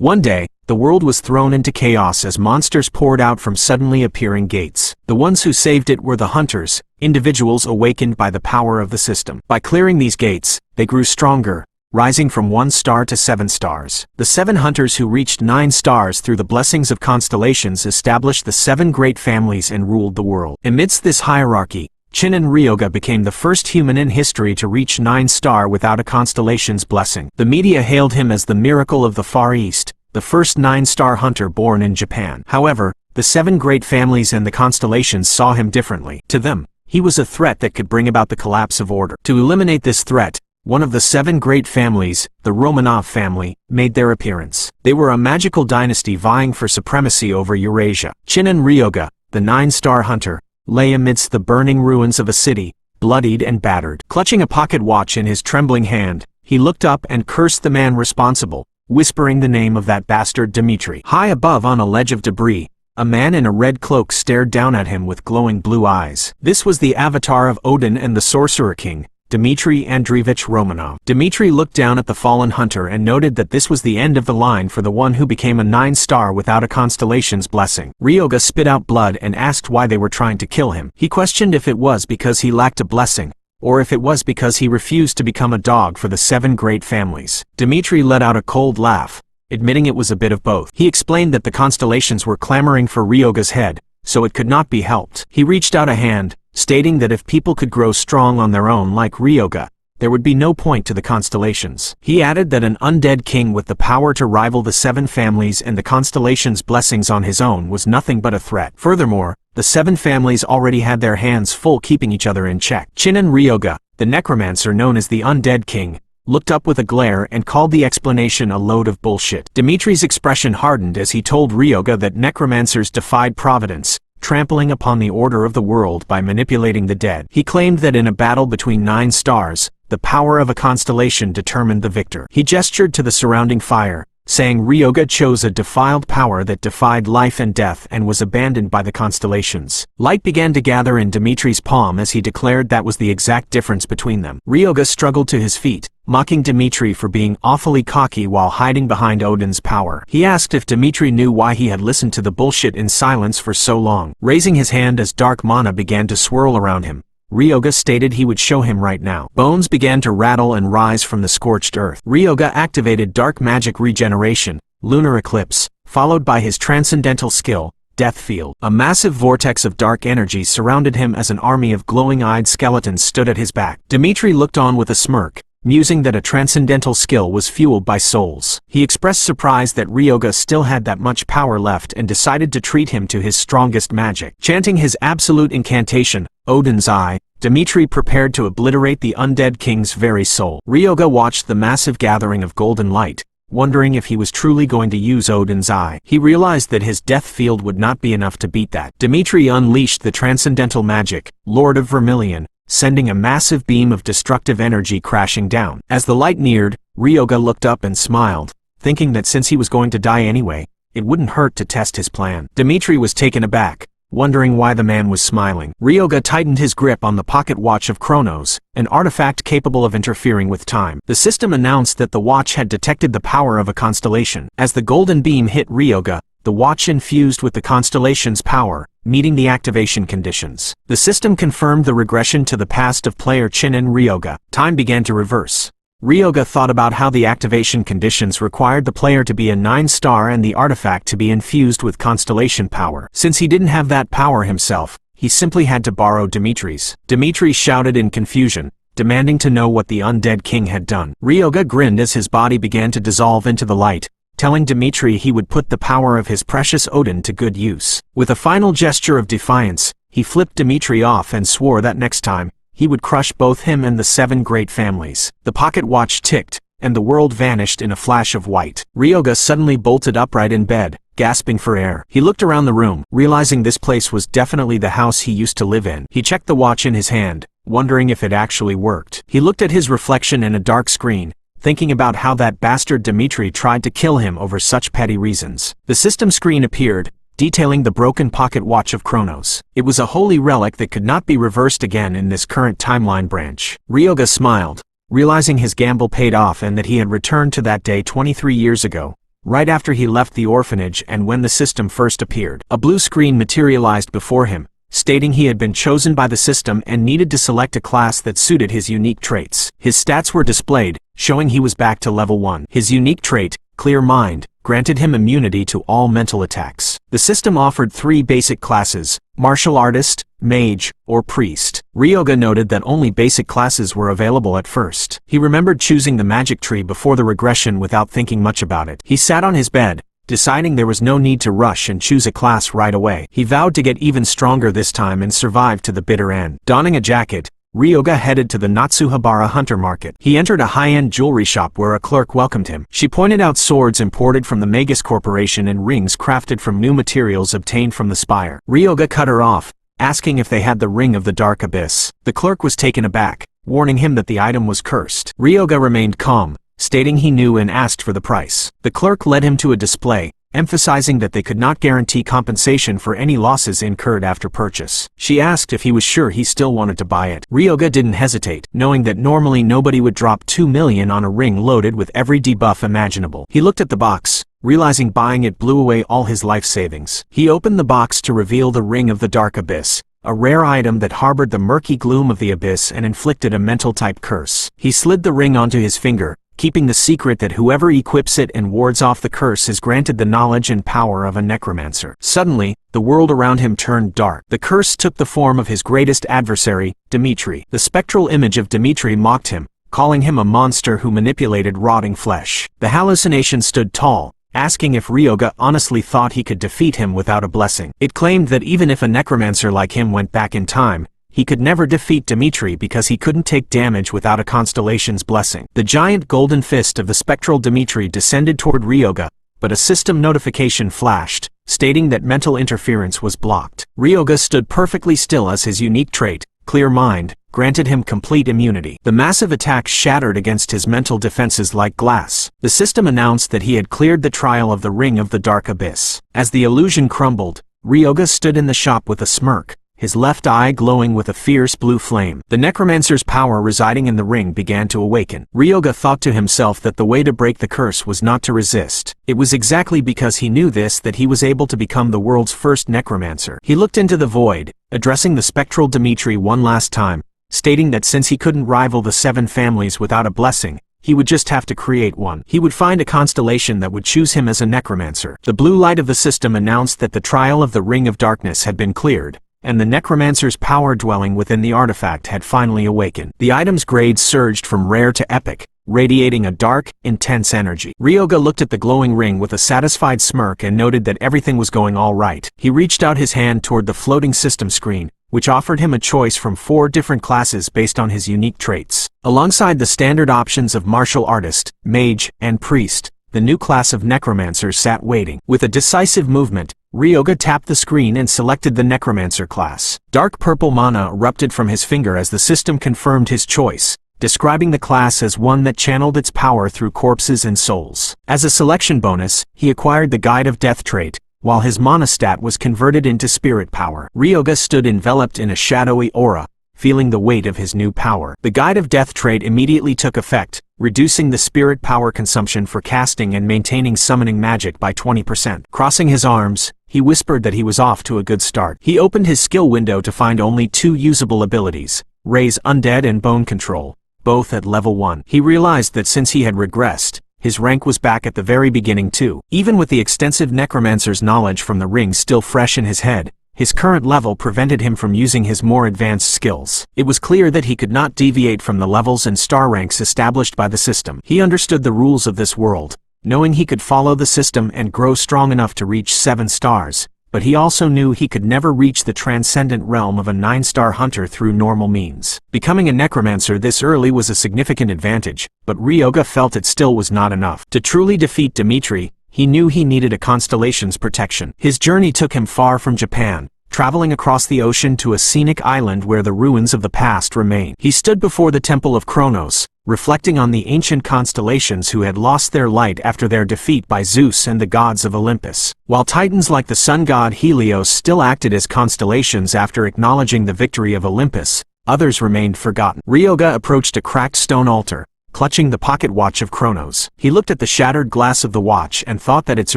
One day, the world was thrown into chaos as monsters poured out from suddenly appearing gates. The ones who saved it were the hunters, individuals awakened by the power of the system. By clearing these gates, they grew stronger, rising from 1 star to 7 stars. The 7 hunters who reached 9 stars through the blessings of constellations established the 7 great families and ruled the world. Amidst this hierarchy, Chinen Ryoga became the first human in history to reach 9 star without a constellation's blessing. The media hailed him as the miracle of the Far East, the first 9-star hunter born in Japan. However, the 7 great families and the constellations saw him differently. To them, he was a threat that could bring about the collapse of order. To eliminate this threat, one of the 7 great families, the Romanov family, made their appearance. They were a magical dynasty vying for supremacy over Eurasia. Chinen Ryoga, the 9-star hunter, lay amidst the burning ruins of a city, bloodied and battered. Clutching a pocket watch in his trembling hand, he looked up and cursed the man responsible, whispering the name of that bastard Dmitri. High above on a ledge of debris, a man in a red cloak stared down at him with glowing blue eyes. This was the avatar of Odin and the Sorcerer King, Dmitri Andreevich Romanov. Dmitri looked down at the fallen hunter and noted that this was the end of the line for the one who became a 9-star without a constellation's blessing. Ryoga spit out blood and asked why they were trying to kill him. He questioned if it was because he lacked a blessing, or if it was because he refused to become a dog for the 7 great families. Dmitri let out a cold laugh, admitting it was a bit of both. He explained that the constellations were clamoring for Ryoga's head, so it could not be helped. He reached out a hand, stating that if people could grow strong on their own like Ryoga, there would be no point to the constellations. He added that an undead king with the power to rival the 7 families and the constellations' blessings on his own was nothing but a threat. Furthermore, the 7 families already had their hands full keeping each other in check. Chinen Ryoga, the necromancer known as the Undead King, looked up with a glare and called the explanation a load of bullshit. Dmitri's expression hardened as he told Ryoga that necromancers defied providence, trampling upon the order of the world by manipulating the dead. He claimed that in a battle between 9 stars, the power of a constellation determined the victor. He gestured to the surrounding fire, saying Ryoga chose a defiled power that defied life and death and was abandoned by the constellations. Light began to gather in Dmitri's palm as he declared that was the exact difference between them. Ryoga struggled to his feet, mocking Dmitri for being awfully cocky while hiding behind Odin's power. He asked if Dmitri knew why he had listened to the bullshit in silence for so long. Raising his hand as dark mana began to swirl around him, Ryoga stated he would show him right now. Bones began to rattle and rise from the scorched earth. Ryoga activated dark magic regeneration, lunar eclipse, followed by his transcendental skill, Death Field. A massive vortex of dark energy surrounded him as an army of glowing-eyed skeletons stood at his back. Dmitri looked on with a smirk, musing that a transcendental skill was fueled by souls. He expressed surprise that Ryoga still had that much power left and decided to treat him to his strongest magic. Chanting his absolute incantation, Odin's Eye, Dmitri prepared to obliterate the undead king's very soul. Ryoga watched the massive gathering of golden light, wondering if he was truly going to use Odin's Eye. He realized that his death field would not be enough to beat that. Dmitri unleashed the transcendental magic, Lord of Vermilion, sending a massive beam of destructive energy crashing down. As the light neared, Ryoga looked up and smiled, thinking that since he was going to die anyway, it wouldn't hurt to test his plan. Dmitri was taken aback, wondering why the man was smiling. Ryoga tightened his grip on the pocket watch of Chronos, an artifact capable of interfering with time. The system announced that the watch had detected the power of a constellation. As the golden beam hit Ryoga, the watch infused with the constellation's power, meeting the activation conditions. The system confirmed the regression to the past of player Chinen Ryoga. Time began to reverse. Ryoga thought about how the activation conditions required the player to be a 9-star and the artifact to be infused with constellation power. Since he didn't have that power himself, he simply had to borrow Dmitri's. Dmitri shouted in confusion, demanding to know what the undead king had done. Ryoga grinned as his body began to dissolve into the light, telling Dmitri he would put the power of his precious Odin to good use. With a final gesture of defiance, he flipped Dmitri off and swore that next time, he would crush both him and the 7 great families. The pocket watch ticked, and the world vanished in a flash of white. Ryoga suddenly bolted upright in bed, gasping for air. He looked around the room, realizing this place was definitely the house he used to live in. He checked the watch in his hand, wondering if it actually worked. He looked at his reflection in a dark screen, thinking about how that bastard Dmitri tried to kill him over such petty reasons. The system screen appeared, detailing the broken pocket watch of Chronos. It was a holy relic that could not be reversed again in this current timeline branch. Ryoga smiled, realizing his gamble paid off and that he had returned to that day 23 years ago, right after he left the orphanage and when the system first appeared. A blue screen materialized before him, stating he had been chosen by the system and needed to select a class that suited his unique traits. His stats were displayed, showing he was back to level 1. His unique trait, Clear Mind, granted him immunity to all mental attacks. The system offered 3 basic classes: martial artist, mage, or priest. Ryoga noted that only basic classes were available at first. He remembered choosing the magic tree before the regression without thinking much about it. He sat on his bed, deciding there was no need to rush and choose a class right away. He vowed to get even stronger this time and survive to the bitter end. Donning a jacket, Ryoga headed to the Natsuhabara Hunter Market. He entered a high-end jewelry shop where a clerk welcomed him. She pointed out swords imported from the Magus Corporation and rings crafted from new materials obtained from the spire. Ryoga cut her off, asking if they had the Ring of the Dark Abyss. The clerk was taken aback, warning him that the item was cursed. Ryoga remained calm, stating he knew and asked for the price. The clerk led him to a display, emphasizing that they could not guarantee compensation for any losses incurred after purchase. She asked if he was sure he still wanted to buy it. Ryoga didn't hesitate, knowing that normally nobody would drop 2 million on a ring loaded with every debuff imaginable. He looked at the box, realizing buying it blew away all his life savings. He opened the box to reveal the Ring of the Dark Abyss, a rare item that harbored the murky gloom of the abyss and inflicted a mental-type curse. He slid the ring onto his finger, keeping the secret that whoever equips it and wards off the curse is granted the knowledge and power of a necromancer. Suddenly, the world around him turned dark. The curse took the form of his greatest adversary, Dimitri. The spectral image of Dimitri mocked him, calling him a monster who manipulated rotting flesh. The hallucination stood tall, asking if Ryoga honestly thought he could defeat him without a blessing. It claimed that even if a necromancer like him went back in time, he could never defeat Dimitri because he couldn't take damage without a constellation's blessing. The giant golden fist of the spectral Dimitri descended toward Ryoga, but a system notification flashed, stating that mental interference was blocked. Ryoga stood perfectly still as his unique trait, Clear Mind, granted him complete immunity. The massive attack shattered against his mental defenses like glass. The system announced that he had cleared the trial of the Ring of the Dark Abyss. As the illusion crumbled, Ryoga stood in the shop with a smirk, his left eye glowing with a fierce blue flame. The necromancer's power residing in the ring began to awaken. Ryoga thought to himself that the way to break the curse was not to resist. It was exactly because he knew this that he was able to become the world's first necromancer. He looked into the void, addressing the spectral Dimitri one last time, stating that since he couldn't rival the 7 families without a blessing, he would just have to create one. He would find a constellation that would choose him as a necromancer. The blue light of the system announced that the trial of the Ring of Darkness had been cleared, and the necromancer's power dwelling within the artifact had finally awakened. The item's grades surged from rare to epic, radiating a dark, intense energy. Ryoga looked at the glowing ring with a satisfied smirk and noted that everything was going all right. He reached out his hand toward the floating system screen, which offered him a choice from 4 different classes based on his unique traits. Alongside the standard options of martial artist, mage, and priest, the new class of necromancer sat waiting. With a decisive movement, Ryoga tapped the screen and selected the necromancer class. Dark purple mana erupted from his finger as the system confirmed his choice, describing the class as one that channeled its power through corpses and souls. As a selection bonus, he acquired the Guide of Death trait, while his mana stat was converted into spirit power. Ryoga stood enveloped in a shadowy aura, feeling the weight of his new power. The Guide of Death trait immediately took effect, reducing the spirit power consumption for casting and maintaining summoning magic by 20%. Crossing his arms, he whispered that he was off to a good start. He opened his skill window to find only 2 usable abilities, Raise Undead and Bone Control, both at level 1. He realized that since he had regressed, his rank was back at the very beginning too. Even with the extensive necromancer's knowledge from the ring still fresh in his head, his current level prevented him from using his more advanced skills. It was clear that he could not deviate from the levels and star ranks established by the system. He understood the rules of this world, knowing he could follow the system and grow strong enough to reach 7 stars, but he also knew he could never reach the transcendent realm of a 9-star hunter through normal means. Becoming a necromancer this early was a significant advantage, but Ryoga felt it still was not enough. To truly defeat Dimitri, he knew he needed a constellation's protection. His journey took him far from Japan, traveling across the ocean to a scenic island where the ruins of the past remain. He stood before the Temple of Kronos, reflecting on the ancient constellations who had lost their light after their defeat by Zeus and the gods of Olympus. While titans like the sun god Helios still acted as constellations after acknowledging the victory of Olympus, others remained forgotten. Ryoga approached a cracked stone altar, clutching the pocket watch of Kronos. He looked at the shattered glass of the watch and thought that its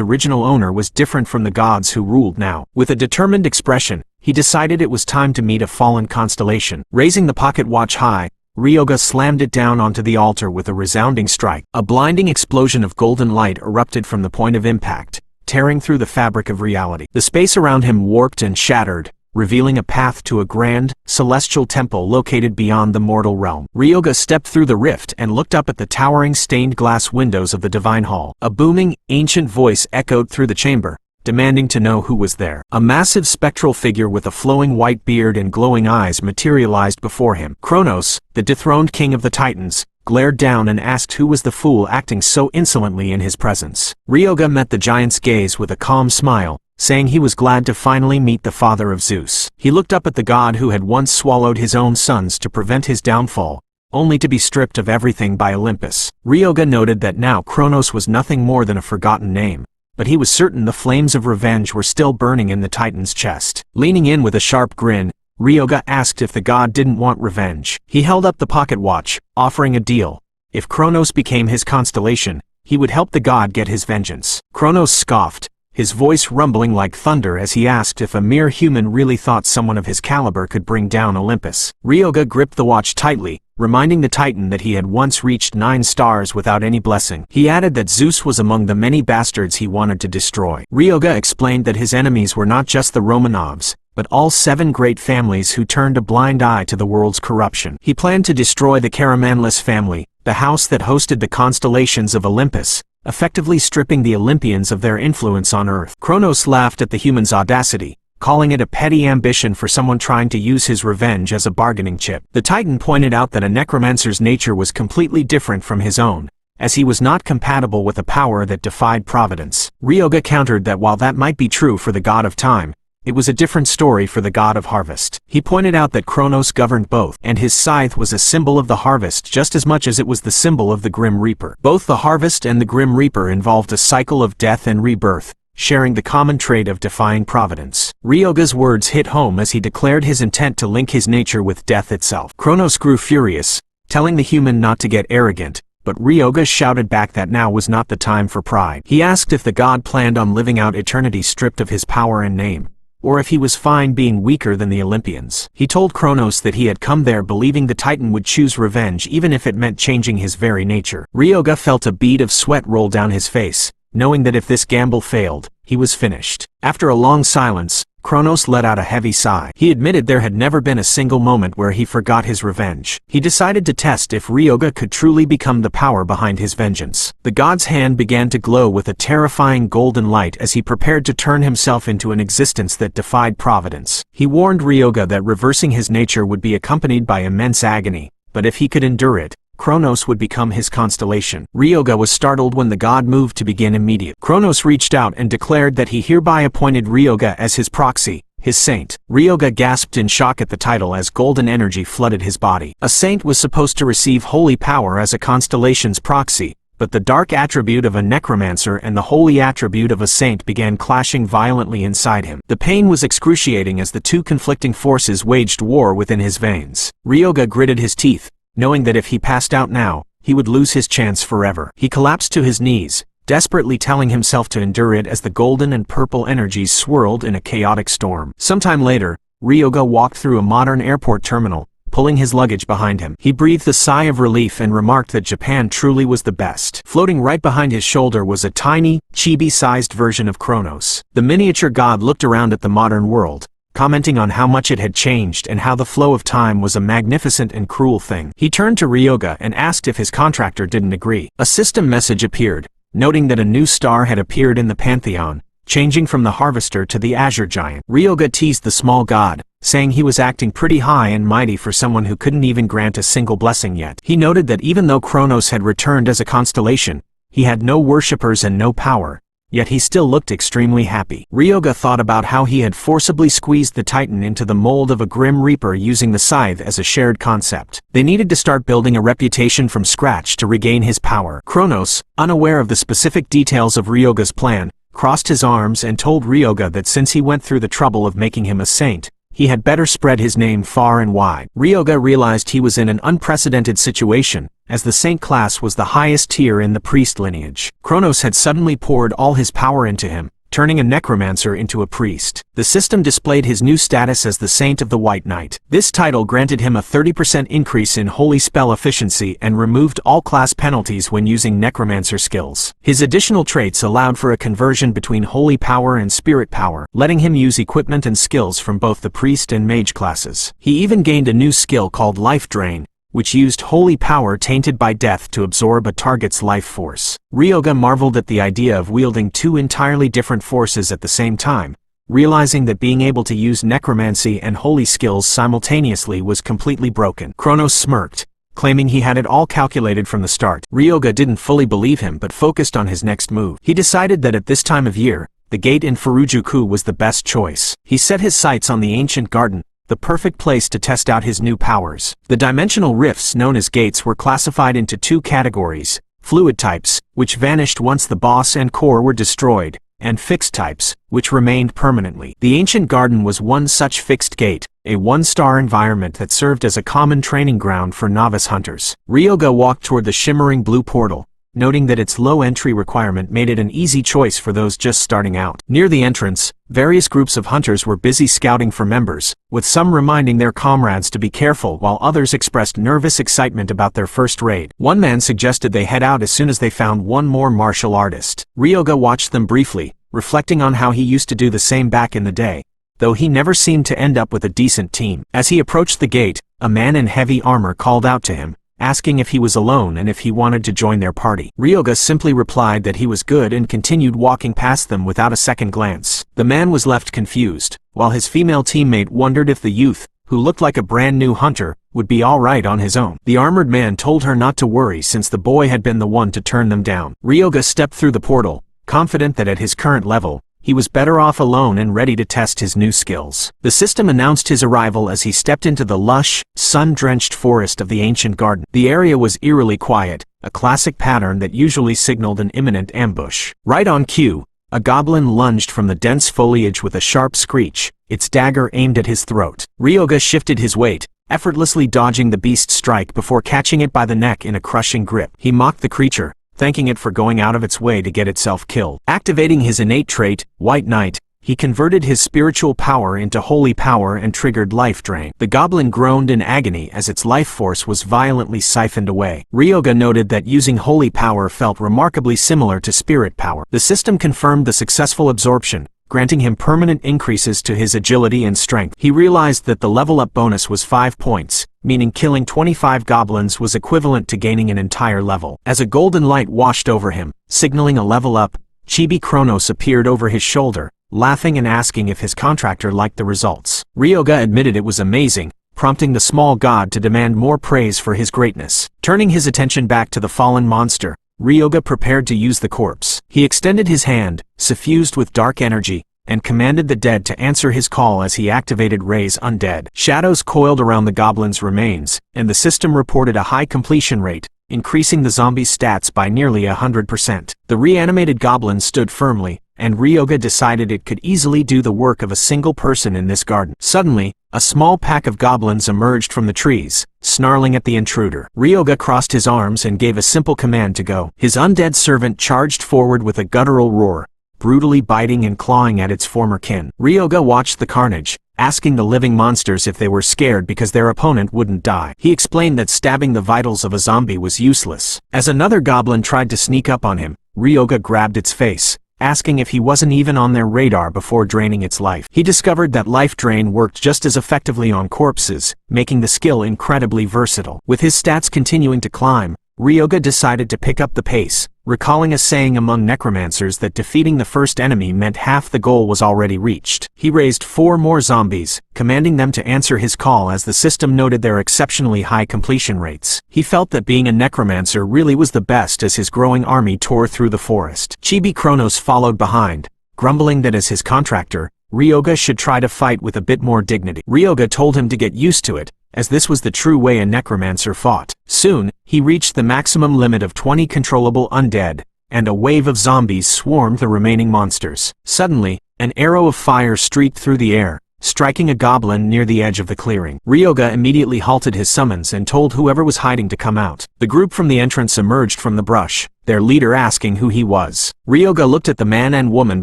original owner was different from the gods who ruled now. With a determined expression, he decided it was time to meet a fallen constellation. Raising the pocket watch high, Ryoga slammed it down onto the altar with a resounding strike. A blinding explosion of golden light erupted from the point of impact, tearing through the fabric of reality. The space around him warped and shattered, revealing a path to a grand, celestial temple located beyond the mortal realm. Ryoga stepped through the rift and looked up at the towering stained glass windows of the divine hall. A booming, ancient voice echoed through the chamber, demanding to know who was there. A massive spectral figure with a flowing white beard and glowing eyes materialized before him. Kronos, the dethroned king of the Titans, glared down and asked who was the fool acting so insolently in his presence. Ryoga met the giant's gaze with a calm smile, saying he was glad to finally meet the father of Zeus. He looked up at the god who had once swallowed his own sons to prevent his downfall, only to be stripped of everything by Olympus. Ryoga noted that now Kronos was nothing more than a forgotten name, but he was certain the flames of revenge were still burning in the Titan's chest. Leaning in with a sharp grin, Ryoga asked if the god didn't want revenge. He held up the pocket watch, offering a deal. If Kronos became his constellation, he would help the god get his vengeance. Kronos scoffed, his voice rumbling like thunder as he asked if a mere human really thought someone of his caliber could bring down Olympus. Ryoga gripped the watch tightly, reminding the Titan that he had once reached 9 stars without any blessing. He added that Zeus was among the many bastards he wanted to destroy. Ryoga explained that his enemies were not just the Romanovs, but all 7 great families who turned a blind eye to the world's corruption. He planned to destroy the Karamanlis family, the house that hosted the constellations of Olympus, effectively stripping the Olympians of their influence on Earth. Kronos laughed at the human's audacity, calling it a petty ambition for someone trying to use his revenge as a bargaining chip. The Titan pointed out that a necromancer's nature was completely different from his own, as he was not compatible with a power that defied providence. Ryoga countered that while that might be true for the god of time, it was a different story for the god of harvest. He pointed out that Kronos governed both, and his scythe was a symbol of the harvest just as much as it was the symbol of the Grim Reaper. Both the harvest and the Grim Reaper involved a cycle of death and rebirth, sharing the common trait of defying providence. Ryoga's words hit home as he declared his intent to link his nature with death itself. Kronos grew furious, telling the human not to get arrogant, but Ryoga shouted back that now was not the time for pride. He asked if the god planned on living out eternity stripped of his power and name, or if he was fine being weaker than the Olympians. He told Kronos that he had come there believing the Titan would choose revenge even if it meant changing his very nature. Ryoga felt a bead of sweat roll down his face, knowing that if this gamble failed, he was finished. After a long silence, Kronos let out a heavy sigh. He admitted there had never been a single moment where he forgot his revenge. He decided to test if Ryoga could truly become the power behind his vengeance. The god's hand began to glow with a terrifying golden light as he prepared to turn himself into an existence that defied providence. He warned Ryoga that reversing his nature would be accompanied by immense agony, but if he could endure it, Kronos would become his constellation. Ryoga was startled when the god moved to begin immediate. Kronos reached out and declared that he hereby appointed Ryoga as his proxy, his saint. Ryoga gasped in shock at the title as golden energy flooded his body. A saint was supposed to receive holy power as a constellation's proxy, but the dark attribute of a necromancer and the holy attribute of a saint began clashing violently inside him. The pain was excruciating as the two conflicting forces waged war within his veins. Ryoga gritted his teeth, knowing that if he passed out now, he would lose his chance forever. He collapsed to his knees, desperately telling himself to endure it as the golden and purple energies swirled in a chaotic storm. Sometime later, Ryoga walked through a modern airport terminal, pulling his luggage behind him. He breathed a sigh of relief and remarked that Japan truly was the best. Floating right behind his shoulder was a tiny, chibi-sized version of Kronos. The miniature god looked around at the modern world, commenting on how much it had changed and how the flow of time was a magnificent and cruel thing. He turned to Ryoga and asked if his contractor didn't agree. A system message appeared, noting that a new star had appeared in the pantheon, changing from the Harvester to the Azure Giant. Ryoga teased the small god, saying he was acting pretty high and mighty for someone who couldn't even grant a single blessing yet. He noted that even though Kronos had returned as a constellation, he had no worshippers and no power, yet he still looked extremely happy. Ryoga thought about how he had forcibly squeezed the Titan into the mold of a Grim Reaper using the scythe as a shared concept. They needed to start building a reputation from scratch to regain his power. Kronos, unaware of the specific details of Ryoga's plan, crossed his arms and told Ryoga that since he went through the trouble of making him a saint, he had better spread his name far and wide. Ryoga realized he was in an unprecedented situation, as the saint class was the highest tier in the priest lineage. Kronos had suddenly poured all his power into him, turning a necromancer into a priest. The system displayed his new status as the Saint of the White Knight. This title granted him a 30% increase in holy spell efficiency and removed all class penalties when using necromancer skills. His additional traits allowed for a conversion between holy power and spirit power, letting him use equipment and skills from both the priest and mage classes. He even gained a new skill called Life Drain, which used holy power tainted by death to absorb a target's life force. Ryoga marveled at the idea of wielding two entirely different forces at the same time, realizing that being able to use necromancy and holy skills simultaneously was completely broken. Kronos smirked, claiming he had it all calculated from the start. Ryoga didn't fully believe him but focused on his next move. He decided that at this time of year, the gate in Furujuku was the best choice. He set his sights on the ancient garden, the perfect place to test out his new powers. The dimensional rifts known as gates were classified into two categories: fluid types, which vanished once the boss and core were destroyed, and fixed types, which remained permanently. The ancient garden was one such fixed gate, a one-star environment that served as a common training ground for novice hunters. Ryoga walked toward the shimmering blue portal, noting that its low entry requirement made it an easy choice for those just starting out. Near the entrance, various groups of hunters were busy scouting for members, with some reminding their comrades to be careful while others expressed nervous excitement about their first raid. One man suggested they head out as soon as they found one more martial artist. Ryoga watched them briefly, reflecting on how he used to do the same back in the day, though he never seemed to end up with a decent team. As he approached the gate, a man in heavy armor called out to him, asking if he was alone and if he wanted to join their party. Ryoga simply replied that he was good and continued walking past them without a second glance. The man was left confused, while his female teammate wondered if the youth, who looked like a brand new hunter, would be alright on his own. The armored man told her not to worry since the boy had been the one to turn them down. Ryoga stepped through the portal, confident that at his current level, he was better off alone and ready to test his new skills. The system announced his arrival as he stepped into the lush, sun-drenched forest of the ancient garden. The area was eerily quiet, a classic pattern that usually signaled an imminent ambush. Right on cue, a goblin lunged from the dense foliage with a sharp screech, its dagger aimed at his throat. Ryoga shifted his weight, effortlessly dodging the beast's strike before catching it by the neck in a crushing grip. He mocked the creature, thanking it for going out of its way to get itself killed. Activating his innate trait, White Knight, he converted his spiritual power into holy power and triggered Life Drain. The goblin groaned in agony as its life force was violently siphoned away. Ryoga noted that using holy power felt remarkably similar to spirit power. The system confirmed the successful absorption, granting him permanent increases to his agility and strength. He realized that the level-up bonus was 5 points, meaning killing 25 goblins was equivalent to gaining an entire level. As a golden light washed over him, signaling a level up, Chibi Kronos appeared over his shoulder, laughing and asking if his contractor liked the results. Ryoga admitted it was amazing, prompting the small god to demand more praise for his greatness. Turning his attention back to the fallen monster, Ryoga prepared to use the corpse. He extended his hand, suffused with dark energy, and commanded the dead to answer his call as he activated Raise Undead. Shadows coiled around the goblin's remains, and the system reported a high completion rate, increasing the zombie's stats by nearly 100%. The reanimated goblin stood firmly, and Ryoga decided it could easily do the work of a single person in this garden. Suddenly, a small pack of goblins emerged from the trees, snarling at the intruder. Ryoga crossed his arms and gave a simple command to go. His undead servant charged forward with a guttural roar, brutally biting and clawing at its former kin. Ryoga watched the carnage, asking the living monsters if they were scared because their opponent wouldn't die. He explained that stabbing the vitals of a zombie was useless. As another goblin tried to sneak up on him, Ryoga grabbed its face, asking if he wasn't even on their radar before draining its life. He discovered that Life Drain worked just as effectively on corpses, making the skill incredibly versatile. With his stats continuing to climb, Ryoga decided to pick up the pace, recalling a saying among necromancers that defeating the first enemy meant half the goal was already reached. He raised 4 more zombies, commanding them to answer his call as the system noted their exceptionally high completion rates. He felt that being a necromancer really was the best as his growing army tore through the forest. Chibi Kronos followed behind, grumbling that as his contractor, Ryoga should try to fight with a bit more dignity. Ryoga told him to get used to it, as this was the true way a necromancer fought. Soon, he reached the maximum limit of 20 controllable undead, and a wave of zombies swarmed the remaining monsters. Suddenly, an arrow of fire streaked through the air, striking a goblin near the edge of the clearing. Ryoga immediately halted his summons and told whoever was hiding to come out. The group from the entrance emerged from the brush, their leader asking who he was. Ryoga looked at the man and woman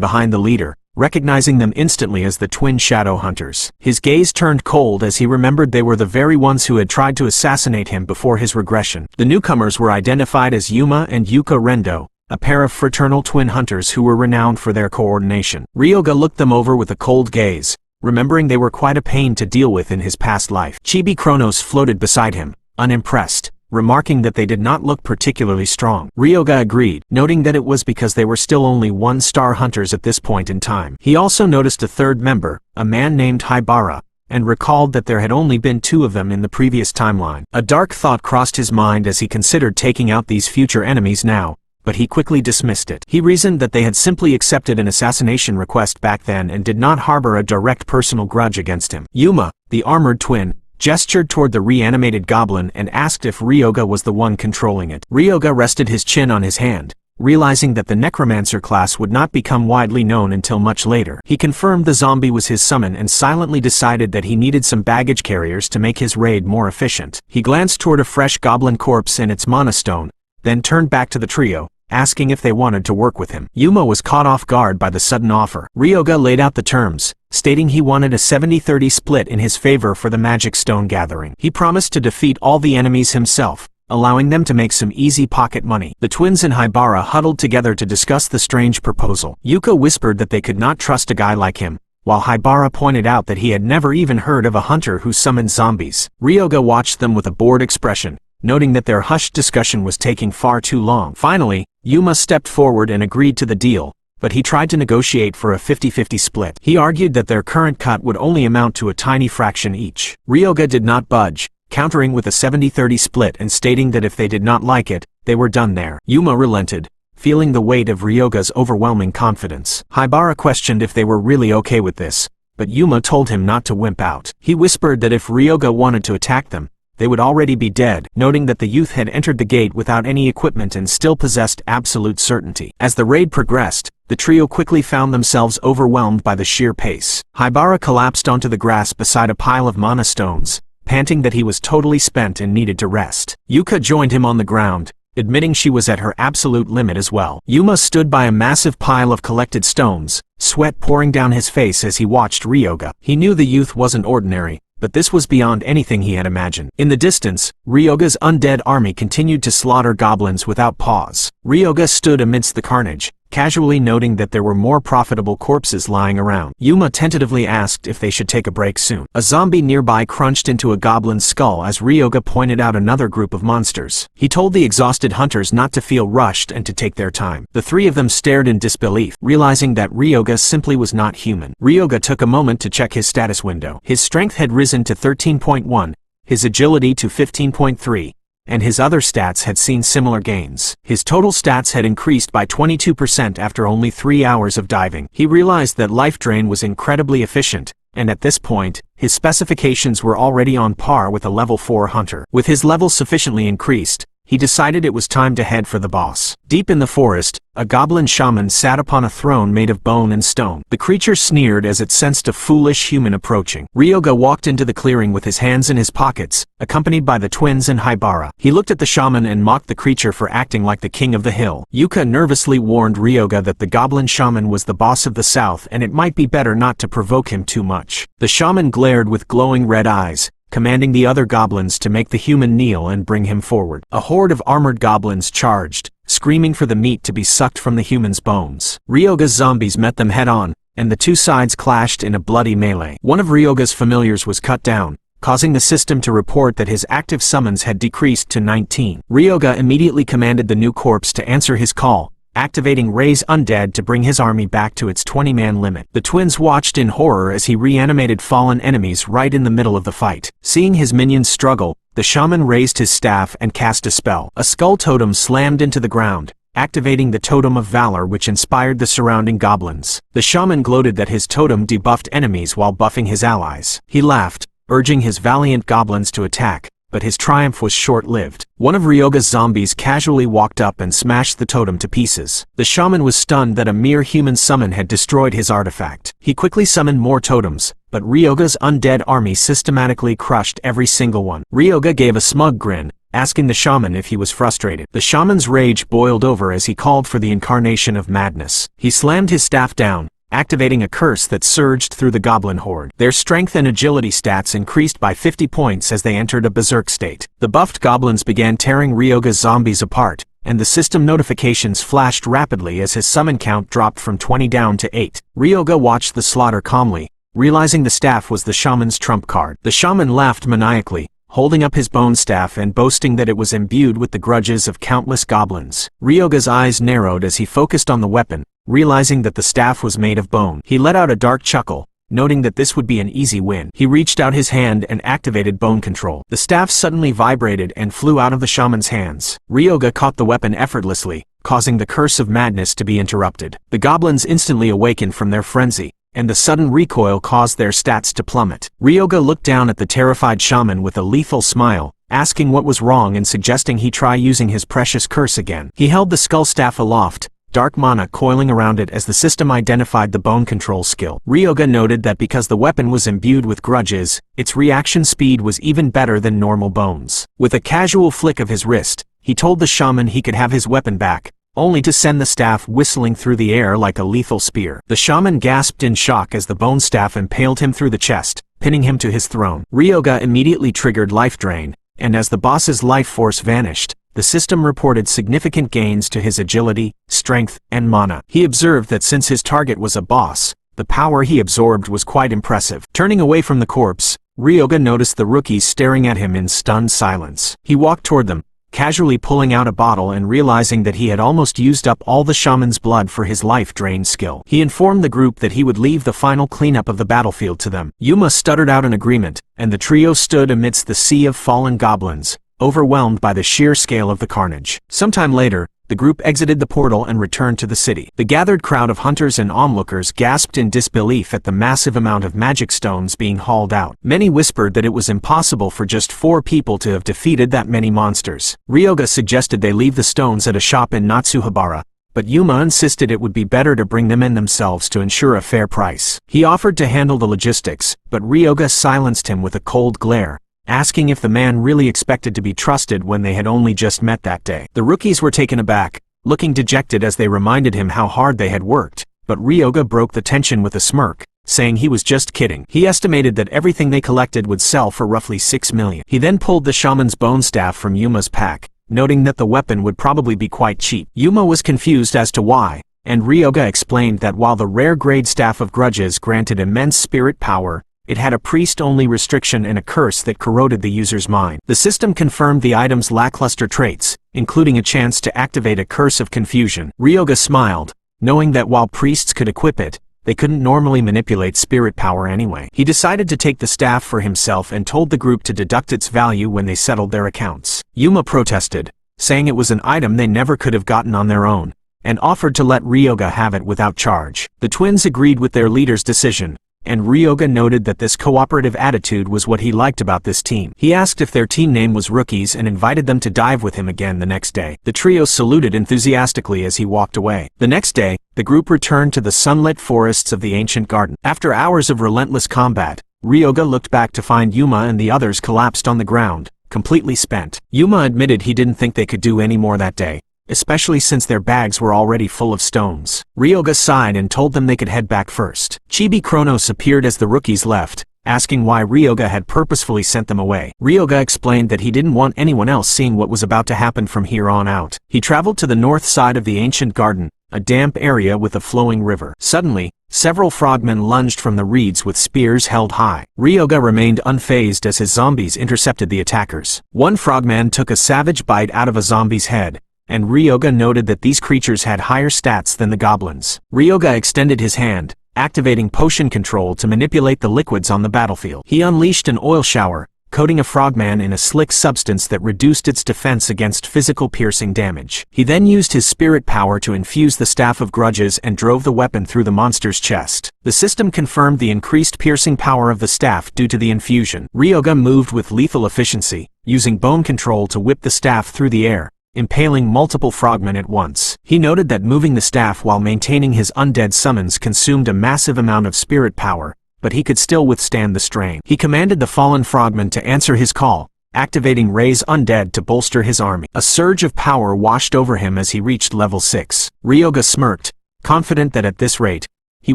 behind the leader, recognizing them instantly as the twin shadow hunters. His gaze turned cold as he remembered they were the very ones who had tried to assassinate him before his regression. The newcomers were identified as Yuma and Yuka Rendo, a pair of fraternal twin hunters who were renowned for their coordination. Ryoga looked them over with a cold gaze, remembering they were quite a pain to deal with in his past life. Chibi Kronos floated beside him, unimpressed, remarking that they did not look particularly strong. Ryoga agreed, noting that it was because they were still only one-star hunters at this point in time. He also noticed a third member, a man named Haibara, and recalled that there had only been 2 of them in the previous timeline. A dark thought crossed his mind as he considered taking out these future enemies now, but he quickly dismissed it. He reasoned that they had simply accepted an assassination request back then and did not harbor a direct personal grudge against him. Yuma, the armored twin, gestured toward the reanimated goblin and asked if Ryoga was the one controlling it. Ryoga rested his chin on his hand, realizing that the Necromancer class would not become widely known until much later. He confirmed the zombie was his summon and silently decided that he needed some baggage carriers to make his raid more efficient. He glanced toward a fresh goblin corpse and its monostone, then turned back to the trio, asking if they wanted to work with him. Yuma was caught off guard by the sudden offer. Ryoga laid out the terms, stating he wanted a 70-30 split in his favor for the magic stone gathering. He promised to defeat all the enemies himself, allowing them to make some easy pocket money. The twins and Haibara huddled together to discuss the strange proposal. Yuka whispered that they could not trust a guy like him, while Haibara pointed out that he had never even heard of a hunter who summoned zombies. Ryoga watched them with a bored expression, noting that their hushed discussion was taking far too long. Finally, Yuma stepped forward and agreed to the deal, but he tried to negotiate for a 50-50 split. He argued that their current cut would only amount to a tiny fraction each. Ryoga did not budge, countering with a 70-30 split and stating that if they did not like it, they were done there. Yuma relented, feeling the weight of Ryoga's overwhelming confidence. Haibara questioned if they were really okay with this, but Yuma told him not to wimp out. He whispered that if Ryoga wanted to attack them, they would already be dead, noting that the youth had entered the gate without any equipment and still possessed absolute certainty. As the raid progressed, the trio quickly found themselves overwhelmed by the sheer pace. Haibara collapsed onto the grass beside a pile of mana stones, panting that he was totally spent and needed to rest. Yuka joined him on the ground, admitting she was at her absolute limit as well. Yuma stood by a massive pile of collected stones, sweat pouring down his face as he watched Ryoga. He knew the youth wasn't ordinary, but this was beyond anything he had imagined. In the distance, Ryoga's undead army continued to slaughter goblins without pause. Ryoga stood amidst the carnage, casually noting that there were more profitable corpses lying around. Yuma tentatively asked if they should take a break soon. A zombie nearby crunched into a goblin's skull as Ryoga pointed out another group of monsters. He told the exhausted hunters not to feel rushed and to take their time. The 3 of them stared in disbelief, realizing that Ryoga simply was not human. Ryoga took a moment to check his status window. His strength had risen to 13.1, his agility to 15.3, and his other stats had seen similar gains. His total stats had increased by 22% after only 3 hours of diving. He realized that life drain was incredibly efficient, and at this point, his specifications were already on par with a level 4 hunter. With his level sufficiently increased, he decided it was time to head for the boss. Deep in the forest, a goblin shaman sat upon a throne made of bone and stone. The creature sneered as it sensed a foolish human approaching. Ryoga walked into the clearing with his hands in his pockets, accompanied by the twins and Haibara. He looked at the shaman and mocked the creature for acting like the king of the hill. Yuka nervously warned Ryoga that the goblin shaman was the boss of the south and it might be better not to provoke him too much. The shaman glared with glowing red eyes, commanding the other goblins to make the human kneel and bring him forward. A horde of armored goblins charged, screaming for the meat to be sucked from the human's bones. Ryoga's zombies met them head-on, and the 2 sides clashed in a bloody melee. One of Ryoga's familiars was cut down, causing the system to report that his active summons had decreased to 19. Ryoga immediately commanded the new corpse to answer his call, activating Raise Undead to bring his army back to its 20-man limit. The twins watched in horror as he reanimated fallen enemies right in the middle of the fight. Seeing his minions struggle, the shaman raised his staff and cast a spell. A skull totem slammed into the ground, activating the Totem of Valor which inspired the surrounding goblins. The shaman gloated that his totem debuffed enemies while buffing his allies. He laughed, urging his valiant goblins to attack, but his triumph was short-lived. One of Ryoga's zombies casually walked up and smashed the totem to pieces. The shaman was stunned that a mere human summon had destroyed his artifact. He quickly summoned more totems, but Ryoga's undead army systematically crushed every single one. Ryoga gave a smug grin, asking the shaman if he was frustrated. The shaman's rage boiled over as he called for the incarnation of madness. He slammed his staff down, activating a curse that surged through the goblin horde. Their strength and agility stats increased by 50 points as they entered a berserk state. The buffed goblins began tearing Ryoga's zombies apart, and the system notifications flashed rapidly as his summon count dropped from 20 down to 8. Ryoga watched the slaughter calmly, realizing the staff was the shaman's trump card. The shaman laughed maniacally, holding up his bone staff and boasting that it was imbued with the grudges of countless goblins. Ryoga's eyes narrowed as he focused on the weapon, realizing that the staff was made of bone. He let out a dark chuckle, noting that this would be an easy win. He reached out his hand and activated bone control. The staff suddenly vibrated and flew out of the shaman's hands. Ryoga caught the weapon effortlessly, causing the curse of madness to be interrupted. The goblins instantly awakened from their frenzy, and the sudden recoil caused their stats to plummet. Ryoga looked down at the terrified shaman with a lethal smile, asking what was wrong and suggesting he try using his precious curse again. He held the skull staff aloft, dark mana coiling around it as the system identified the bone control skill. Ryoga noted that because the weapon was imbued with grudges, its reaction speed was even better than normal bones. With a casual flick of his wrist, he told the shaman he could have his weapon back, only to send the staff whistling through the air like a lethal spear. The shaman gasped in shock as the bone staff impaled him through the chest, pinning him to his throne. Ryoga immediately triggered life drain, and as the boss's life force vanished, the system reported significant gains to his agility, strength, and mana. He observed that since his target was a boss, the power he absorbed was quite impressive. Turning away from the corpse, Ryoga noticed the rookies staring at him in stunned silence. He walked toward them, casually pulling out a bottle and realizing that he had almost used up all the shaman's blood for his life drain skill. He informed the group that he would leave the final cleanup of the battlefield to them. Yuma stuttered out an agreement, and the trio stood amidst the sea of fallen goblins, overwhelmed by the sheer scale of the carnage. Sometime later, the group exited the portal and returned to the city. The gathered crowd of hunters and onlookers gasped in disbelief at the massive amount of magic stones being hauled out. Many whispered that it was impossible for just 4 people to have defeated that many monsters. Ryoga suggested they leave the stones at a shop in Natsuhabara, but Yuma insisted it would be better to bring them in themselves to ensure a fair price. He offered to handle the logistics, but Ryoga silenced him with a cold glare, asking if the man really expected to be trusted when they had only just met that day. The rookies were taken aback, looking dejected as they reminded him how hard they had worked, but Ryoga broke the tension with a smirk, saying he was just kidding. He estimated that everything they collected would sell for roughly 6 million. He then pulled the shaman's bone staff from Yuma's pack, noting that the weapon would probably be quite cheap. Yuma was confused as to why, and Ryoga explained that while the rare grade staff of grudges granted immense spirit power, it had a priest-only restriction and a curse that corroded the user's mind. The system confirmed the item's lackluster traits, including a chance to activate a curse of confusion. Ryoga smiled, knowing that while priests could equip it, they couldn't normally manipulate spirit power anyway. He decided to take the staff for himself and told the group to deduct its value when they settled their accounts. Yuma protested, saying it was an item they never could have gotten on their own, and offered to let Ryoga have it without charge. The twins agreed with their leader's decision, and Ryoga noted that this cooperative attitude was what he liked about this team. He asked if their team name was Rookies and invited them to dive with him again the next day. The trio saluted enthusiastically as he walked away. The next day, the group returned to the sunlit forests of the ancient garden. After hours of relentless combat, Ryoga looked back to find Yuma and the others collapsed on the ground, completely spent. Yuma admitted he didn't think they could do any more that day, especially since their bags were already full of stones. Ryoga sighed and told them they could head back first. Chibi Kronos appeared as the rookies left, asking why Ryoga had purposefully sent them away. Ryoga explained that he didn't want anyone else seeing what was about to happen from here on out. He traveled to the north side of the ancient garden, a damp area with a flowing river. Suddenly, several frogmen lunged from the reeds with spears held high. Ryoga remained unfazed as his zombies intercepted the attackers. One frogman took a savage bite out of a zombie's head, and Ryoga noted that these creatures had higher stats than the goblins. Ryoga extended his hand, activating potion control to manipulate the liquids on the battlefield. He unleashed an oil shower, coating a frogman in a slick substance that reduced its defense against physical piercing damage. He then used his spirit power to infuse the Staff of Grudges and drove the weapon through the monster's chest. The system confirmed the increased piercing power of the staff due to the infusion. Ryoga moved with lethal efficiency, using bone control to whip the staff through the air, impaling multiple frogmen at once. He noted that moving the staff while maintaining his undead summons consumed a massive amount of spirit power, but he could still withstand the strain. He commanded the fallen frogman to answer his call, activating Rei's undead to bolster his army. A surge of power washed over him as he reached level 6. Ryoga smirked, confident that at this rate, he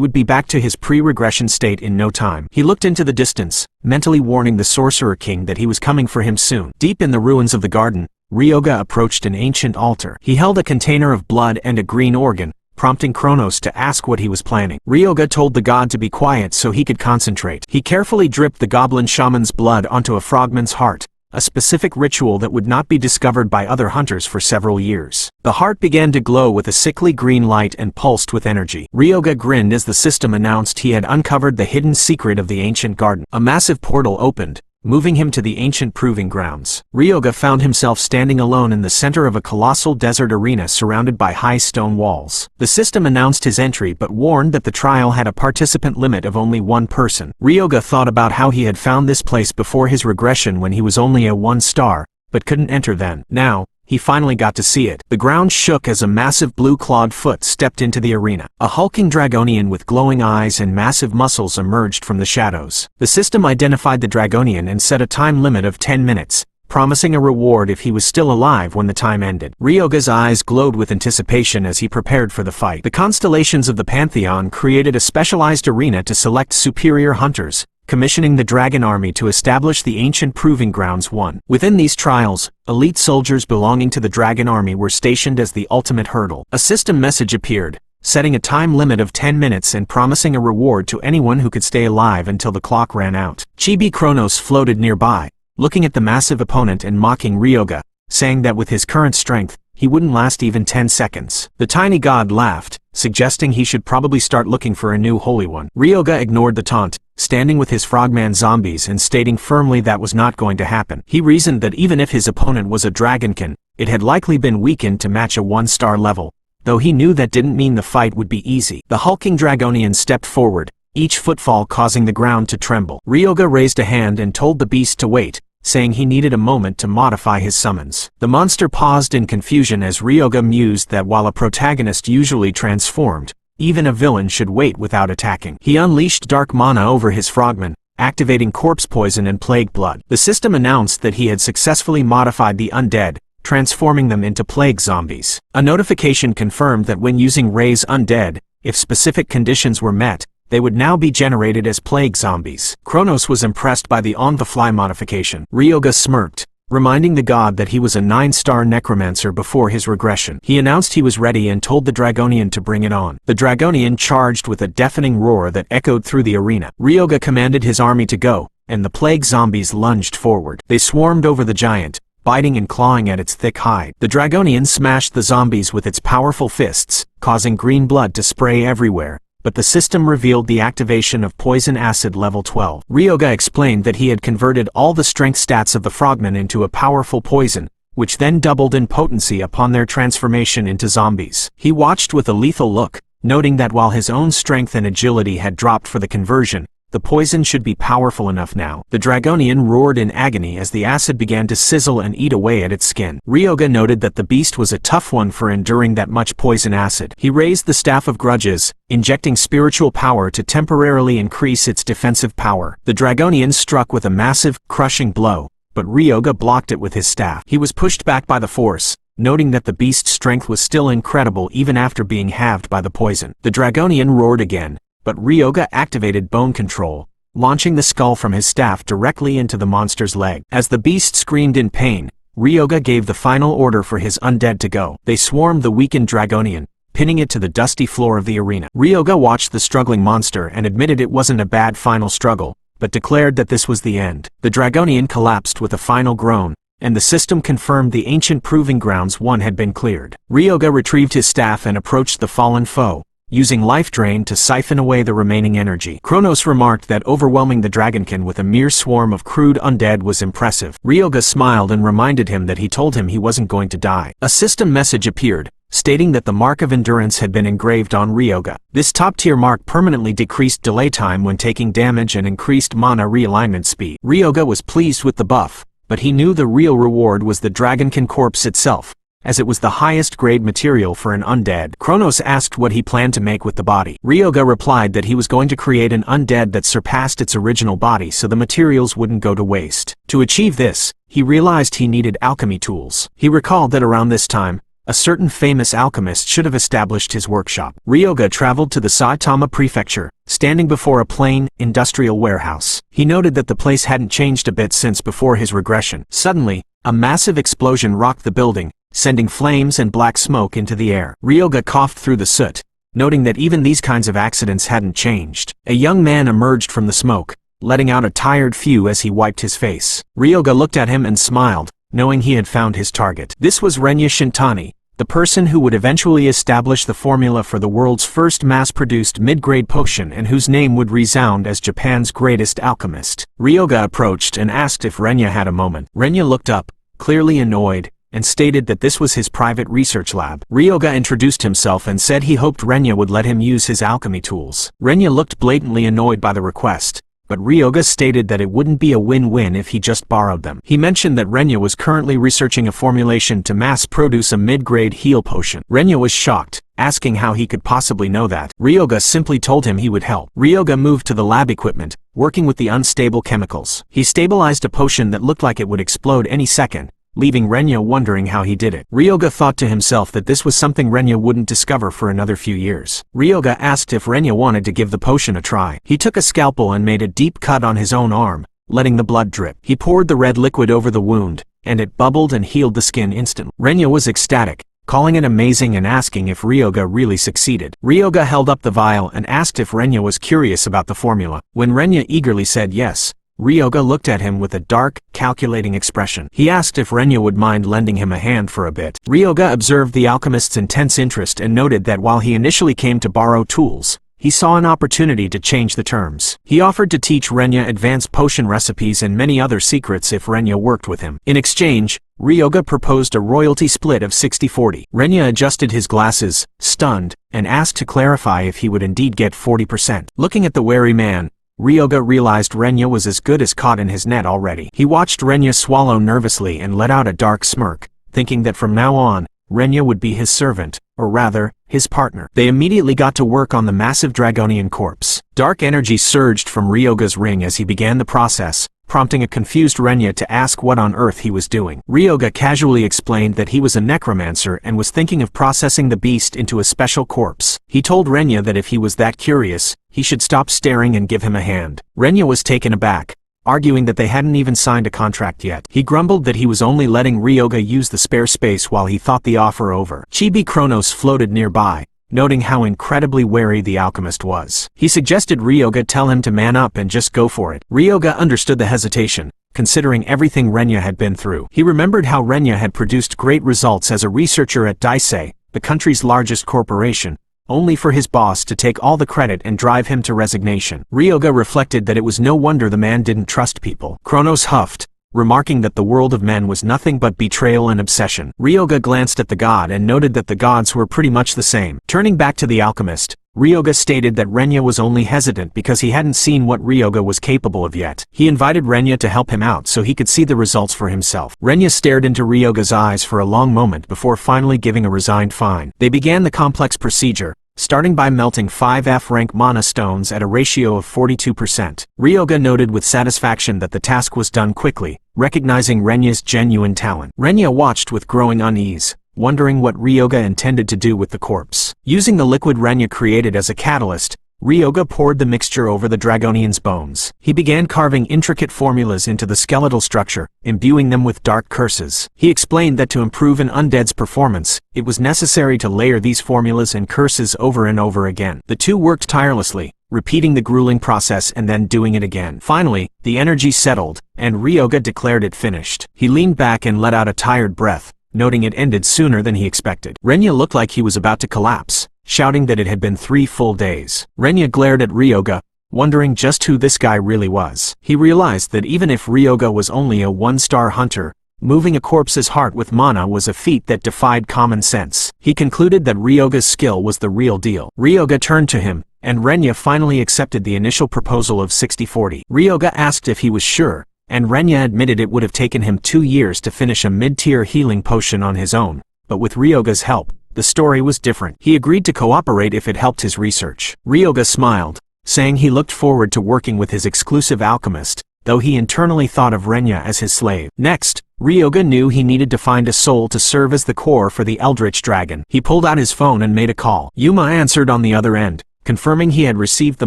would be back to his pre-regression state in no time. He looked into the distance, mentally warning the Sorcerer King that he was coming for him soon. Deep in the ruins of the garden, Ryoga approached an ancient altar. He held a container of blood and a green organ, prompting Kronos to ask what he was planning. Ryoga told the god to be quiet so he could concentrate. He carefully dripped the goblin shaman's blood onto a frogman's heart, a specific ritual that would not be discovered by other hunters for several years. The heart began to glow with a sickly green light and pulsed with energy. Ryoga grinned as the system announced he had uncovered the hidden secret of the ancient garden. A massive portal opened, moving him to the ancient proving grounds. Ryoga found himself standing alone in the center of a colossal desert arena surrounded by high stone walls. The system announced his entry but warned that the trial had a participant limit of only one person. Ryoga thought about how he had found this place before his regression when he was only a 1-star, but couldn't enter then. Now, he finally got to see it. The ground shook as a massive blue-clawed foot stepped into the arena. A hulking Dragonian with glowing eyes and massive muscles emerged from the shadows. The system identified the Dragonian and set a time limit of 10 minutes, promising a reward if he was still alive when the time ended. Ryoga's eyes glowed with anticipation as he prepared for the fight. The constellations of the Pantheon created a specialized arena to select superior hunters, commissioning the Dragon Army to establish the ancient Proving Grounds 1. Within these trials, elite soldiers belonging to the Dragon Army were stationed as the ultimate hurdle. A system message appeared, setting a time limit of 10 minutes and promising a reward to anyone who could stay alive until the clock ran out. Chibi Kronos floated nearby, looking at the massive opponent and mocking Ryoga, saying that with his current strength, he wouldn't last even 10 seconds. The tiny god laughed, suggesting he should probably start looking for a new Holy One. Ryoga ignored the taunt, standing with his frogman zombies and stating firmly that was not going to happen. He reasoned that even if his opponent was a dragonkin, it had likely been weakened to match a 1-star level, though he knew that didn't mean the fight would be easy. The hulking Dragonian stepped forward, each footfall causing the ground to tremble. Ryoga raised a hand and told the beast to wait, saying he needed a moment to modify his summons. The monster paused in confusion as Ryoga mused that while a protagonist usually transformed, even a villain should wait without attacking. He unleashed dark mana over his frogman, activating corpse poison and plague blood. The system announced that he had successfully modified the undead, transforming them into plague zombies. A notification confirmed that when using Rei's undead, if specific conditions were met, they would now be generated as plague zombies. Kronos was impressed by the on-the-fly modification. Ryoga smirked, reminding the god that he was a 9-star necromancer before his regression. He announced he was ready and told the Dragonian to bring it on. The Dragonian charged with a deafening roar that echoed through the arena. Ryoga commanded his army to go, and the plague zombies lunged forward. They swarmed over the giant, biting and clawing at its thick hide. The Dragonian smashed the zombies with its powerful fists, causing green blood to spray everywhere, but the system revealed the activation of Poison Acid level 12. Ryoga explained that he had converted all the strength stats of the frogmen into a powerful poison, which then doubled in potency upon their transformation into zombies. He watched with a lethal look, noting that while his own strength and agility had dropped for the conversion, the poison should be powerful enough now. The Dragonian roared in agony as the acid began to sizzle and eat away at its skin. Ryoga noted that the beast was a tough one for enduring that much poison acid. He raised the Staff of Grudges, injecting spiritual power to temporarily increase its defensive power. The Dragonian struck with a massive, crushing blow, but Ryoga blocked it with his staff. He was pushed back by the force, noting that the beast's strength was still incredible even after being halved by the poison. The Dragonian roared again, but Ryoga activated bone control, launching the skull from his staff directly into the monster's leg. As the beast screamed in pain, Ryoga gave the final order for his undead to go. They swarmed the weakened Dragonian, pinning it to the dusty floor of the arena. Ryoga watched the struggling monster and admitted it wasn't a bad final struggle, but declared that this was the end. The Dragonian collapsed with a final groan, and the system confirmed the ancient Proving Grounds 1 had been cleared. Ryoga retrieved his staff and approached the fallen foe, using Life Drain to siphon away the remaining energy. Kronos remarked that overwhelming the Dragonkin with a mere swarm of crude undead was impressive. Ryoga smiled and reminded him that he told him he wasn't going to die. A system message appeared, stating that the Mark of Endurance had been engraved on Ryoga. This top-tier mark permanently decreased delay time when taking damage and increased mana realignment speed. Ryoga was pleased with the buff, but he knew the real reward was the Dragonkin corpse itself, as it was the highest grade material for an undead. Kronos asked what he planned to make with the body. Ryoga replied that he was going to create an undead that surpassed its original body so the materials wouldn't go to waste. To achieve this, he realized he needed alchemy tools. He recalled that around this time, a certain famous alchemist should have established his workshop. Ryoga traveled to the Saitama prefecture, standing before a plain, industrial warehouse. He noted that the place hadn't changed a bit since before his regression. Suddenly, a massive explosion rocked the building, sending flames and black smoke into the air. Ryoga coughed through the soot, noting that even these kinds of accidents hadn't changed. A young man emerged from the smoke, letting out a tired phew as he wiped his face. Ryoga looked at him and smiled, knowing he had found his target. This was Renya Shintani, the person who would eventually establish the formula for the world's first mass-produced mid-grade potion and whose name would resound as Japan's greatest alchemist. Ryoga approached and asked if Renya had a moment. Renya looked up, clearly annoyed, and stated that this was his private research lab. Ryoga introduced himself and said he hoped Renya would let him use his alchemy tools. Renya looked blatantly annoyed by the request, but Ryoga stated that it wouldn't be a win-win if he just borrowed them. He mentioned that Renya was currently researching a formulation to mass-produce a mid-grade heal potion. Renya was shocked, asking how he could possibly know that. Ryoga simply told him he would help. Ryoga moved to the lab equipment, working with the unstable chemicals. He stabilized a potion that looked like it would explode any second, leaving Renya wondering how he did it. Ryoga thought to himself that this was something Renya wouldn't discover for another few years. Ryoga asked if Renya wanted to give the potion a try. He took a scalpel and made a deep cut on his own arm, letting the blood drip. He poured the red liquid over the wound, and it bubbled and healed the skin instantly. Renya was ecstatic, calling it amazing and asking if Ryoga really succeeded. Ryoga held up the vial and asked if Renya was curious about the formula. When Renya eagerly said yes, Ryoga looked at him with a dark, calculating expression. He asked if Renya would mind lending him a hand for a bit. Ryoga observed the alchemist's intense interest and noted that while he initially came to borrow tools, he saw an opportunity to change the terms. He offered to teach Renya advanced potion recipes and many other secrets if Renya worked with him. In exchange, Ryoga proposed a royalty split of 60-40. Renya adjusted his glasses, stunned, and asked to clarify if he would indeed get 40%. Looking at the wary man, Ryoga realized Renya was as good as caught in his net already. He watched Renya swallow nervously and let out a dark smirk, thinking that from now on, Renya would be his servant, or rather, his partner. They immediately got to work on the massive Dragonian corpse. Dark energy surged from Ryoga's ring as he began the process, prompting a confused Renya to ask what on earth he was doing. Ryoga casually explained that he was a necromancer and was thinking of processing the beast into a special corpse. He told Renya that if he was that curious, he should stop staring and give him a hand. Renya was taken aback, arguing that they hadn't even signed a contract yet. He grumbled that he was only letting Ryoga use the spare space while he thought the offer over. Chibi Kronos floated nearby, noting how incredibly wary the alchemist was. He suggested Ryoga tell him to man up and just go for it. Ryoga understood the hesitation, considering everything Renya had been through. He remembered how Renya had produced great results as a researcher at Daisei, the country's largest corporation, only for his boss to take all the credit and drive him to resignation. Ryoga reflected that it was no wonder the man didn't trust people. Kronos huffed, remarking that the world of men was nothing but betrayal and obsession. Ryoga glanced at the god and noted that the gods were pretty much the same. Turning back to the alchemist, Ryoga stated that Renya was only hesitant because he hadn't seen what Ryoga was capable of yet. He invited Renya to help him out so he could see the results for himself. Renya stared into Ryoga's eyes for a long moment before finally giving a resigned fine. They began the complex procedure, starting by melting 5 F-rank mana stones at a ratio of 42%. Ryoga noted with satisfaction that the task was done quickly, recognizing Renya's genuine talent. Renya watched with growing unease, wondering what Ryoga intended to do with the corpse. Using the liquid Renya created as a catalyst, Ryoga poured the mixture over the Dragonian's bones. He began carving intricate formulas into the skeletal structure, imbuing them with dark curses. He explained that to improve an undead's performance, it was necessary to layer these formulas and curses over and over again. The two worked tirelessly, repeating the grueling process and then doing it again. Finally, the energy settled, and Ryoga declared it finished. He leaned back and let out a tired breath, noting it ended sooner than he expected. Renya looked like he was about to collapse, shouting that it had been 3 full days. Renya glared at Ryoga, wondering just who this guy really was. He realized that even if Ryoga was only a 1-star hunter, moving a corpse's heart with mana was a feat that defied common sense. He concluded that Ryoga's skill was the real deal. Ryoga turned to him, and Renya finally accepted the initial proposal of 60-40. Ryoga asked if he was sure, and Renya admitted it would have taken him 2 years to finish a mid-tier healing potion on his own, but with Ryoga's help, the story was different. He agreed to cooperate if it helped his research. Ryoga smiled, saying he looked forward to working with his exclusive alchemist, though he internally thought of Renya as his slave. Next, Ryoga knew he needed to find a soul to serve as the core for the Eldritch Dragon. He pulled out his phone and made a call. Yuma answered on the other end, confirming he had received the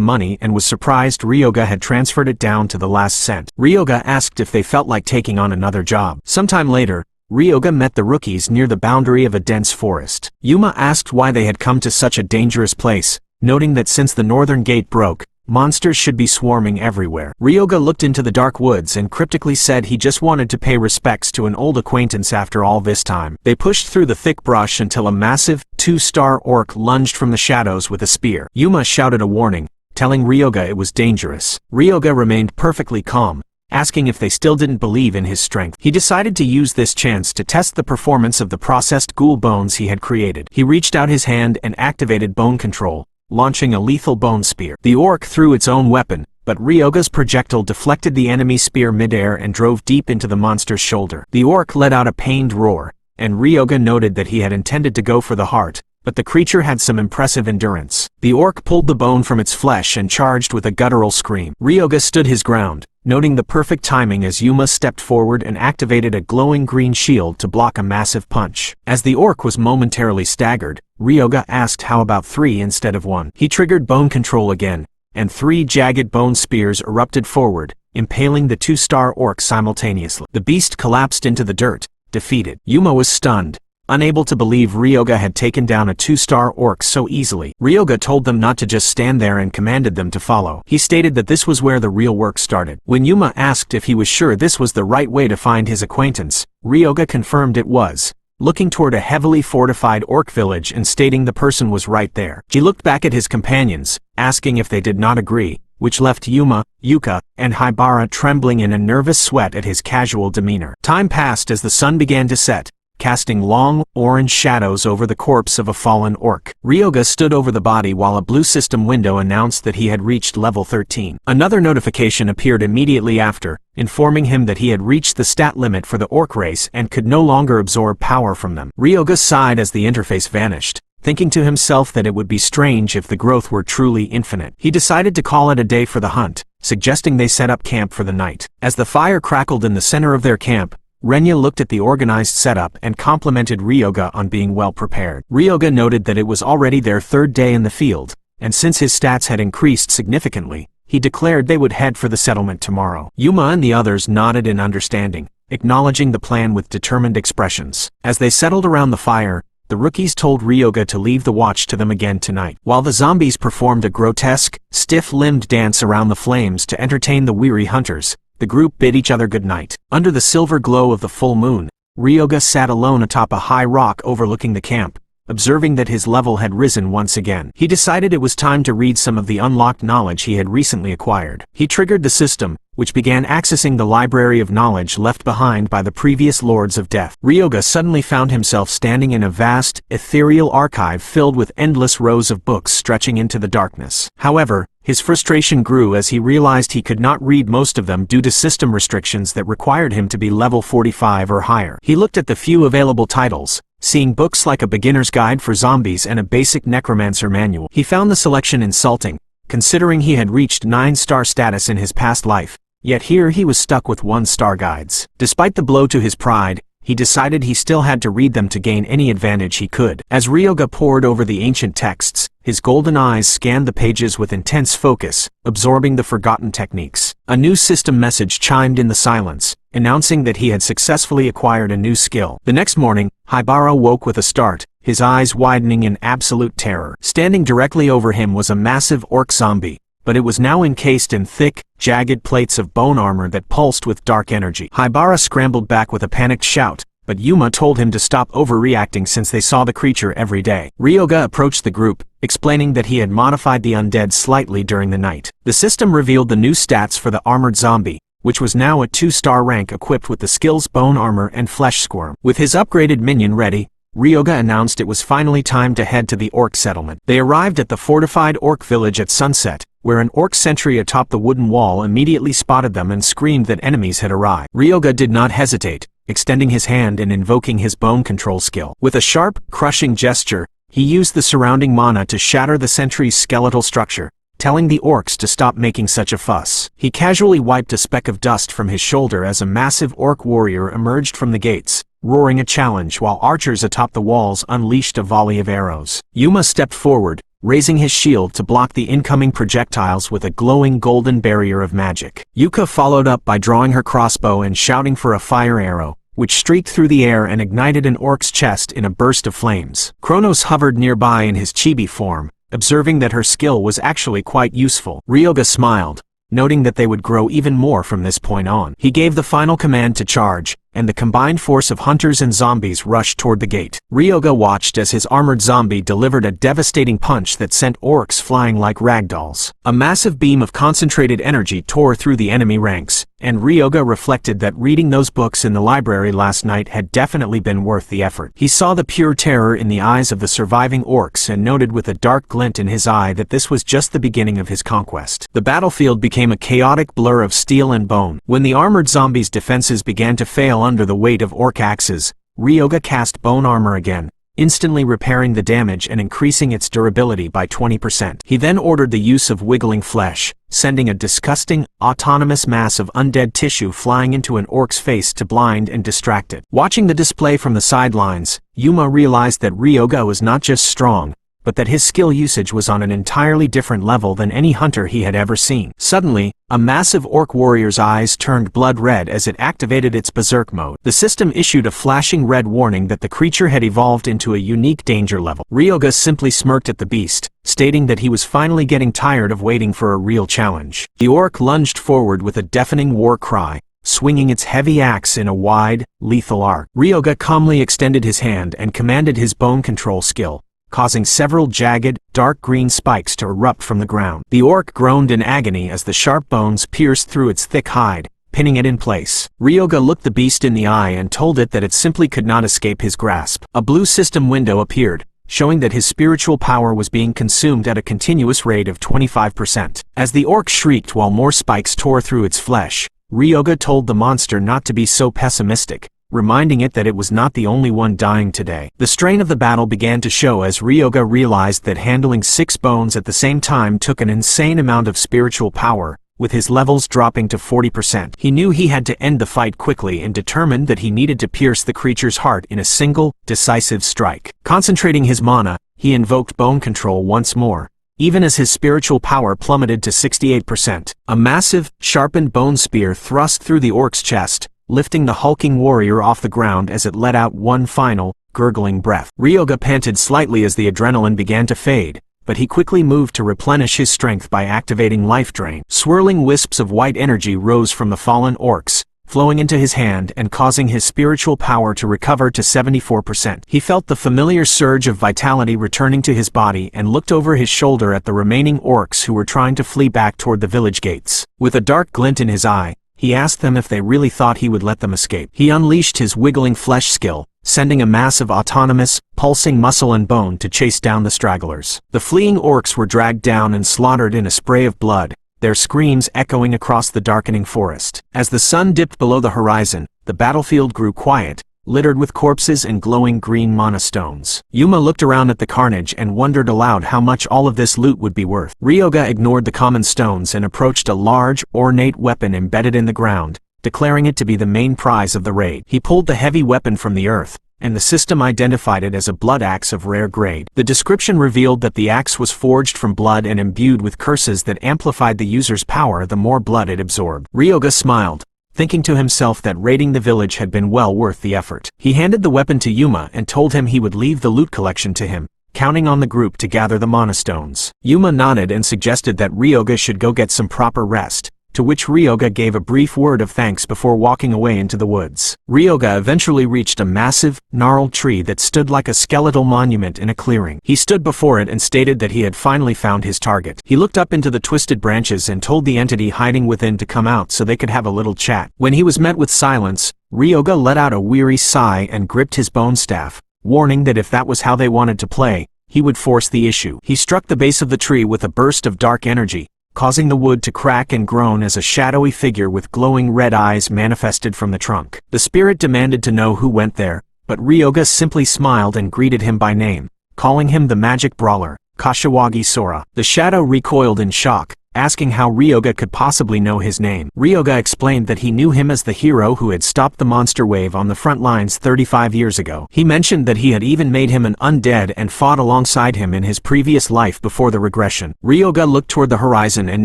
money and was surprised Ryoga had transferred it down to the last cent. Ryoga asked if they felt like taking on another job. Sometime later, Ryoga met the rookies near the boundary of a dense forest. Yuma asked why they had come to such a dangerous place, noting that since the northern gate broke, monsters should be swarming everywhere. Ryoga looked into the dark woods and cryptically said he just wanted to pay respects to an old acquaintance after all this time. They pushed through the thick brush until a massive, 2-star orc lunged from the shadows with a spear. Yuma shouted a warning, telling Ryoga it was dangerous. Ryoga remained perfectly calm, asking if they still didn't believe in his strength. He decided to use this chance to test the performance of the processed ghoul bones he had created. He reached out his hand and activated bone control, launching a lethal bone spear. The orc threw its own weapon, but Ryoga's projectile deflected the enemy spear midair and drove deep into the monster's shoulder. The orc let out a pained roar, and Ryoga noted that he had intended to go for the heart, but the creature had some impressive endurance. The orc pulled the bone from its flesh and charged with a guttural scream. Ryoga stood his ground, noting the perfect timing as Yuma stepped forward and activated a glowing green shield to block a massive punch. As the orc was momentarily staggered, Ryoga asked how about 3 instead of 1. He triggered bone control again, and 3 jagged bone spears erupted forward, impaling the 2-star orc simultaneously. The beast collapsed into the dirt, defeated. Yuma was stunned, unable to believe Ryoga had taken down a 2-star orc so easily. Ryoga told them not to just stand there and commanded them to follow. He stated that this was where the real work started. When Yuma asked if he was sure this was the right way to find his acquaintance, Ryoga confirmed it was, looking toward a heavily fortified orc village and stating the person was right there. He looked back at his companions, asking if they did not agree, which left Yuma, Yuka, and Haibara trembling in a nervous sweat at his casual demeanor. Time passed as the sun began to set, casting long, orange shadows over the corpse of a fallen orc. Ryoga stood over the body while a blue system window announced that he had reached level 13. Another notification appeared immediately after, informing him that he had reached the stat limit for the orc race and could no longer absorb power from them. Ryoga sighed as the interface vanished, thinking to himself that it would be strange if the growth were truly infinite. He decided to call it a day for the hunt, suggesting they set up camp for the night. As the fire crackled in the center of their camp, Renya looked at the organized setup and complimented Ryoga on being well prepared. Ryoga noted that it was already their 3rd day in the field, and since his stats had increased significantly, he declared they would head for the settlement tomorrow. Yuma and the others nodded in understanding, acknowledging the plan with determined expressions. As they settled around the fire, the rookies told Ryoga to leave the watch to them again tonight. While the zombies performed a grotesque, stiff-limbed dance around the flames to entertain the weary hunters, the group bid each other good night. Under the silver glow of the full moon, Ryoga sat alone atop a high rock overlooking the camp, observing that his level had risen once again. He decided it was time to read some of the unlocked knowledge he had recently acquired. He triggered the system, which began accessing the library of knowledge left behind by the previous Lords of Death. Ryoga suddenly found himself standing in a vast, ethereal archive filled with endless rows of books stretching into the darkness. However, his frustration grew as he realized he could not read most of them due to system restrictions that required him to be level 45 or higher. He looked at the few available titles, seeing books like a beginner's guide for zombies and a basic necromancer manual. He found the selection insulting, considering he had reached 9-star status in his past life, yet here he was stuck with 1-star guides. Despite the blow to his pride, he decided he still had to read them to gain any advantage he could. As Ryoga pored over the ancient texts, his golden eyes scanned the pages with intense focus, absorbing the forgotten techniques. A new system message chimed in the silence, announcing that he had successfully acquired a new skill. The next morning, Haibara woke with a start, his eyes widening in absolute terror. Standing directly over him was a massive orc zombie, but it was now encased in thick, jagged plates of bone armor that pulsed with dark energy. Haibara scrambled back with a panicked shout, but Yuma told him to stop overreacting since they saw the creature every day. Ryoga approached the group, explaining that he had modified the undead slightly during the night. The system revealed the new stats for the armored zombie, which was now a 2-star rank equipped with the skills Bone Armor and Flesh Squirm. With his upgraded minion ready, Ryoga announced it was finally time to head to the orc settlement. They arrived at the fortified orc village at sunset, where an orc sentry atop the wooden wall immediately spotted them and screamed that enemies had arrived. Ryoga did not hesitate, extending his hand and invoking his bone control skill. With a sharp, crushing gesture, he used the surrounding mana to shatter the sentry's skeletal structure, telling the orcs to stop making such a fuss. He casually wiped a speck of dust from his shoulder as a massive orc warrior emerged from the gates, roaring a challenge while archers atop the walls unleashed a volley of arrows. Yuma stepped forward, raising his shield to block the incoming projectiles with a glowing golden barrier of magic. Yuka followed up by drawing her crossbow and shouting for a fire arrow, which streaked through the air and ignited an orc's chest in a burst of flames. Kronos hovered nearby in his chibi form, observing that her skill was actually quite useful. Ryoga smiled, noting that they would grow even more from this point on. He gave the final command to charge, and the combined force of hunters and zombies rushed toward the gate. Ryoga watched as his armored zombie delivered a devastating punch that sent orcs flying like ragdolls. A massive beam of concentrated energy tore through the enemy ranks, and Ryoga reflected that reading those books in the library last night had definitely been worth the effort. He saw the pure terror in the eyes of the surviving orcs and noted with a dark glint in his eye that this was just the beginning of his conquest. The battlefield became a chaotic blur of steel and bone. When the armored zombies' defenses began to fail under the weight of orc axes, Ryoga cast bone armor again, instantly repairing the damage and increasing its durability by 20%. He then ordered the use of wiggling flesh, sending a disgusting, autonomous mass of undead tissue flying into an orc's face to blind and distract it. Watching the display from the sidelines, Yuma realized that Ryoga was not just strong, but that his skill usage was on an entirely different level than any hunter he had ever seen. Suddenly, a massive orc warrior's eyes turned blood red as it activated its berserk mode. The system issued a flashing red warning that the creature had evolved into a unique danger level. Ryoga simply smirked at the beast, stating that he was finally getting tired of waiting for a real challenge. The orc lunged forward with a deafening war cry, swinging its heavy axe in a wide, lethal arc. Ryoga calmly extended his hand and commanded his bone control skill, causing several jagged, dark green spikes to erupt from the ground. The orc groaned in agony as the sharp bones pierced through its thick hide, pinning it in place. Ryoga looked the beast in the eye and told it that it simply could not escape his grasp. A blue system window appeared, showing that his spiritual power was being consumed at a continuous rate of 25%. As the orc shrieked while more spikes tore through its flesh, Ryoga told the monster not to be so pessimistic, reminding it that it was not the only one dying today. The strain of the battle began to show as Ryoga realized that handling 6 bones at the same time took an insane amount of spiritual power, with his levels dropping to 40%. He knew he had to end the fight quickly and determined that he needed to pierce the creature's heart in a single, decisive strike. Concentrating his mana, he invoked bone control once more, even as his spiritual power plummeted to 68%. A massive, sharpened bone spear thrust through the orc's chest, lifting the hulking warrior off the ground as it let out one final, gurgling breath. Ryoga panted slightly as the adrenaline began to fade, but he quickly moved to replenish his strength by activating Life Drain. Swirling wisps of white energy rose from the fallen orcs, flowing into his hand and causing his spiritual power to recover to 74%. He felt the familiar surge of vitality returning to his body and looked over his shoulder at the remaining orcs who were trying to flee back toward the village gates. With a dark glint in his eye, he asked them if they really thought he would let them escape. He unleashed his wiggling flesh skill, sending a mass of autonomous, pulsing muscle and bone to chase down the stragglers. The fleeing orcs were dragged down and slaughtered in a spray of blood, their screams echoing across the darkening forest. As the sun dipped below the horizon, the battlefield grew quiet, littered with corpses and glowing green mana stones. Yuma looked around at the carnage and wondered aloud how much all of this loot would be worth. Ryoga ignored the common stones and approached a large, ornate weapon embedded in the ground, declaring it to be the main prize of the raid. He pulled the heavy weapon from the earth, and the system identified it as a blood axe of rare grade. The description revealed that the axe was forged from blood and imbued with curses that amplified the user's power the more blood it absorbed. Ryoga smiled, thinking to himself that raiding the village had been well worth the effort. He handed the weapon to Yuma and told him he would leave the loot collection to him, counting on the group to gather the mana stones. Yuma nodded and suggested that Ryoga should go get some proper rest, to which Ryoga gave a brief word of thanks before walking away into the woods. Ryoga eventually reached a massive, gnarled tree that stood like a skeletal monument in a clearing. He stood before it and stated that he had finally found his target. He looked up into the twisted branches and told the entity hiding within to come out so they could have a little chat. When he was met with silence, Ryoga let out a weary sigh and gripped his bone staff, warning that if that was how they wanted to play, he would force the issue. He struck the base of the tree with a burst of dark energy, causing the wood to crack and groan as a shadowy figure with glowing red eyes manifested from the trunk. The spirit demanded to know who went there, but Ryoga simply smiled and greeted him by name, calling him the magic brawler, Kashiwagi Sora. The shadow recoiled in shock, asking how Ryoga could possibly know his name. Ryoga explained that he knew him as the hero who had stopped the monster wave on the front lines 35 years ago. He mentioned that he had even made him an undead and fought alongside him in his previous life before the regression. Ryoga looked toward the horizon and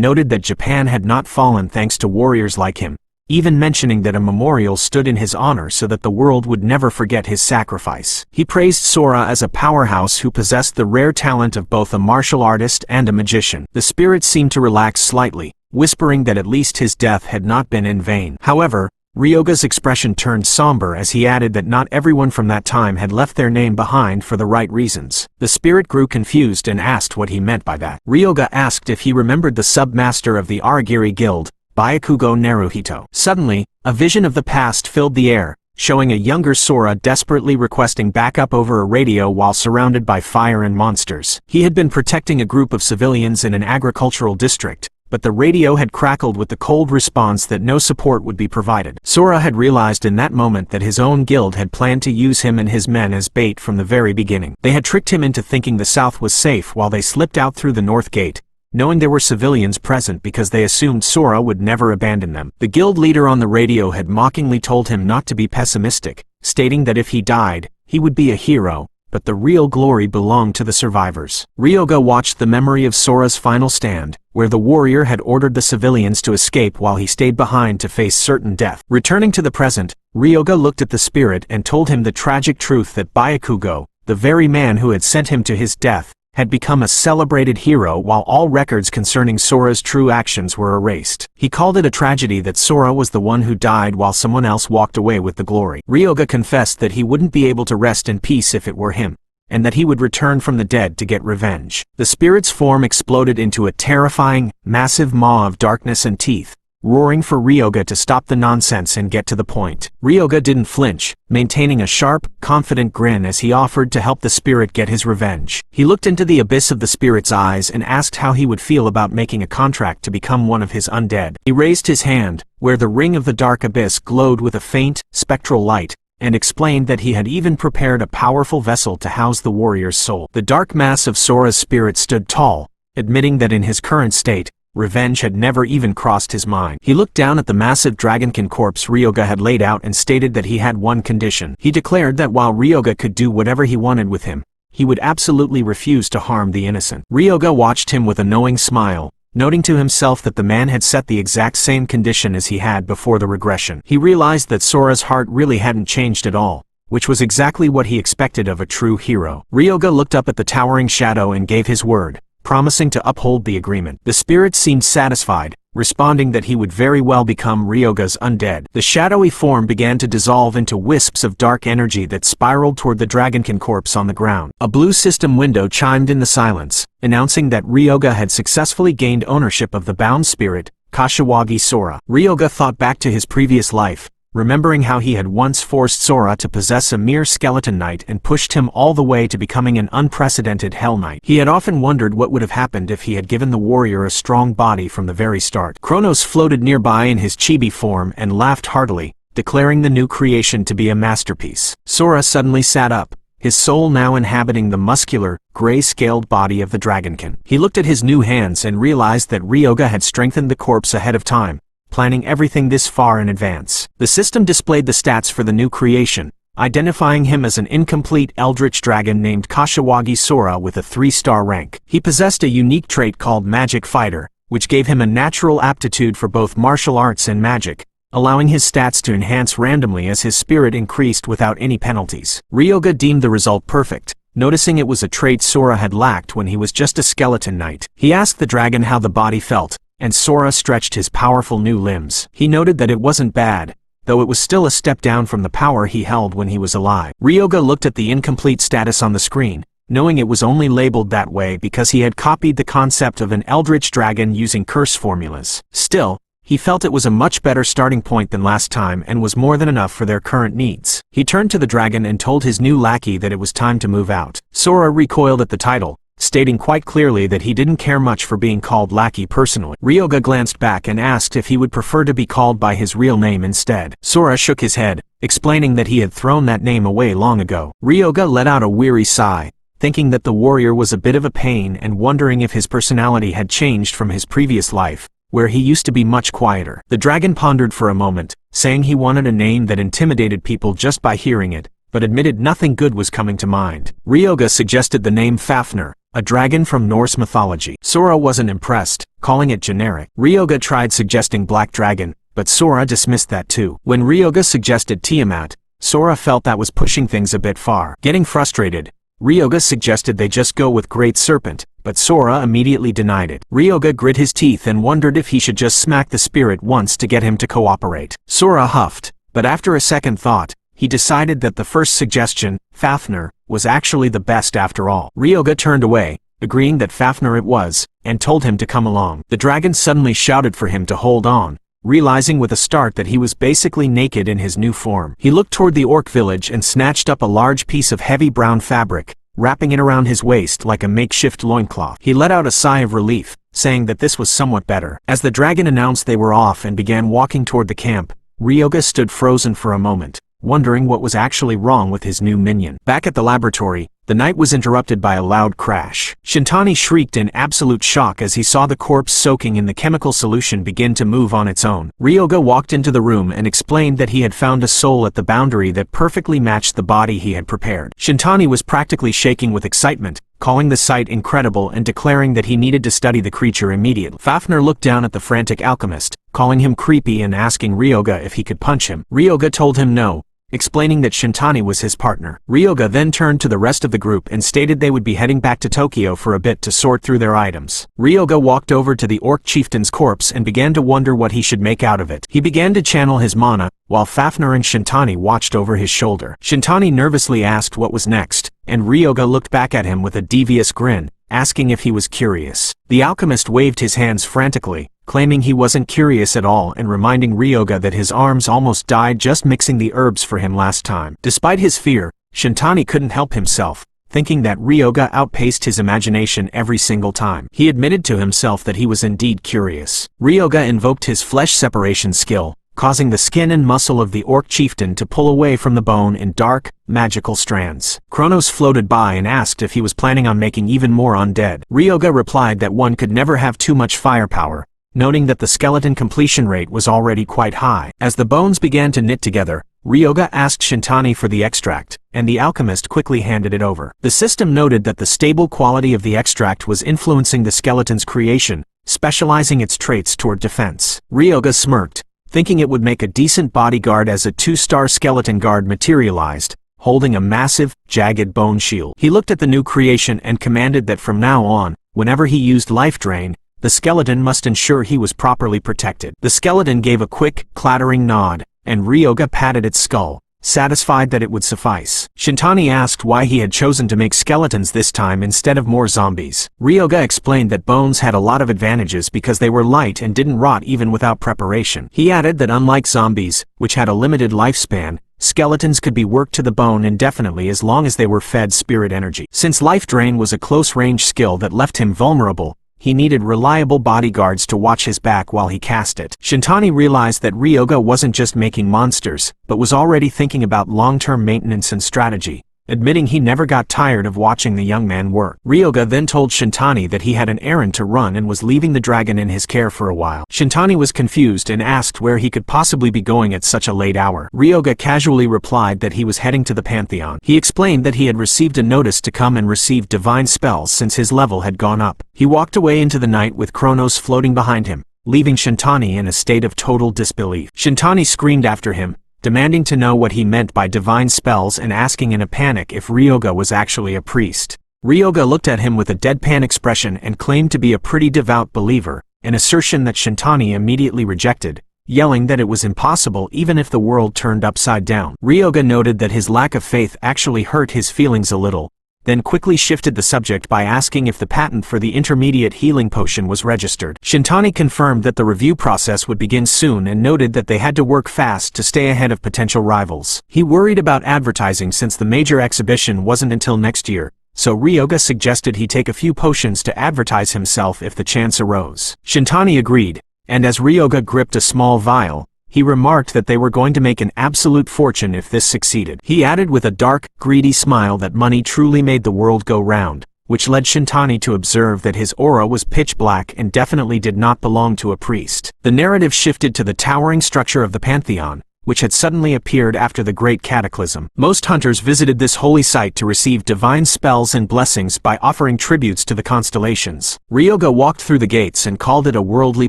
noted that Japan had not fallen thanks to warriors like him, even mentioning that a memorial stood in his honor so that the world would never forget his sacrifice. He praised Sora as a powerhouse who possessed the rare talent of both a martial artist and a magician. The spirit seemed to relax slightly, whispering that at least his death had not been in vain. However, Ryoga's expression turned somber as he added that not everyone from that time had left their name behind for the right reasons. The spirit grew confused and asked what he meant by that. Ryoga asked if he remembered the submaster of the Aragiri Guild, Byakugo Naruhito. Suddenly, a vision of the past filled the air, showing a younger Sora desperately requesting backup over a radio while surrounded by fire and monsters. He had been protecting a group of civilians in an agricultural district, but the radio had crackled with the cold response that no support would be provided. Sora had realized in that moment that his own guild had planned to use him and his men as bait from the very beginning. They had tricked him into thinking the south was safe while they slipped out through the north gate, knowing there were civilians present because they assumed Sora would never abandon them. The guild leader on the radio had mockingly told him not to be pessimistic, stating that if he died, he would be a hero, but the real glory belonged to the survivors. Ryoga watched the memory of Sora's final stand, where the warrior had ordered the civilians to escape while he stayed behind to face certain death. Returning to the present, Ryoga looked at the spirit and told him the tragic truth that Byakugo, the very man who had sent him to his death, had become a celebrated hero while all records concerning Sora's true actions were erased. He called it a tragedy that Sora was the one who died while someone else walked away with the glory. Ryoga confessed that he wouldn't be able to rest in peace if it were him, and that he would return from the dead to get revenge. The spirit's form exploded into a terrifying, massive maw of darkness and teeth, roaring for Ryoga to stop the nonsense and get to the point. Ryoga didn't flinch, maintaining a sharp, confident grin as he offered to help the spirit get his revenge. He looked into the abyss of the spirit's eyes and asked how he would feel about making a contract to become one of his undead. He raised his hand, where the ring of the dark abyss glowed with a faint, spectral light, and explained that he had even prepared a powerful vessel to house the warrior's soul. The dark mass of Sora's spirit stood tall, admitting that in his current state, revenge had never even crossed his mind. He looked down at the massive dragonkin corpse Ryoga had laid out and stated that he had one condition. He declared that while Ryoga could do whatever he wanted with him, he would absolutely refuse to harm the innocent. Ryoga watched him with a knowing smile, noting to himself that the man had set the exact same condition as he had before the regression. He realized that Sora's heart really hadn't changed at all, which was exactly what he expected of a true hero. Ryoga looked up at the towering shadow and gave his word, promising to uphold the agreement. The spirit seemed satisfied, responding that he would very well become Ryoga's undead. The shadowy form began to dissolve into wisps of dark energy that spiraled toward the dragonkin corpse on the ground. A blue system window chimed in the silence, announcing that Ryoga had successfully gained ownership of the bound spirit, Kashiwagi Sora. Ryoga thought back to his previous life, remembering how he had once forced Sora to possess a mere skeleton knight and pushed him all the way to becoming an unprecedented Hell Knight. He had often wondered what would have happened if he had given the warrior a strong body from the very start. Kronos floated nearby in his chibi form and laughed heartily, declaring the new creation to be a masterpiece. Sora suddenly sat up, his soul now inhabiting the muscular, gray-scaled body of the dragonkin. He looked at his new hands and realized that Ryoga had strengthened the corpse ahead of time, planning everything this far in advance. The system displayed the stats for the new creation, identifying him as an incomplete eldritch dragon named Kashiwagi Sora with a 3-star rank. He possessed a unique trait called Magic Fighter, which gave him a natural aptitude for both martial arts and magic, allowing his stats to enhance randomly as his spirit increased without any penalties. Ryoga deemed the result perfect, noticing it was a trait Sora had lacked when he was just a skeleton knight. He asked the dragon how the body felt, and Sora stretched his powerful new limbs. He noted that it wasn't bad, though it was still a step down from the power he held when he was alive. Ryoga looked at the incomplete status on the screen, knowing it was only labeled that way because he had copied the concept of an eldritch dragon using curse formulas. Still, he felt it was a much better starting point than last time and was more than enough for their current needs. He turned to the dragon and told his new lackey that it was time to move out. Sora recoiled at the title, stating quite clearly that he didn't care much for being called lackey personally. Ryoga glanced back and asked if he would prefer to be called by his real name instead. Sora shook his head, explaining that he had thrown that name away long ago. Ryoga let out a weary sigh, thinking that the warrior was a bit of a pain and wondering if his personality had changed from his previous life, where he used to be much quieter. The dragon pondered for a moment, saying he wanted a name that intimidated people just by hearing it, but admitted nothing good was coming to mind. Ryoga suggested the name Fafnir, a dragon from Norse mythology. Sora wasn't impressed, calling it generic. Ryoga tried suggesting Black Dragon, but Sora dismissed that too. When Ryoga suggested Tiamat, Sora felt that was pushing things a bit far. Getting frustrated, Ryoga suggested they just go with Great Serpent, but Sora immediately denied it. Ryoga grit his teeth and wondered if he should just smack the spirit once to get him to cooperate. Sora huffed, but after a second thought, he decided that the first suggestion, Fafnir, was actually the best after all. Ryoga turned away, agreeing that Fafnir it was, and told him to come along. The dragon suddenly shouted for him to hold on, realizing with a start that he was basically naked in his new form. He looked toward the orc village and snatched up a large piece of heavy brown fabric, wrapping it around his waist like a makeshift loincloth. He let out a sigh of relief, saying that this was somewhat better. As the dragon announced they were off and began walking toward the camp, Ryoga stood frozen for a moment, wondering what was actually wrong with his new minion. Back at the laboratory, the night was interrupted by a loud crash. Shintani shrieked in absolute shock as he saw the corpse soaking in the chemical solution begin to move on its own. Ryoga walked into the room and explained that he had found a soul at the boundary that perfectly matched the body he had prepared. Shintani was practically shaking with excitement, calling the sight incredible and declaring that he needed to study the creature immediately. Fafnir looked down at the frantic alchemist, calling him creepy and asking Ryoga if he could punch him. Ryoga told him no, explaining that Shintani was his partner. Ryoga then turned to the rest of the group and stated they would be heading back to Tokyo for a bit to sort through their items. Ryoga walked over to the orc chieftain's corpse and began to wonder what he should make out of it. He began to channel his mana, while Fafnir and Shintani watched over his shoulder. Shintani nervously asked what was next, and Ryoga looked back at him with a devious grin, asking if he was curious. The alchemist waved his hands frantically, claiming he wasn't curious at all and reminding Ryoga that his arms almost died just mixing the herbs for him last time. Despite his fear, Shintani couldn't help himself, thinking that Ryoga outpaced his imagination every single time. He admitted to himself that he was indeed curious. Ryoga invoked his flesh separation skill, causing the skin and muscle of the orc chieftain to pull away from the bone in dark, magical strands. Kronos floated by and asked if he was planning on making even more undead. Ryoga replied that one could never have too much firepower, noting that the skeleton completion rate was already quite high. As the bones began to knit together, Ryoga asked Shintani for the extract, and the alchemist quickly handed it over. The system noted that the stable quality of the extract was influencing the skeleton's creation, specializing its traits toward defense. Ryoga smirked, thinking it would make a decent bodyguard as a 2-star skeleton guard materialized, holding a massive, jagged bone shield. He looked at the new creation and commanded that from now on, whenever he used life drain, the skeleton must ensure he was properly protected. The skeleton gave a quick, clattering nod, and Ryoga patted its skull, satisfied that it would suffice. Shintani asked why he had chosen to make skeletons this time instead of more zombies. Ryoga explained that bones had a lot of advantages because they were light and didn't rot even without preparation. He added that unlike zombies, which had a limited lifespan, skeletons could be worked to the bone indefinitely as long as they were fed spirit energy. Since life drain was a close-range skill that left him vulnerable, he needed reliable bodyguards to watch his back while he cast it. Shintani realized that Ryoga wasn't just making monsters, but was already thinking about long-term maintenance and strategy, admitting he never got tired of watching the young man work. Ryoga then told Shintani that he had an errand to run and was leaving the dragon in his care for a while. Shintani was confused and asked where he could possibly be going at such a late hour. Ryoga casually replied that he was heading to the Pantheon. He explained that he had received a notice to come and receive divine spells since his level had gone up. He walked away into the night with Kronos floating behind him, leaving Shintani in a state of total disbelief. Shintani screamed after him, demanding to know what he meant by divine spells and asking in a panic if Ryoga was actually a priest. Ryoga looked at him with a deadpan expression and claimed to be a pretty devout believer, an assertion that Shintani immediately rejected, yelling that it was impossible even if the world turned upside down. Ryoga noted that his lack of faith actually hurt his feelings a little, then quickly shifted the subject by asking if the patent for the intermediate healing potion was registered. Shintani confirmed that the review process would begin soon and noted that they had to work fast to stay ahead of potential rivals. He worried about advertising since the major exhibition wasn't until next year, so Ryoga suggested he take a few potions to advertise himself if the chance arose. Shintani agreed, and as Ryoga gripped a small vial, he remarked that they were going to make an absolute fortune if this succeeded. He added with a dark, greedy smile that money truly made the world go round, which led Shintani to observe that his aura was pitch black and definitely did not belong to a priest. The narrative shifted to the towering structure of the Pantheon, which had suddenly appeared after the Great Cataclysm. Most hunters visited this holy site to receive divine spells and blessings by offering tributes to the constellations. Ryoga walked through the gates and called it a worldly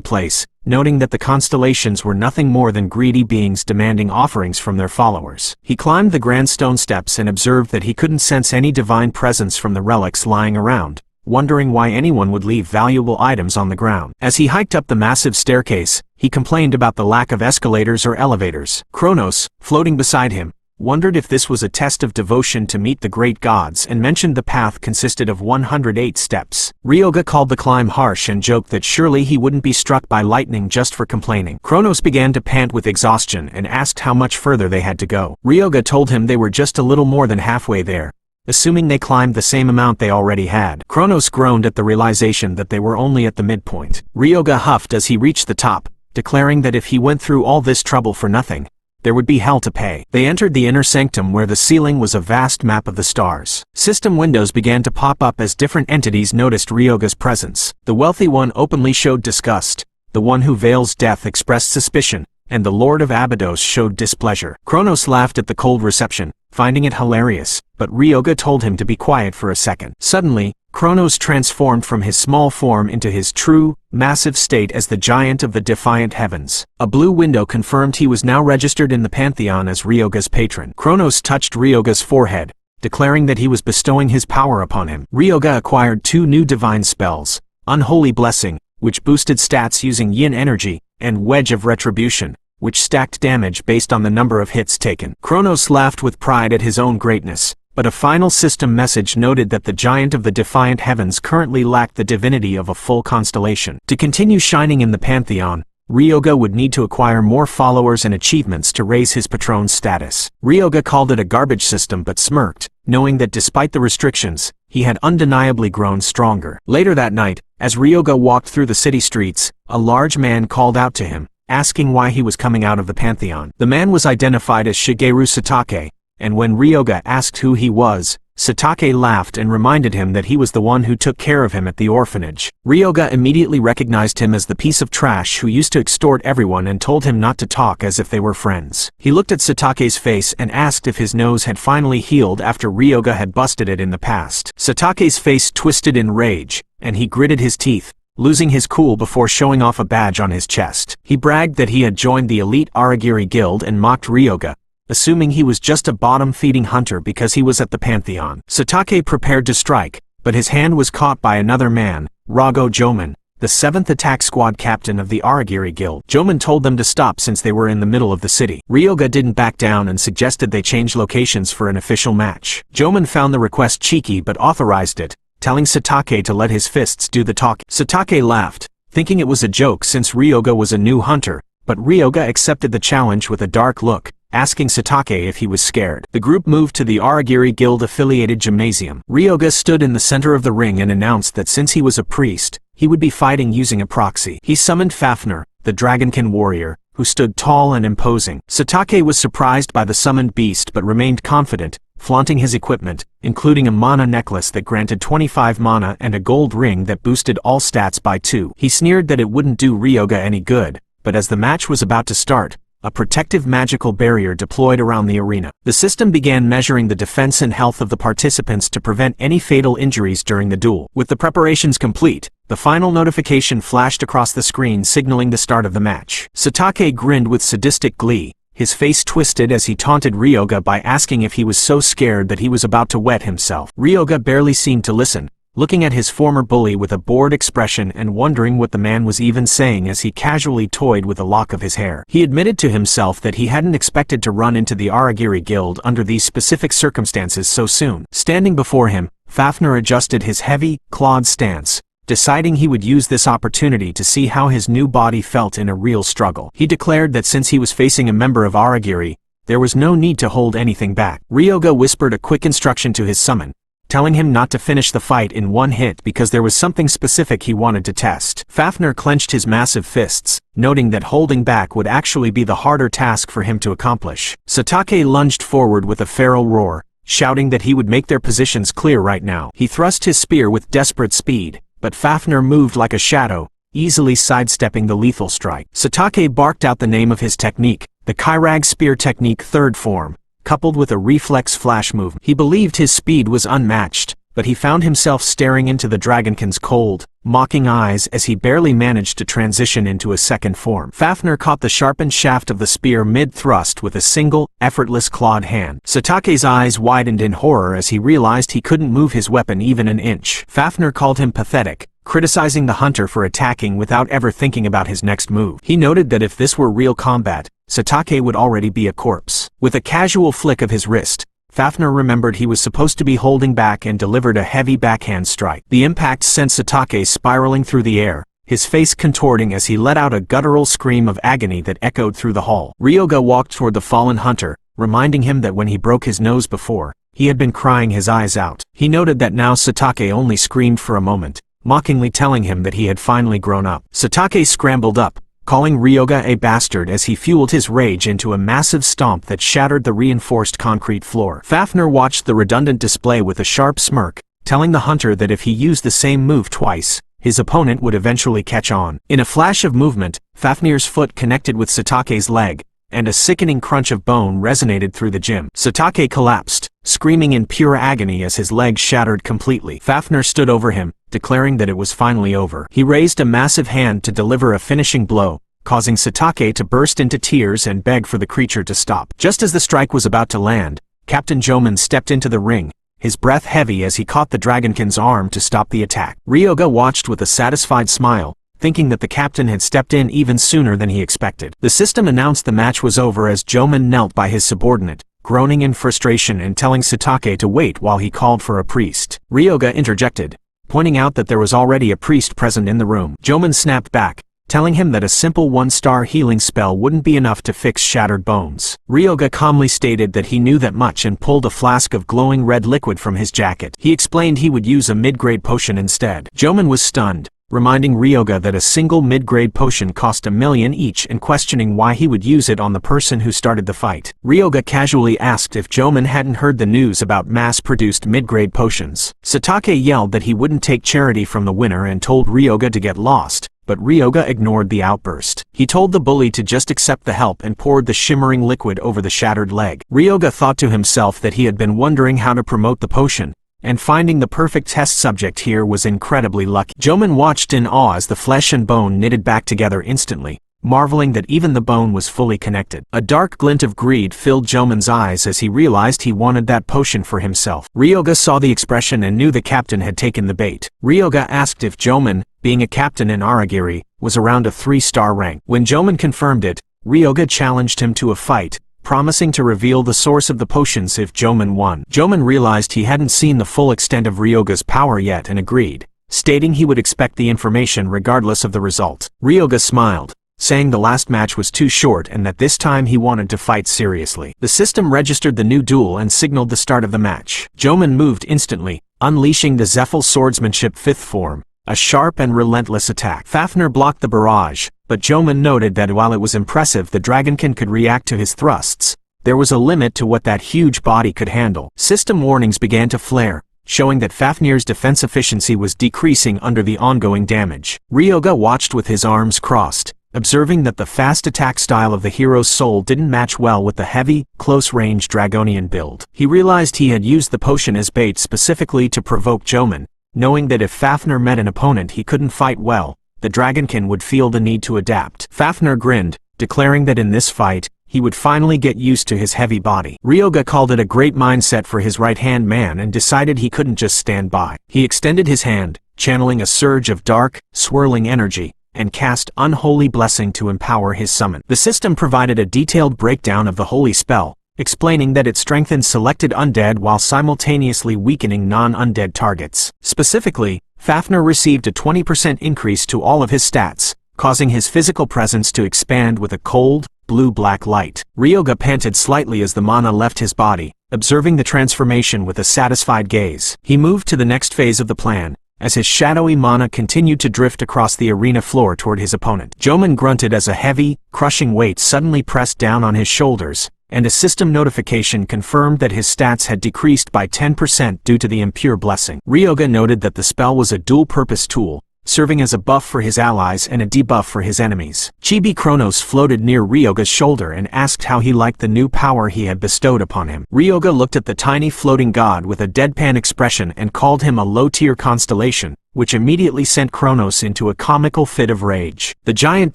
place, noting that the constellations were nothing more than greedy beings demanding offerings from their followers. He climbed the grand stone steps and observed that he couldn't sense any divine presence from the relics lying around, wondering why anyone would leave valuable items on the ground. As he hiked up the massive staircase, he complained about the lack of escalators or elevators. Kronos, floating beside him, wondered if this was a test of devotion to meet the great gods and mentioned the path consisted of 108 steps. Ryoga called the climb harsh and joked that surely he wouldn't be struck by lightning just for complaining. Kronos began to pant with exhaustion and asked how much further they had to go. Ryoga told him they were just a little more than halfway there, assuming they climbed the same amount they already had. Kronos groaned at the realization that they were only at the midpoint. Ryoga huffed as he reached the top, declaring that if he went through all this trouble for nothing, there would be hell to pay. They entered the inner sanctum where the ceiling was a vast map of the stars. System windows began to pop up as different entities noticed Ryoga's presence. The wealthy one openly showed disgust, the one who veils death expressed suspicion, and the Lord of Abydos showed displeasure. Kronos laughed at the cold reception, finding it hilarious, but Ryoga told him to be quiet for a second. Suddenly, Kronos transformed from his small form into his true, massive state as the giant of the defiant heavens. A blue window confirmed he was now registered in the Pantheon as Ryoga's patron. Kronos touched Ryoga's forehead, declaring that he was bestowing his power upon him. Ryoga acquired 2 new divine spells, Unholy Blessing, which boosted stats using yin energy, and Wedge of Retribution, which stacked damage based on the number of hits taken. Kronos laughed with pride at his own greatness, but a final system message noted that the giant of the defiant heavens currently lacked the divinity of a full constellation. To continue shining in the Pantheon, Ryoga would need to acquire more followers and achievements to raise his patron's status. Ryoga called it a garbage system but smirked, knowing that despite the restrictions, he had undeniably grown stronger. Later that night, as Ryoga walked through the city streets, a large man called out to him, asking why he was coming out of the Pantheon. The man was identified as Shigeru Satake, and when Ryoga asked who he was, Satake laughed and reminded him that he was the one who took care of him at the orphanage. Ryoga immediately recognized him as the piece of trash who used to extort everyone and told him not to talk as if they were friends. He looked at Satake's face and asked if his nose had finally healed after Ryoga had busted it in the past. Satake's face twisted in rage, and he gritted his teeth, losing his cool before showing off a badge on his chest. He bragged that he had joined the elite Aragiri guild and mocked Ryoga, assuming he was just a bottom-feeding hunter because he was at the Pantheon. Satake prepared to strike, but his hand was caught by another man, Rago Joman, the 7th attack squad captain of the Aragiri guild. Joman told them to stop since they were in the middle of the city. Ryoga didn't back down and suggested they change locations for an official match. Joman found the request cheeky but authorized it, telling Satake to let his fists do the talking. Satake laughed, thinking it was a joke since Ryoga was a new hunter, but Ryoga accepted the challenge with a dark look, asking Satake if he was scared. The group moved to the Aragiri Guild-affiliated gymnasium. Ryoga stood in the center of the ring and announced that since he was a priest, he would be fighting using a proxy. He summoned Fafnir, the Dragonkin warrior, who stood tall and imposing. Satake was surprised by the summoned beast but remained confident, flaunting his equipment, including a mana necklace that granted 25 mana and a gold ring that boosted all stats by 2. He sneered that it wouldn't do Ryoga any good, but as the match was about to start, a protective magical barrier deployed around the arena. The system began measuring the defense and health of the participants to prevent any fatal injuries during the duel. With the preparations complete, the final notification flashed across the screen signaling the start of the match. Satake grinned with sadistic glee, his face twisted as he taunted Ryoga by asking if he was so scared that he was about to wet himself. Ryoga barely seemed to listen, looking at his former bully with a bored expression and wondering what the man was even saying as he casually toyed with a lock of his hair. He admitted to himself that he hadn't expected to run into the Aragiri Guild under these specific circumstances so soon. Standing before him, Fafnir adjusted his heavy, clawed stance, deciding he would use this opportunity to see how his new body felt in a real struggle. He declared that since he was facing a member of Aragiri, there was no need to hold anything back. Ryoga whispered a quick instruction to his summon, telling him not to finish the fight in one hit because there was something specific he wanted to test. Fafnir clenched his massive fists, noting that holding back would actually be the harder task for him to accomplish. Satake lunged forward with a feral roar, shouting that he would make their positions clear right now. He thrust his spear with desperate speed, but Fafnir moved like a shadow, easily sidestepping the lethal strike. Satake barked out the name of his technique, the Kairag Spear Technique 3rd form, coupled with a reflex flash move. He believed his speed was unmatched, but he found himself staring into the dragonkin's cold, mocking eyes as he barely managed to transition into a second form. Fafnir caught the sharpened shaft of the spear mid-thrust with a single, effortless clawed hand. Satake's eyes widened in horror as he realized he couldn't move his weapon even an inch. Fafnir called him pathetic, criticizing the hunter for attacking without ever thinking about his next move. He noted that if this were real combat, Satake would already be a corpse. With a casual flick of his wrist, Fafnir remembered he was supposed to be holding back and delivered a heavy backhand strike. The impact sent Satake spiraling through the air, his face contorting as he let out a guttural scream of agony that echoed through the hall. Ryoga walked toward the fallen hunter, reminding him that when he broke his nose before, he had been crying his eyes out. He noted that now Satake only screamed for a moment, mockingly telling him that he had finally grown up. Satake scrambled up, calling Ryoga a bastard as he fueled his rage into a massive stomp that shattered the reinforced concrete floor. Fafnir watched the redundant display with a sharp smirk, telling the hunter that if he used the same move twice, his opponent would eventually catch on. In a flash of movement, Fafnir's foot connected with Satake's leg, and a sickening crunch of bone resonated through the gym. Satake collapsed, screaming in pure agony as his leg shattered completely. Fafnir stood over him, declaring that it was finally over. He raised a massive hand to deliver a finishing blow, causing Satake to burst into tears and beg for the creature to stop. Just as the strike was about to land, Captain Joman stepped into the ring, his breath heavy as he caught the dragonkin's arm to stop the attack. Ryoga watched with a satisfied smile, thinking that the captain had stepped in even sooner than he expected. The system announced the match was over as Joman knelt by his subordinate, groaning in frustration and telling Satake to wait while he called for a priest. Ryoga interjected, pointing out that there was already a priest present in the room. Joman snapped back, telling him that a simple one-star healing spell wouldn't be enough to fix shattered bones. Ryoga calmly stated that he knew that much and pulled a flask of glowing red liquid from his jacket. He explained he would use a mid-grade potion instead. Joman was stunned, reminding Ryoga that a single mid-grade potion cost 1 million each and questioning why he would use it on the person who started the fight. Ryoga casually asked if Joman hadn't heard the news about mass-produced mid-grade potions. Satake yelled that he wouldn't take charity from the winner and told Ryoga to get lost, but Ryoga ignored the outburst. He told the bully to just accept the help and poured the shimmering liquid over the shattered leg. Ryoga thought to himself that he had been wondering how to promote the potion, and finding the perfect test subject here was incredibly lucky. Joman watched in awe as the flesh and bone knitted back together instantly, marveling that even the bone was fully connected. A dark glint of greed filled Joman's eyes as he realized he wanted that potion for himself. Ryoga saw the expression and knew the captain had taken the bait. Ryoga asked if Joman, being a captain in Aragiri, was around a 3-star rank. When Joman confirmed it, Ryoga challenged him to a fight, promising to reveal the source of the potions if Joman won. Joman realized he hadn't seen the full extent of Ryoga's power yet and agreed, stating he would expect the information regardless of the result. Ryoga smiled, saying the last match was too short and that this time he wanted to fight seriously. The system registered the new duel and signaled the start of the match. Joman moved instantly, unleashing the Zephyl Swordsmanship 5th form, a sharp and relentless attack. Fafnir blocked the barrage, but Joman noted that while it was impressive the dragonkin could react to his thrusts, there was a limit to what that huge body could handle. System warnings began to flare, showing that Fafnir's defense efficiency was decreasing under the ongoing damage. Ryoga watched with his arms crossed, observing that the fast attack style of the hero's soul didn't match well with the heavy, close-range Dragonian build. He realized he had used the potion as bait specifically to provoke Joman, knowing that if Fafnir met an opponent he couldn't fight well, the dragonkin would feel the need to adapt. Fafnir grinned, declaring that in this fight, he would finally get used to his heavy body. Ryoga called it a great mindset for his right-hand man and decided he couldn't just stand by. He extended his hand, channeling a surge of dark, swirling energy, and cast Unholy Blessing to empower his summon. The system provided a detailed breakdown of the holy spell, explaining that it strengthened selected undead while simultaneously weakening non-undead targets. Specifically, Fafnir received a 20% increase to all of his stats, causing his physical presence to expand with a cold, blue-black light. Ryoga panted slightly as the mana left his body, observing the transformation with a satisfied gaze. He moved to the next phase of the plan, as his shadowy mana continued to drift across the arena floor toward his opponent. Joman grunted as a heavy, crushing weight suddenly pressed down on his shoulders, and a system notification confirmed that his stats had decreased by 10% due to the impure blessing. Ryoga noted that the spell was a dual-purpose tool, serving as a buff for his allies and a debuff for his enemies. Chibi Kronos floated near Ryoga's shoulder and asked how he liked the new power he had bestowed upon him. Ryoga looked at the tiny floating god with a deadpan expression and called him a low-tier constellation, which immediately sent Kronos into a comical fit of rage. The giant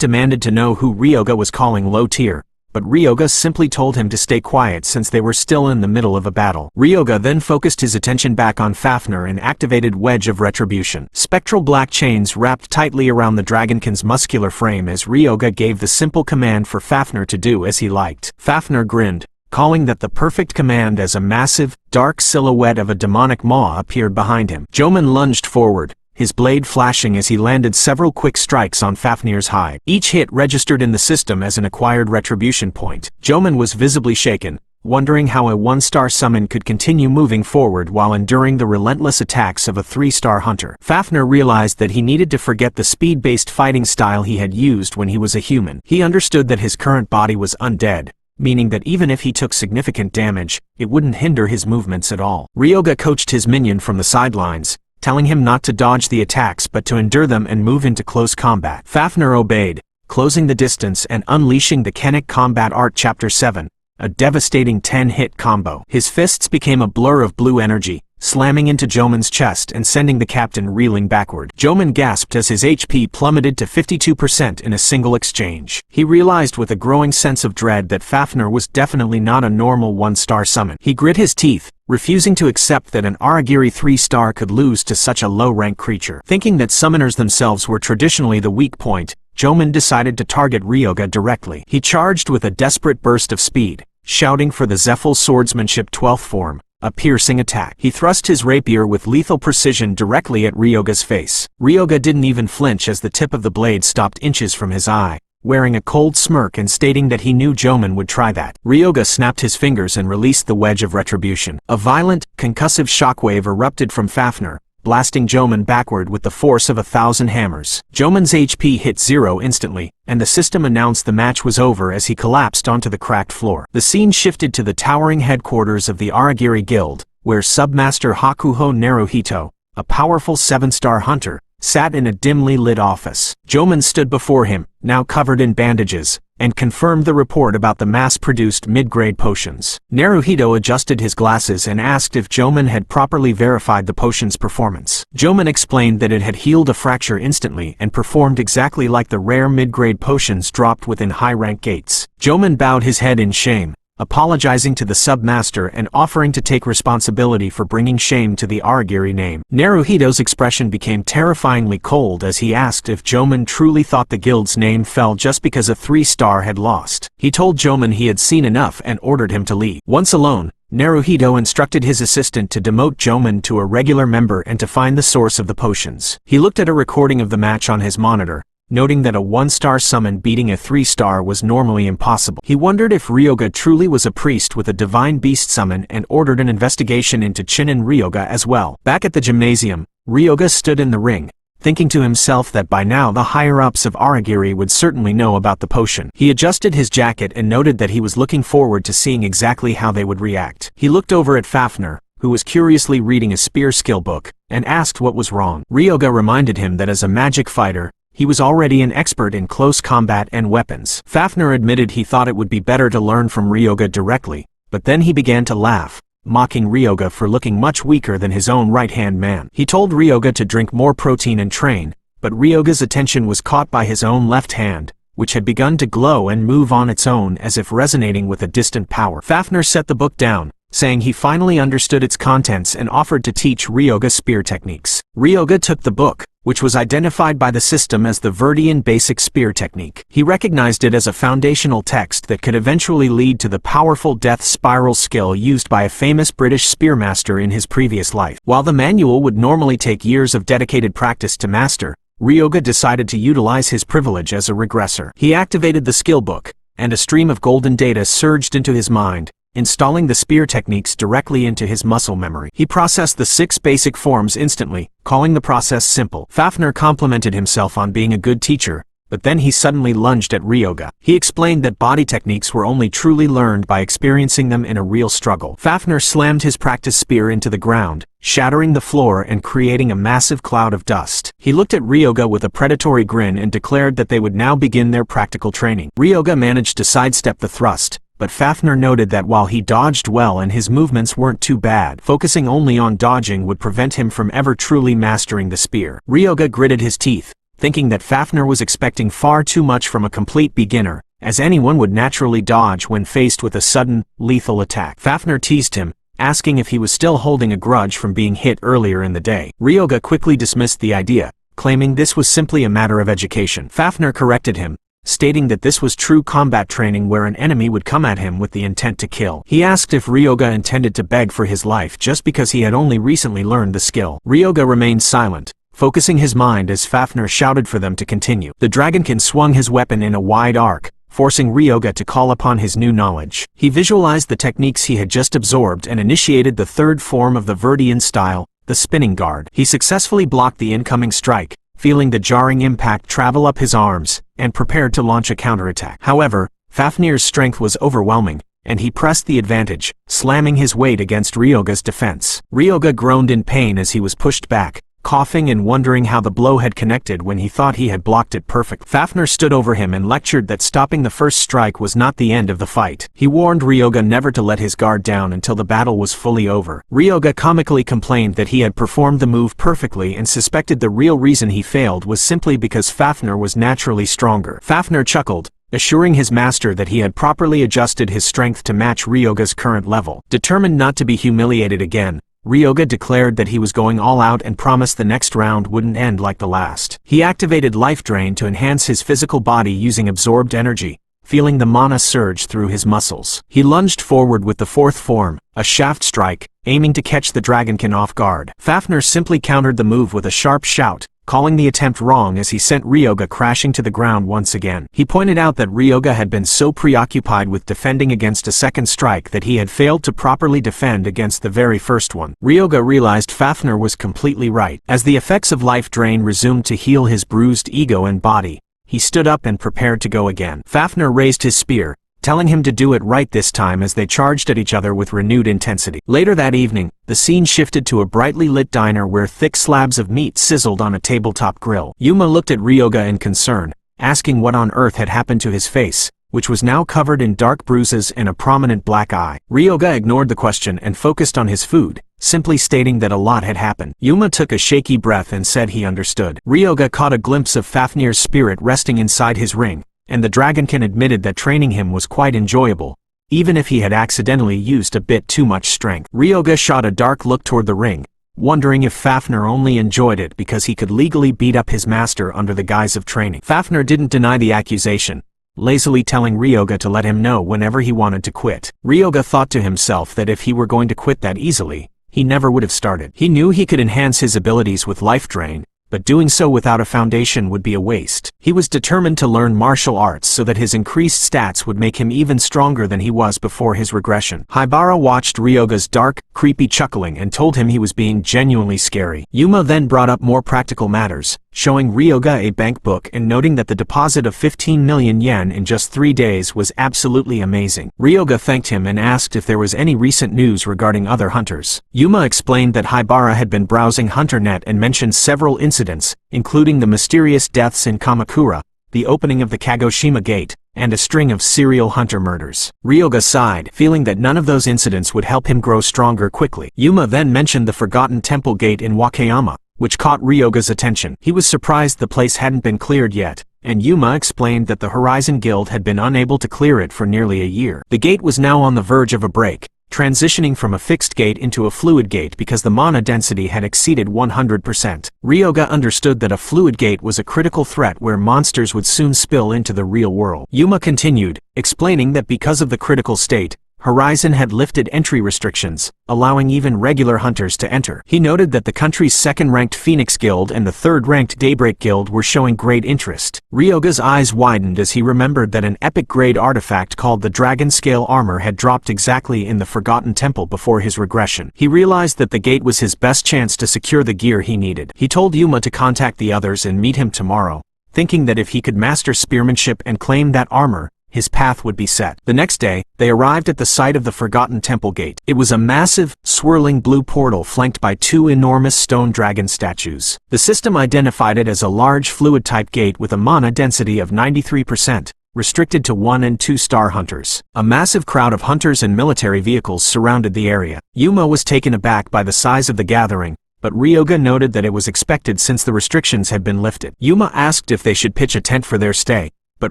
demanded to know who Ryoga was calling low-tier, but Ryoga simply told him to stay quiet since they were still in the middle of a battle. Ryoga then focused his attention back on Fafnir and activated Wedge of Retribution. Spectral black chains wrapped tightly around the dragonkin's muscular frame as Ryoga gave the simple command for Fafnir to do as he liked. Fafnir grinned, calling that the perfect command as a massive, dark silhouette of a demonic maw appeared behind him. Joman lunged forward, his blade flashing as he landed several quick strikes on Fafnir's hide. Each hit registered in the system as an acquired retribution point. Joman was visibly shaken, wondering how a 1-star summon could continue moving forward while enduring the relentless attacks of a 3-star hunter. Fafnir realized that he needed to forget the speed-based fighting style he had used when he was a human. He understood that his current body was undead, meaning that even if he took significant damage, it wouldn't hinder his movements at all. Ryoga coached his minion from the sidelines, telling him not to dodge the attacks but to endure them and move into close combat. Fafnir obeyed, closing the distance and unleashing the Kennic Combat Art Chapter 7, a devastating 10-hit combo. His fists became a blur of blue energy, slamming into Joman's chest and sending the captain reeling backward. Joman gasped as his HP plummeted to 52% in a single exchange. He realized with a growing sense of dread that Fafnir was definitely not a normal 1-star summon. He grit his teeth, refusing to accept that an Aragiri 3-star could lose to such a low-rank creature. Thinking that summoners themselves were traditionally the weak point, Joman decided to target Ryoga directly. He charged with a desperate burst of speed, shouting for the Zephyl Swordsmanship 12th form, a piercing attack. He thrust his rapier with lethal precision directly at Ryoga's face. Ryoga didn't even flinch as the tip of the blade stopped inches from his eye, wearing a cold smirk and stating that he knew Joman would try that. Ryoga snapped his fingers and released the Wedge of Retribution. A violent, concussive shockwave erupted from Fafnir, blasting Joman backward with the force of 1,000 hammers. Joman's HP hit 0 instantly, and the system announced the match was over as he collapsed onto the cracked floor. The scene shifted to the towering headquarters of the Aragiri Guild, where Submaster Hakuho Naruhito, a powerful 7-star hunter, sat in a dimly lit office. Joman stood before him, now covered in bandages, and confirmed the report about the mass-produced mid-grade potions. Naruhito adjusted his glasses and asked if Joman had properly verified the potion's performance. Joman explained that it had healed a fracture instantly and performed exactly like the rare mid-grade potions dropped within high-rank gates. Joman bowed his head in shame, apologizing to the submaster and offering to take responsibility for bringing shame to the Aragiri name. Naruhito's expression became terrifyingly cold as he asked if Joman truly thought the guild's name fell just because a 3-star had lost. He told Joman he had seen enough and ordered him to leave. Once alone, Naruhito instructed his assistant to demote Joman to a regular member and to find the source of the potions. He looked at a recording of the match on his monitor, noting that a 1-star summon beating a 3-star was normally impossible. He wondered if Ryoga truly was a priest with a divine beast summon and ordered an investigation into Chinin Ryoga as well. Back at the gymnasium, Ryoga stood in the ring, thinking to himself that by now the higher-ups of Aragiri would certainly know about the potion. He adjusted his jacket and noted that he was looking forward to seeing exactly how they would react. He looked over at Fafnir, who was curiously reading a spear skill book, and asked what was wrong. Ryoga reminded him that as a magic fighter, he was already an expert in close combat and weapons. Fafnir admitted he thought it would be better to learn from Ryoga directly, but then he began to laugh, mocking Ryoga for looking much weaker than his own right-hand man. He told Ryoga to drink more protein and train, but Ryoga's attention was caught by his own left hand, which had begun to glow and move on its own as if resonating with a distant power. Fafnir set the book down, saying he finally understood its contents and offered to teach Ryoga spear techniques. Ryoga took the book, which was identified by the system as the Verdian Basic Spear Technique. He recognized it as a foundational text that could eventually lead to the powerful death spiral skill used by a famous British spearmaster in his previous life. While the manual would normally take years of dedicated practice to master, Ryoga decided to utilize his privilege as a regressor. He activated the skill book, and a stream of golden data surged into his mind, installing the spear techniques directly into his muscle memory. He processed the 6 basic forms instantly, calling the process simple. Fafnir complimented himself on being a good teacher, but then he suddenly lunged at Ryoga. He explained that body techniques were only truly learned by experiencing them in a real struggle. Fafnir slammed his practice spear into the ground, shattering the floor and creating a massive cloud of dust. He looked at Ryoga with a predatory grin and declared that they would now begin their practical training. Ryoga managed to sidestep the thrust, but Fafnir noted that while he dodged well and his movements weren't too bad, focusing only on dodging would prevent him from ever truly mastering the spear. Ryoga gritted his teeth, thinking that Fafnir was expecting far too much from a complete beginner, as anyone would naturally dodge when faced with a sudden, lethal attack. Fafnir teased him, asking if he was still holding a grudge from being hit earlier in the day. Ryoga quickly dismissed the idea, claiming this was simply a matter of education. Fafnir corrected him, stating that this was true combat training where an enemy would come at him with the intent to kill. He asked if Ryoga intended to beg for his life just because he had only recently learned the skill. Ryoga remained silent, focusing his mind as Fafnir shouted for them to continue. The dragonkin swung his weapon in a wide arc, forcing Ryoga to call upon his new knowledge. He visualized the techniques he had just absorbed and initiated the 3rd form of the Verdian style, the spinning guard. He successfully blocked the incoming strike, feeling the jarring impact travel up his arms, and prepared to launch a counterattack. However, Fafnir's strength was overwhelming, and he pressed the advantage, slamming his weight against Ryoga's defense. Ryoga groaned in pain as he was pushed back, coughing and wondering how the blow had connected when he thought he had blocked it perfectly. Fafnir stood over him and lectured that stopping the first strike was not the end of the fight. He warned Ryoga never to let his guard down until the battle was fully over. Ryoga comically complained that he had performed the move perfectly and suspected the real reason he failed was simply because Fafnir was naturally stronger. Fafnir chuckled, assuring his master that he had properly adjusted his strength to match Ryoga's current level. Determined not to be humiliated again, Ryoga declared that he was going all out and promised the next round wouldn't end like the last. He activated Life Drain to enhance his physical body using absorbed energy, feeling the mana surge through his muscles. He lunged forward with the 4th form, a shaft strike, aiming to catch the dragonkin off guard. Fafnir simply countered the move with a sharp shout, calling the attempt wrong as he sent Ryoga crashing to the ground once again. He pointed out that Ryoga had been so preoccupied with defending against a second strike that he had failed to properly defend against the very first one. Ryoga realized Fafnir was completely right. As the effects of Life Drain resumed to heal his bruised ego and body, he stood up and prepared to go again. Fafnir raised his spear, telling him to do it right this time as they charged at each other with renewed intensity. Later that evening, the scene shifted to a brightly lit diner where thick slabs of meat sizzled on a tabletop grill. Yuma looked at Ryoga in concern, asking what on earth had happened to his face, which was now covered in dark bruises and a prominent black eye. Ryoga ignored the question and focused on his food, simply stating that a lot had happened. Yuma took a shaky breath and said he understood. Ryoga caught a glimpse of Fafnir's spirit resting inside his ring, and the dragonkin admitted that training him was quite enjoyable, even if he had accidentally used a bit too much strength. Ryoga shot a dark look toward the ring, wondering if Fafnir only enjoyed it because he could legally beat up his master under the guise of training. Fafnir didn't deny the accusation, lazily telling Ryoga to let him know whenever he wanted to quit. Ryoga thought to himself that if he were going to quit that easily, he never would have started. He knew he could enhance his abilities with Life Drain, but doing so without a foundation would be a waste. He was determined to learn martial arts so that his increased stats would make him even stronger than he was before his regression. Haibara watched Ryoga's dark, creepy chuckling and told him he was being genuinely scary. Yuma then brought up more practical matters, showing Ryoga a bank book and noting that the deposit of 15 million yen in just 3 days was absolutely amazing. Ryoga thanked him and asked if there was any recent news regarding other hunters. Yuma explained that Haibara had been browsing HunterNet and mentioned several incidents, including the mysterious deaths in Kamakura, the opening of the Kagoshima Gate, and a string of serial hunter murders. Ryoga sighed, feeling that none of those incidents would help him grow stronger quickly. Yuma then mentioned the Forgotten Temple Gate in Wakayama, which caught Ryoga's attention. He was surprised the place hadn't been cleared yet, and Yuma explained that the Horizon Guild had been unable to clear it for nearly a year. The gate was now on the verge of a break, transitioning from a fixed gate into a fluid gate because the mana density had exceeded 100%. Ryoga understood that a fluid gate was a critical threat where monsters would soon spill into the real world. Yuma continued, explaining that because of the critical state, Horizon had lifted entry restrictions, allowing even regular hunters to enter. He noted that the country's second-ranked Phoenix Guild and the third-ranked Daybreak Guild were showing great interest. Ryoga's eyes widened as he remembered that an epic-grade artifact called the Dragon Scale Armor had dropped exactly in the Forgotten Temple before his regression. He realized that the gate was his best chance to secure the gear he needed. He told Yuma to contact the others and meet him tomorrow, thinking that if he could master spearmanship and claim that armor, his path would be set. The next day, they arrived at the site of the Forgotten Temple Gate. It was a massive, swirling blue portal flanked by two enormous stone dragon statues. The system identified it as a large fluid-type gate with a mana density of 93%, restricted to 1- and 2-star hunters. A massive crowd of hunters and military vehicles surrounded the area. Yuma was taken aback by the size of the gathering, but Ryoga noted that it was expected since the restrictions had been lifted. Yuma asked if they should pitch a tent for their stay, but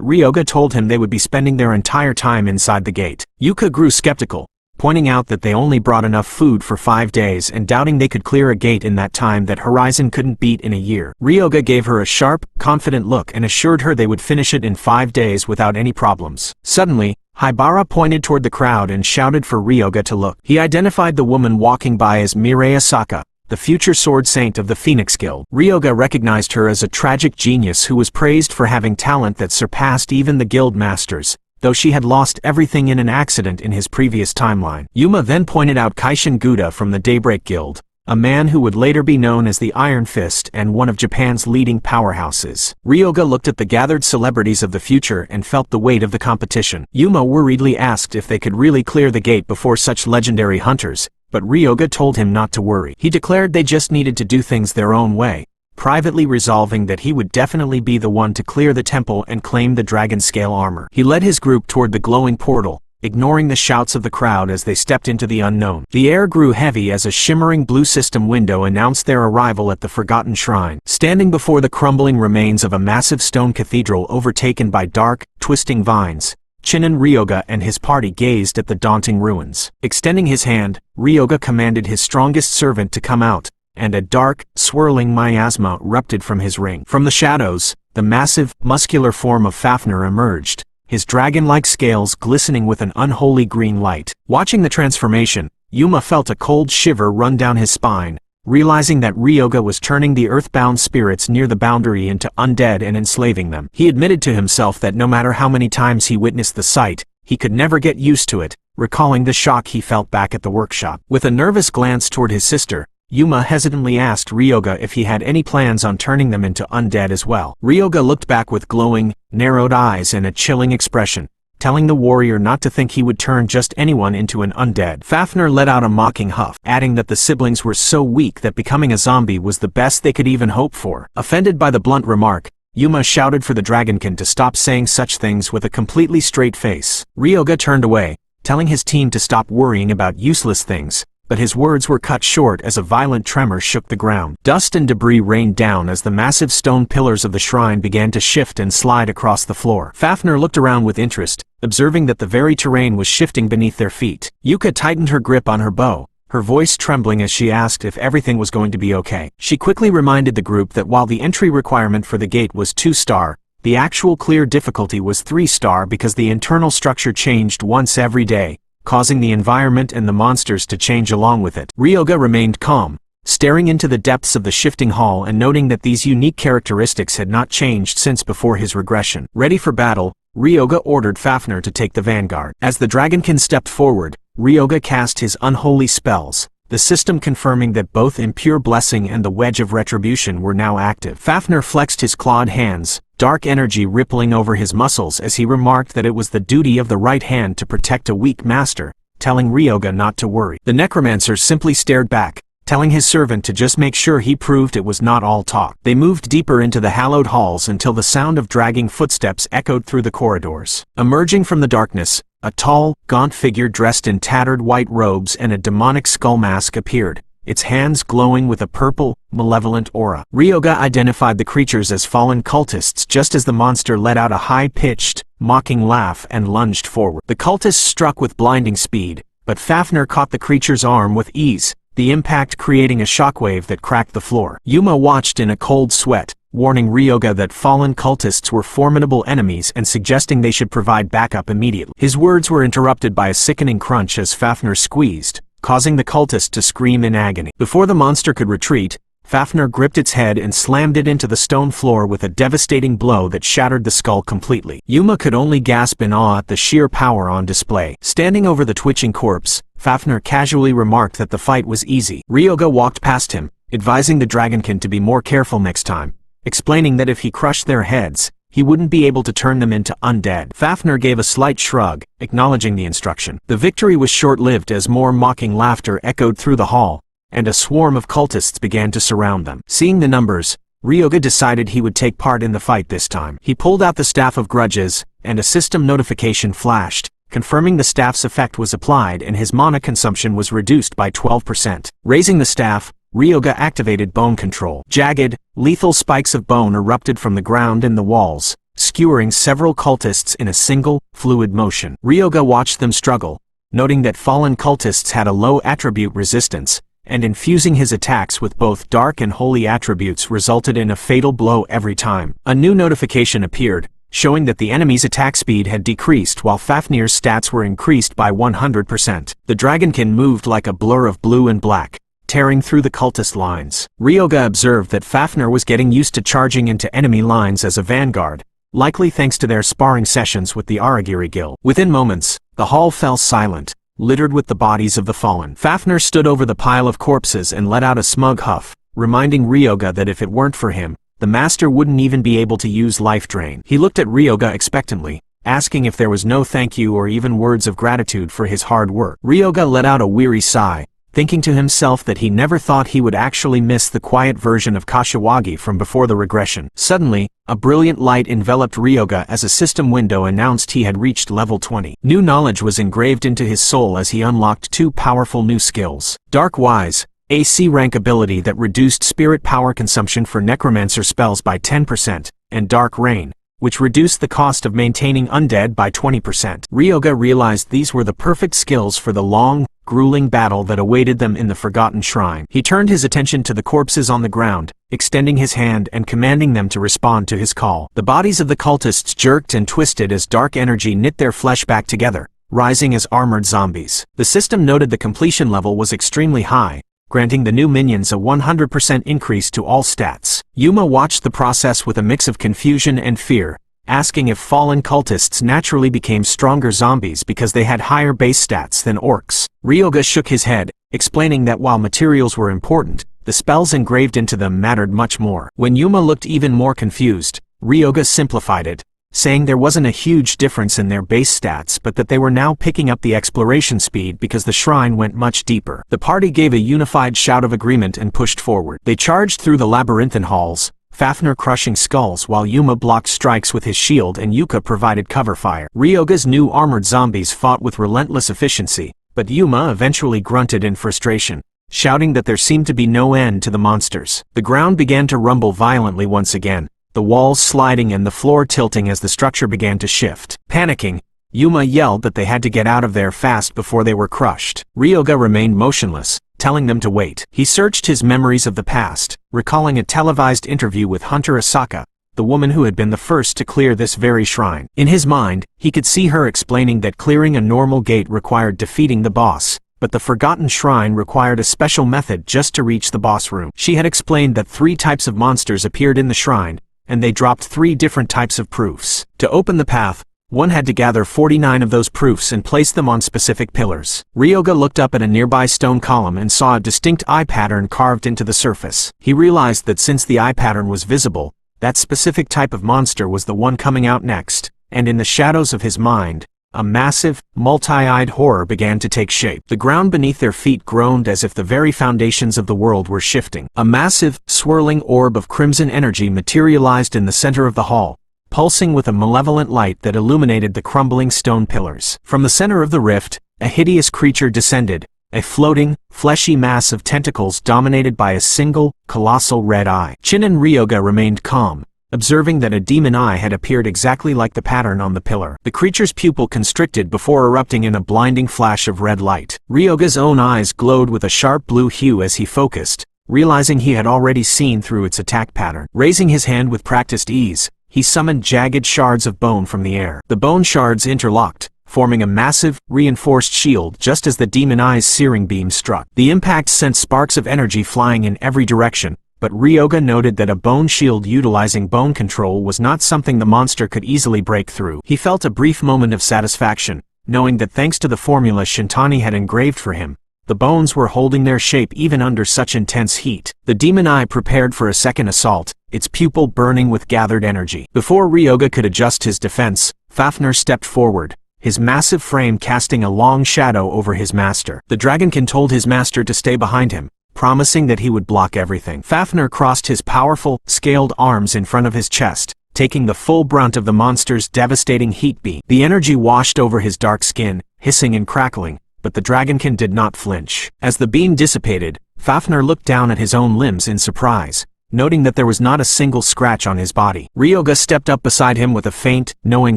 Ryoga told him they would be spending their entire time inside the gate. Yuka grew skeptical, pointing out that they only brought enough food for 5 days and doubting they could clear a gate in that time that Horizon couldn't beat in a year. Ryoga gave her a sharp, confident look and assured her they would finish it in 5 days without any problems. Suddenly, Haibara pointed toward the crowd and shouted for Ryoga to look. He identified the woman walking by as Mireya Saka, the future sword saint of the Phoenix Guild. Ryoga recognized her as a tragic genius who was praised for having talent that surpassed even the guild masters, though she had lost everything in an accident in his previous timeline. Yuma then pointed out Kaishin Guda from the Daybreak Guild, a man who would later be known as the Iron Fist and one of Japan's leading powerhouses. Ryoga looked at the gathered celebrities of the future and felt the weight of the competition. Yuma worriedly asked if they could really clear the gate before such legendary hunters, but Ryoga told him not to worry. He declared they just needed to do things their own way, privately resolving that he would definitely be the one to clear the temple and claim the dragon scale armor. He led his group toward the glowing portal, ignoring the shouts of the crowd as they stepped into the unknown. The air grew heavy as a shimmering blue system window announced their arrival at the Forgotten Shrine. Standing before the crumbling remains of a massive stone cathedral overtaken by dark, twisting vines, Chinen Ryoga and his party gazed at the daunting ruins. Extending his hand, Ryoga commanded his strongest servant to come out, and a dark, swirling miasma erupted from his ring. From the shadows, the massive, muscular form of Fafnir emerged, his dragon-like scales glistening with an unholy green light. Watching the transformation, Yuma felt a cold shiver run down his spine, realizing that Ryoga was turning the earthbound spirits near the boundary into undead and enslaving them. He admitted to himself that no matter how many times he witnessed the sight, he could never get used to it, recalling the shock he felt back at the workshop. With a nervous glance toward his sister, Yuma hesitantly asked Ryoga if he had any plans on turning them into undead as well. Ryoga looked back with glowing, narrowed eyes and a chilling expression, telling the warrior not to think he would turn just anyone into an undead. Fafnir let out a mocking huff, adding that the siblings were so weak that becoming a zombie was the best they could even hope for. Offended by the blunt remark, Yuma shouted for the Dragonkin to stop saying such things with a completely straight face. Ryoga turned away, telling his team to stop worrying about useless things, but his words were cut short as a violent tremor shook the ground. Dust and debris rained down as the massive stone pillars of the shrine began to shift and slide across the floor. Fafnir looked around with interest, observing that the very terrain was shifting beneath their feet. Yuka tightened her grip on her bow, her voice trembling as she asked if everything was going to be okay. She quickly reminded the group that while the entry requirement for the gate was 2-star, the actual clear difficulty was 3-star because the internal structure changed once every day, causing the environment and the monsters to change along with it. Ryoga remained calm, staring into the depths of the shifting hall and noting that these unique characteristics had not changed since before his regression. Ready for battle, Ryoga ordered Fafnir to take the vanguard. As the Dragonkin stepped forward, Ryoga cast his unholy spells, the system confirming that both Impure Blessing and the Wedge of Retribution were now active. Fafnir flexed his clawed hands, dark energy rippling over his muscles as he remarked that it was the duty of the right hand to protect a weak master, telling Ryoga not to worry. The necromancer simply stared back, telling his servant to just make sure he proved it was not all talk. They moved deeper into the hallowed halls until the sound of dragging footsteps echoed through the corridors. Emerging from the darkness, a tall, gaunt figure dressed in tattered white robes and a demonic skull mask appeared, its hands glowing with a purple, malevolent aura. Ryoga identified the creatures as fallen cultists just as the monster let out a high-pitched, mocking laugh and lunged forward. The cultists struck with blinding speed, but Fafnir caught the creature's arm with ease, the impact creating a shockwave that cracked the floor. Yuma watched in a cold sweat, warning Ryoga that fallen cultists were formidable enemies and suggesting they should provide backup immediately. His words were interrupted by a sickening crunch as Fafnir squeezed, causing the cultist to scream in agony. Before the monster could retreat, Fafnir gripped its head and slammed it into the stone floor with a devastating blow that shattered the skull completely. Yuma could only gasp in awe at the sheer power on display. Standing over the twitching corpse, Fafnir casually remarked that the fight was easy. Ryoga walked past him, advising the dragonkin to be more careful next time, explaining that if he crushed their heads, he wouldn't be able to turn them into undead. Fafnir gave a slight shrug, acknowledging the instruction. The victory was short-lived as more mocking laughter echoed through the hall, and a swarm of cultists began to surround them. Seeing the numbers, Ryoga decided he would take part in the fight this time. He pulled out the Staff of Grudges, and a system notification flashed, confirming the staff's effect was applied and his mana consumption was reduced by 12%. Raising the staff, Ryoga activated bone control. Jagged, lethal spikes of bone erupted from the ground and the walls, skewering several cultists in a single, fluid motion. Ryoga watched them struggle, noting that fallen cultists had a low attribute resistance, and infusing his attacks with both dark and holy attributes resulted in a fatal blow every time. A new notification appeared, showing that the enemy's attack speed had decreased while Fafnir's stats were increased by 100%. The dragonkin moved like a blur of blue and black, tearing through the cultist lines. Ryoga observed that Fafnir was getting used to charging into enemy lines as a vanguard, likely thanks to their sparring sessions with the Aragiri Guild. Within moments, the hall fell silent, littered with the bodies of the fallen. Fafnir stood over the pile of corpses and let out a smug huff, reminding Ryoga that if it weren't for him, the master wouldn't even be able to use life drain. He looked at Ryoga expectantly, asking if there was no thank you or even words of gratitude for his hard work. Ryoga let out a weary sigh, thinking to himself that he never thought he would actually miss the quiet version of Kashiwagi from before the regression. Suddenly, a brilliant light enveloped Ryoga as a system window announced he had reached level 20. New knowledge was engraved into his soul as he unlocked two powerful new skills. Dark Wise, a C rank ability that reduced spirit power consumption for necromancer spells by 10%, and Dark Rain, which reduced the cost of maintaining undead by 20%. Ryoga realized these were the perfect skills for the long, grueling battle that awaited them in the Forgotten Shrine. He turned his attention to the corpses on the ground, extending his hand and commanding them to respond to his call. The bodies of the cultists jerked and twisted as dark energy knit their flesh back together, rising as armored zombies. The system noted the completion level was extremely high, granting the new minions a 100% increase to all stats. Yuma watched the process with a mix of confusion and fear, asking if fallen cultists naturally became stronger zombies because they had higher base stats than orcs. Ryoga shook his head, explaining that while materials were important, the spells engraved into them mattered much more. When Yuma looked even more confused, Ryoga simplified it, saying there wasn't a huge difference in their base stats but that they were now picking up the exploration speed because the shrine went much deeper. The party gave a unified shout of agreement and pushed forward. They charged through the labyrinthine halls, Fafnir crushing skulls while Yuma blocked strikes with his shield and Yuka provided cover fire. Ryoga's new armored zombies fought with relentless efficiency, but Yuma eventually grunted in frustration, shouting that there seemed to be no end to the monsters. The ground began to rumble violently once again, the walls sliding and the floor tilting as the structure began to shift. Panicking, Yuma yelled that they had to get out of there fast before they were crushed. Ryoga remained motionless, telling them to wait. He searched his memories of the past, recalling a televised interview with Hunter Asaka, the woman who had been the first to clear this very shrine. In his mind, he could see her explaining that clearing a normal gate required defeating the boss, but the Forgotten Shrine required a special method just to reach the boss room. She had explained that 3 types of monsters appeared in the shrine, and they dropped 3 different types of proofs. To open the path, one had to gather 49 of those proofs and place them on specific pillars. Ryoga looked up at a nearby stone column and saw a distinct eye pattern carved into the surface. He realized that since the eye pattern was visible, that specific type of monster was the one coming out next, and in the shadows of his mind, a massive, multi-eyed horror began to take shape. The ground beneath their feet groaned as if the very foundations of the world were shifting. A massive, swirling orb of crimson energy materialized in the center of the hall, pulsing with a malevolent light that illuminated the crumbling stone pillars. From the center of the rift, a hideous creature descended, a floating, fleshy mass of tentacles dominated by a single, colossal red eye. Chin and Ryoga remained calm, observing that a demon eye had appeared exactly like the pattern on the pillar. The creature's pupil constricted before erupting in a blinding flash of red light. Ryoga's own eyes glowed with a sharp blue hue as he focused, realizing he had already seen through its attack pattern. Raising his hand with practiced ease, he summoned jagged shards of bone from the air. The bone shards interlocked, forming a massive, reinforced shield just as the demon eye's searing beam struck. The impact sent sparks of energy flying in every direction, but Ryoga noted that a bone shield utilizing bone control was not something the monster could easily break through. He felt a brief moment of satisfaction, knowing that thanks to the formula Shintani had engraved for him, the bones were holding their shape even under such intense heat. The demon eye prepared for a second assault, its pupil burning with gathered energy. Before Ryoga could adjust his defense, Fafnir stepped forward, his massive frame casting a long shadow over his master. The dragonkin told his master to stay behind him, promising that he would block everything. Fafnir crossed his powerful, scaled arms in front of his chest, taking the full brunt of the monster's devastating heat beam. The energy washed over his dark skin, hissing and crackling, but the dragonkin did not flinch. As the beam dissipated, Fafnir looked down at his own limbs in surprise, noting that there was not a single scratch on his body. Ryoga stepped up beside him with a faint, knowing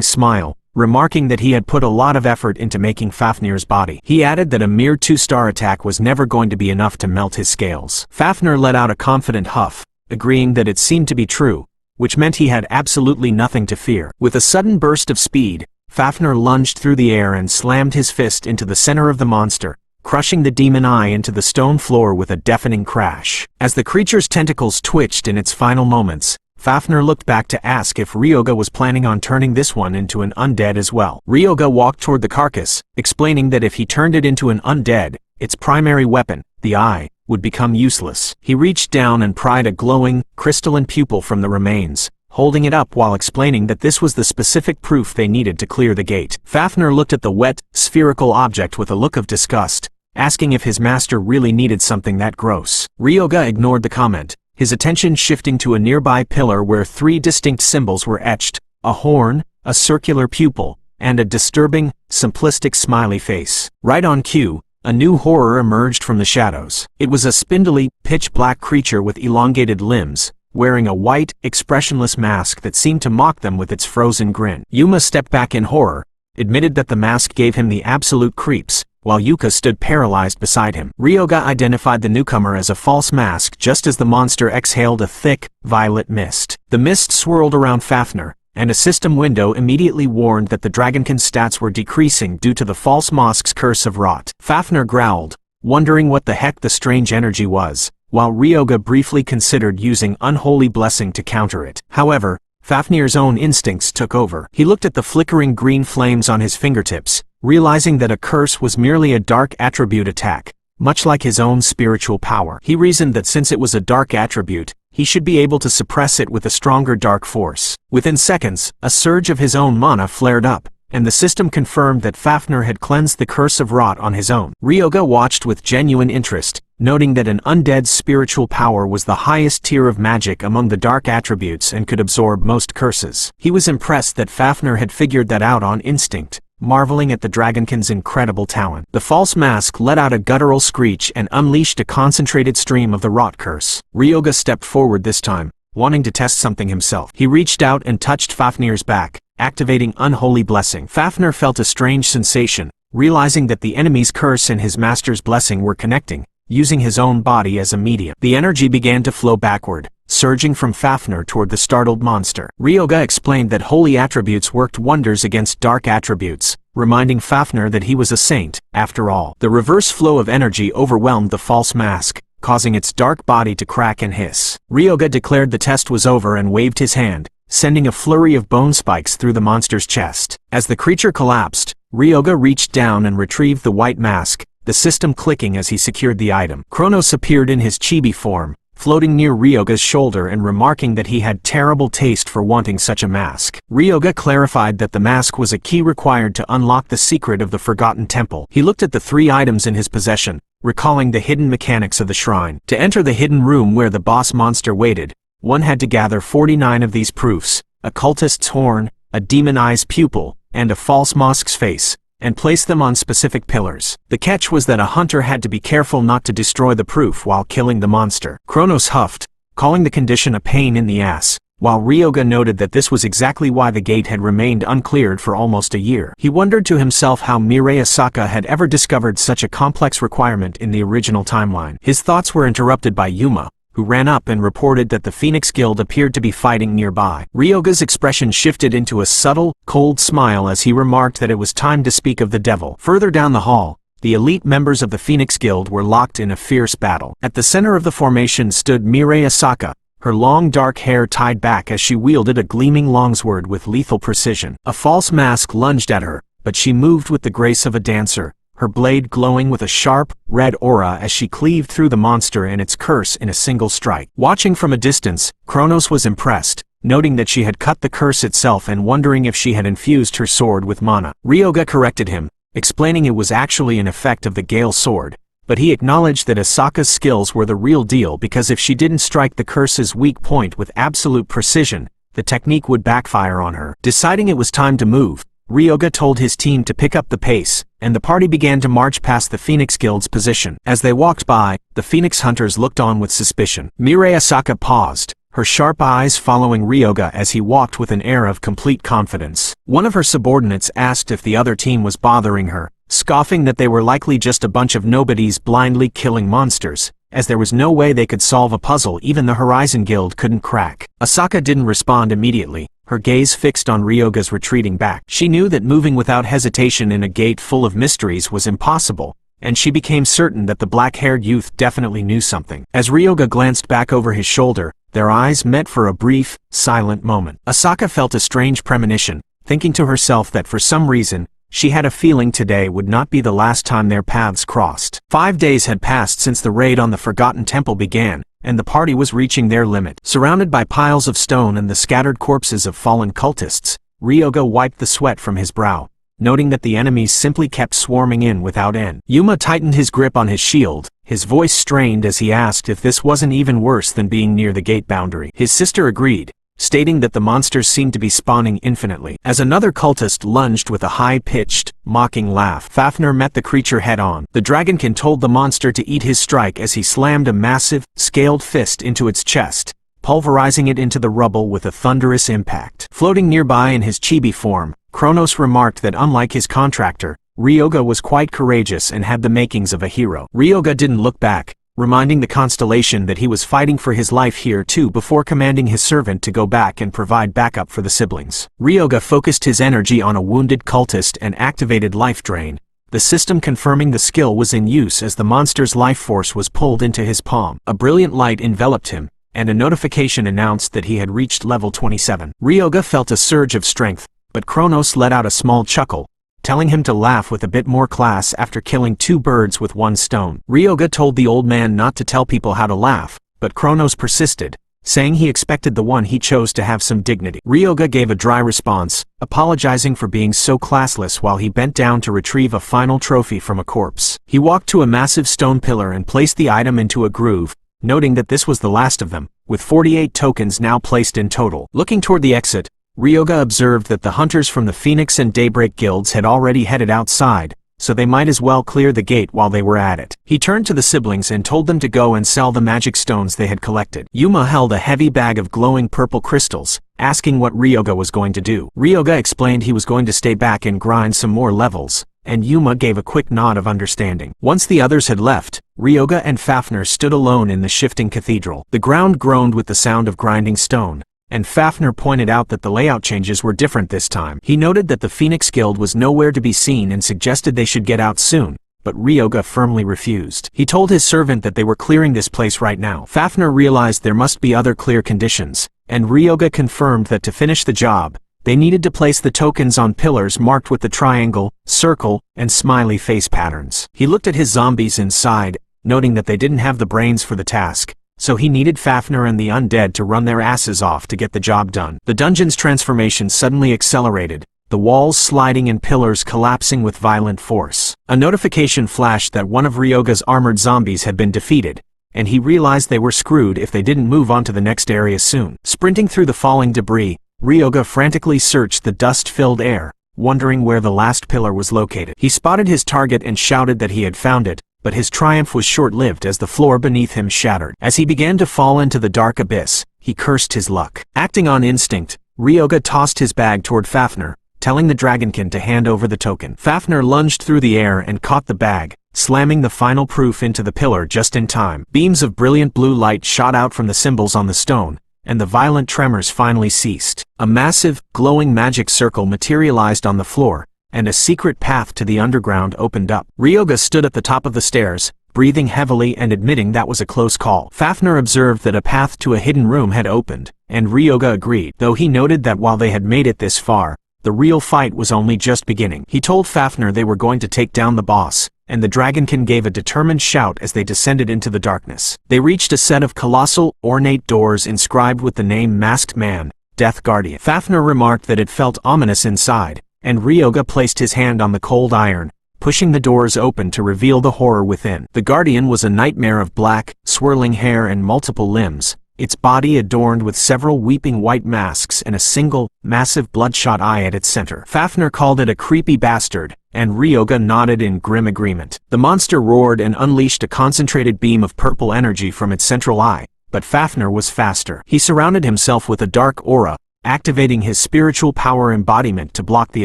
smile, remarking that he had put a lot of effort into making Fafnir's body. He added that a mere 2-star attack was never going to be enough to melt his scales. Fafnir let out a confident huff, agreeing that it seemed to be true, which meant he had absolutely nothing to fear. With a sudden burst of speed, Fafnir lunged through the air and slammed his fist into the center of the monster, crushing the demon eye into the stone floor with a deafening crash. As the creature's tentacles twitched in its final moments, Fafnir looked back to ask if Ryoga was planning on turning this one into an undead as well. Ryoga walked toward the carcass, explaining that if he turned it into an undead, its primary weapon, the eye, would become useless. He reached down and pried a glowing, crystalline pupil from the remains, holding it up while explaining that this was the specific proof they needed to clear the gate. Fafnir looked at the wet, spherical object with a look of disgust, asking if his master really needed something that gross. Ryoga ignored the comment, his attention shifting to a nearby pillar where 3 distinct symbols were etched: a horn, a circular pupil, and a disturbing, simplistic smiley face. Right on cue, a new horror emerged from the shadows. It was a spindly, pitch-black creature with elongated limbs, wearing a white, expressionless mask that seemed to mock them with its frozen grin. Yuma stepped back in horror, admitted that the mask gave him the absolute creeps, while Yuka stood paralyzed beside him. Ryoga identified the newcomer as a false mask just as the monster exhaled a thick, violet mist. The mist swirled around Fafnir, and a system window immediately warned that the dragonkin's stats were decreasing due to the false mask's curse of rot. Fafnir growled, wondering what the heck the strange energy was, while Ryoga briefly considered using Unholy Blessing to counter it. However, Fafnir's own instincts took over. He looked at the flickering green flames on his fingertips, realizing that a curse was merely a dark attribute attack, much like his own spiritual power. He reasoned that since it was a dark attribute, he should be able to suppress it with a stronger dark force. Within seconds, a surge of his own mana flared up, and the system confirmed that Fafnir had cleansed the curse of rot on his own. Ryoga watched with genuine interest, noting that an undead's spiritual power was the highest tier of magic among the dark attributes and could absorb most curses. He was impressed that Fafnir had figured that out on instinct, marveling at the dragonkin's incredible talent. The false mask let out a guttural screech and unleashed a concentrated stream of the rot curse. Ryoga stepped forward this time, wanting to test something himself. He reached out and touched Fafnir's back, activating Unholy Blessing. Fafnir felt a strange sensation, realizing that the enemy's curse and his master's blessing were connecting, using his own body as a medium. The energy began to flow backward, surging from Fafnir toward the startled monster. Ryoga explained that holy attributes worked wonders against dark attributes, reminding Fafnir that he was a saint, after all. The reverse flow of energy overwhelmed the false mask, causing its dark body to crack and hiss. Ryoga declared the test was over and waved his hand, sending a flurry of bone spikes through the monster's chest. As the creature collapsed, Ryoga reached down and retrieved the white mask, the system clicking as he secured the item. Kronos appeared in his chibi form, floating near Ryoga's shoulder and remarking that he had terrible taste for wanting such a mask. Ryoga clarified that the mask was a key required to unlock the secret of the Forgotten Temple. He looked at the 3 items in his possession, recalling the hidden mechanics of the shrine. To enter the hidden room where the boss monster waited, one had to gather 49 of these proofs: a cultist's horn, a demon eye's pupil, and a false mask's face, and place them on specific pillars. The catch was that a hunter had to be careful not to destroy the proof while killing the monster. Kronos huffed, calling the condition a pain in the ass, while Ryoga noted that this was exactly why the gate had remained uncleared for almost a year. He wondered to himself how Mirai Asaka had ever discovered such a complex requirement in the original timeline. His thoughts were interrupted by Yuma, who ran up and reported that the Phoenix Guild appeared to be fighting nearby. Ryoga's expression shifted into a subtle, cold smile as he remarked that it was time to speak of the devil. Further down the hall, the elite members of the Phoenix Guild were locked in a fierce battle. At the center of the formation stood Mirai Asaka, her long dark hair tied back as she wielded a gleaming longsword with lethal precision. A false mask lunged at her, but she moved with the grace of a dancer, her blade glowing with a sharp, red aura as she cleaved through the monster and its curse in a single strike. Watching from a distance, Kronos was impressed, noting that she had cut the curse itself and wondering if she had infused her sword with mana. Ryoga corrected him, explaining it was actually an effect of the Gale sword, but he acknowledged that Asaka's skills were the real deal because if she didn't strike the curse's weak point with absolute precision, the technique would backfire on her. Deciding it was time to move, Ryoga told his team to pick up the pace, and the party began to march past the Phoenix Guild's position. As they walked by, the Phoenix Hunters looked on with suspicion. Mirai Asaka paused, her sharp eyes following Ryoga as he walked with an air of complete confidence. One of her subordinates asked if the other team was bothering her, scoffing that they were likely just a bunch of nobodies blindly killing monsters, as there was no way they could solve a puzzle even the Horizon Guild couldn't crack. Asaka didn't respond immediately, her gaze fixed on Ryoga's retreating back. She knew that moving without hesitation in a gate full of mysteries was impossible, and she became certain that the black-haired youth definitely knew something. As Ryoga glanced back over his shoulder, their eyes met for a brief, silent moment. Asaka felt a strange premonition, thinking to herself that for some reason, she had a feeling today would not be the last time their paths crossed. 5 days had passed since the raid on the Forgotten Temple began, and the party was reaching their limit. Surrounded by piles of stone and the scattered corpses of fallen cultists, Ryoga wiped the sweat from his brow, noting that the enemies simply kept swarming in without end. Yuma tightened his grip on his shield, his voice strained as he asked if this wasn't even worse than being near the gate boundary. His sister agreed, stating that the monsters seemed to be spawning infinitely. As another cultist lunged with a high-pitched, mocking laugh, Fafnir met the creature head-on. The dragonkin told the monster to eat his strike as he slammed a massive, scaled fist into its chest, pulverizing it into the rubble with a thunderous impact. Floating nearby in his chibi form, Kronos remarked that unlike his contractor, Ryoga was quite courageous and had the makings of a hero. Ryoga didn't look back, reminding the constellation that he was fighting for his life here too before commanding his servant to go back and provide backup for the siblings. Ryoga focused his energy on a wounded cultist and activated Life Drain, the system confirming the skill was in use as the monster's life force was pulled into his palm. A brilliant light enveloped him, and a notification announced that he had reached level 27. Ryoga felt a surge of strength, but Kronos let out a small chuckle, telling him to laugh with a bit more class after killing 2 birds with 1 stone. Ryoga told the old man not to tell people how to laugh, but Kronos persisted, saying he expected the one he chose to have some dignity. Ryoga gave a dry response, apologizing for being so classless while he bent down to retrieve a final trophy from a corpse. He walked to a massive stone pillar and placed the item into a groove, noting that this was the last of them, with 48 tokens now placed in total. Looking toward the exit, Ryoga observed that the hunters from the Phoenix and Daybreak guilds had already headed outside, so they might as well clear the gate while they were at it. He turned to the siblings and told them to go and sell the magic stones they had collected. Yuma held a heavy bag of glowing purple crystals, asking what Ryoga was going to do. Ryoga explained he was going to stay back and grind some more levels, and Yuma gave a quick nod of understanding. Once the others had left, Ryoga and Fafnir stood alone in the shifting cathedral. The ground groaned with the sound of grinding stone, and Fafnir pointed out that the layout changes were different this time. He noted that the Phoenix Guild was nowhere to be seen and suggested they should get out soon, but Ryoga firmly refused. He told his servant that they were clearing this place right now. Fafnir realized there must be other clear conditions, and Ryoga confirmed that to finish the job, they needed to place the tokens on pillars marked with the triangle, circle, and smiley face patterns. He looked at his zombies inside, noting that they didn't have the brains for the task, so he needed Fafnir and the undead to run their asses off to get the job done. The dungeon's transformation suddenly accelerated, the walls sliding and pillars collapsing with violent force. A notification flashed that one of Ryoga's armored zombies had been defeated, and he realized they were screwed if they didn't move on to the next area soon. Sprinting through the falling debris, Ryoga frantically searched the dust-filled air, wondering where the last pillar was located. He spotted his target and shouted that he had found it, but his triumph was short-lived as the floor beneath him shattered. As he began to fall into the dark abyss, he he cursed his luck. Acting on instinct, Ryoga tossed his bag toward Fafnir, telling the dragonkin to hand over the token. Fafnir lunged through the air and caught the bag, slamming the final proof into the pillar just in time. Beams of brilliant blue light shot out from the symbols on the stone, and the violent tremors finally ceased. A massive, glowing magic circle materialized on the floor, and a secret path to the underground opened up. Ryoga stood at the top of the stairs, breathing heavily and admitting that was a close call. Fafnir observed that a path to a hidden room had opened, and Ryoga agreed, though he noted that while they had made it this far, the real fight was only just beginning. He told Fafnir they were going to take down the boss, and the dragonkin gave a determined shout as they descended into the darkness. They reached a set of colossal, ornate doors inscribed with the name Masked Man, Death Guardian. Fafnir remarked that it felt ominous inside, and Ryoga placed his hand on the cold iron, pushing the doors open to reveal the horror within. The Guardian was a nightmare of black, swirling hair and multiple limbs, its body adorned with several weeping white masks and a single, massive bloodshot eye at its center. Fafnir called it a creepy bastard, and Ryoga nodded in grim agreement. The monster roared and unleashed a concentrated beam of purple energy from its central eye, but Fafnir was faster. He surrounded himself with a dark aura, activating his spiritual power embodiment to block the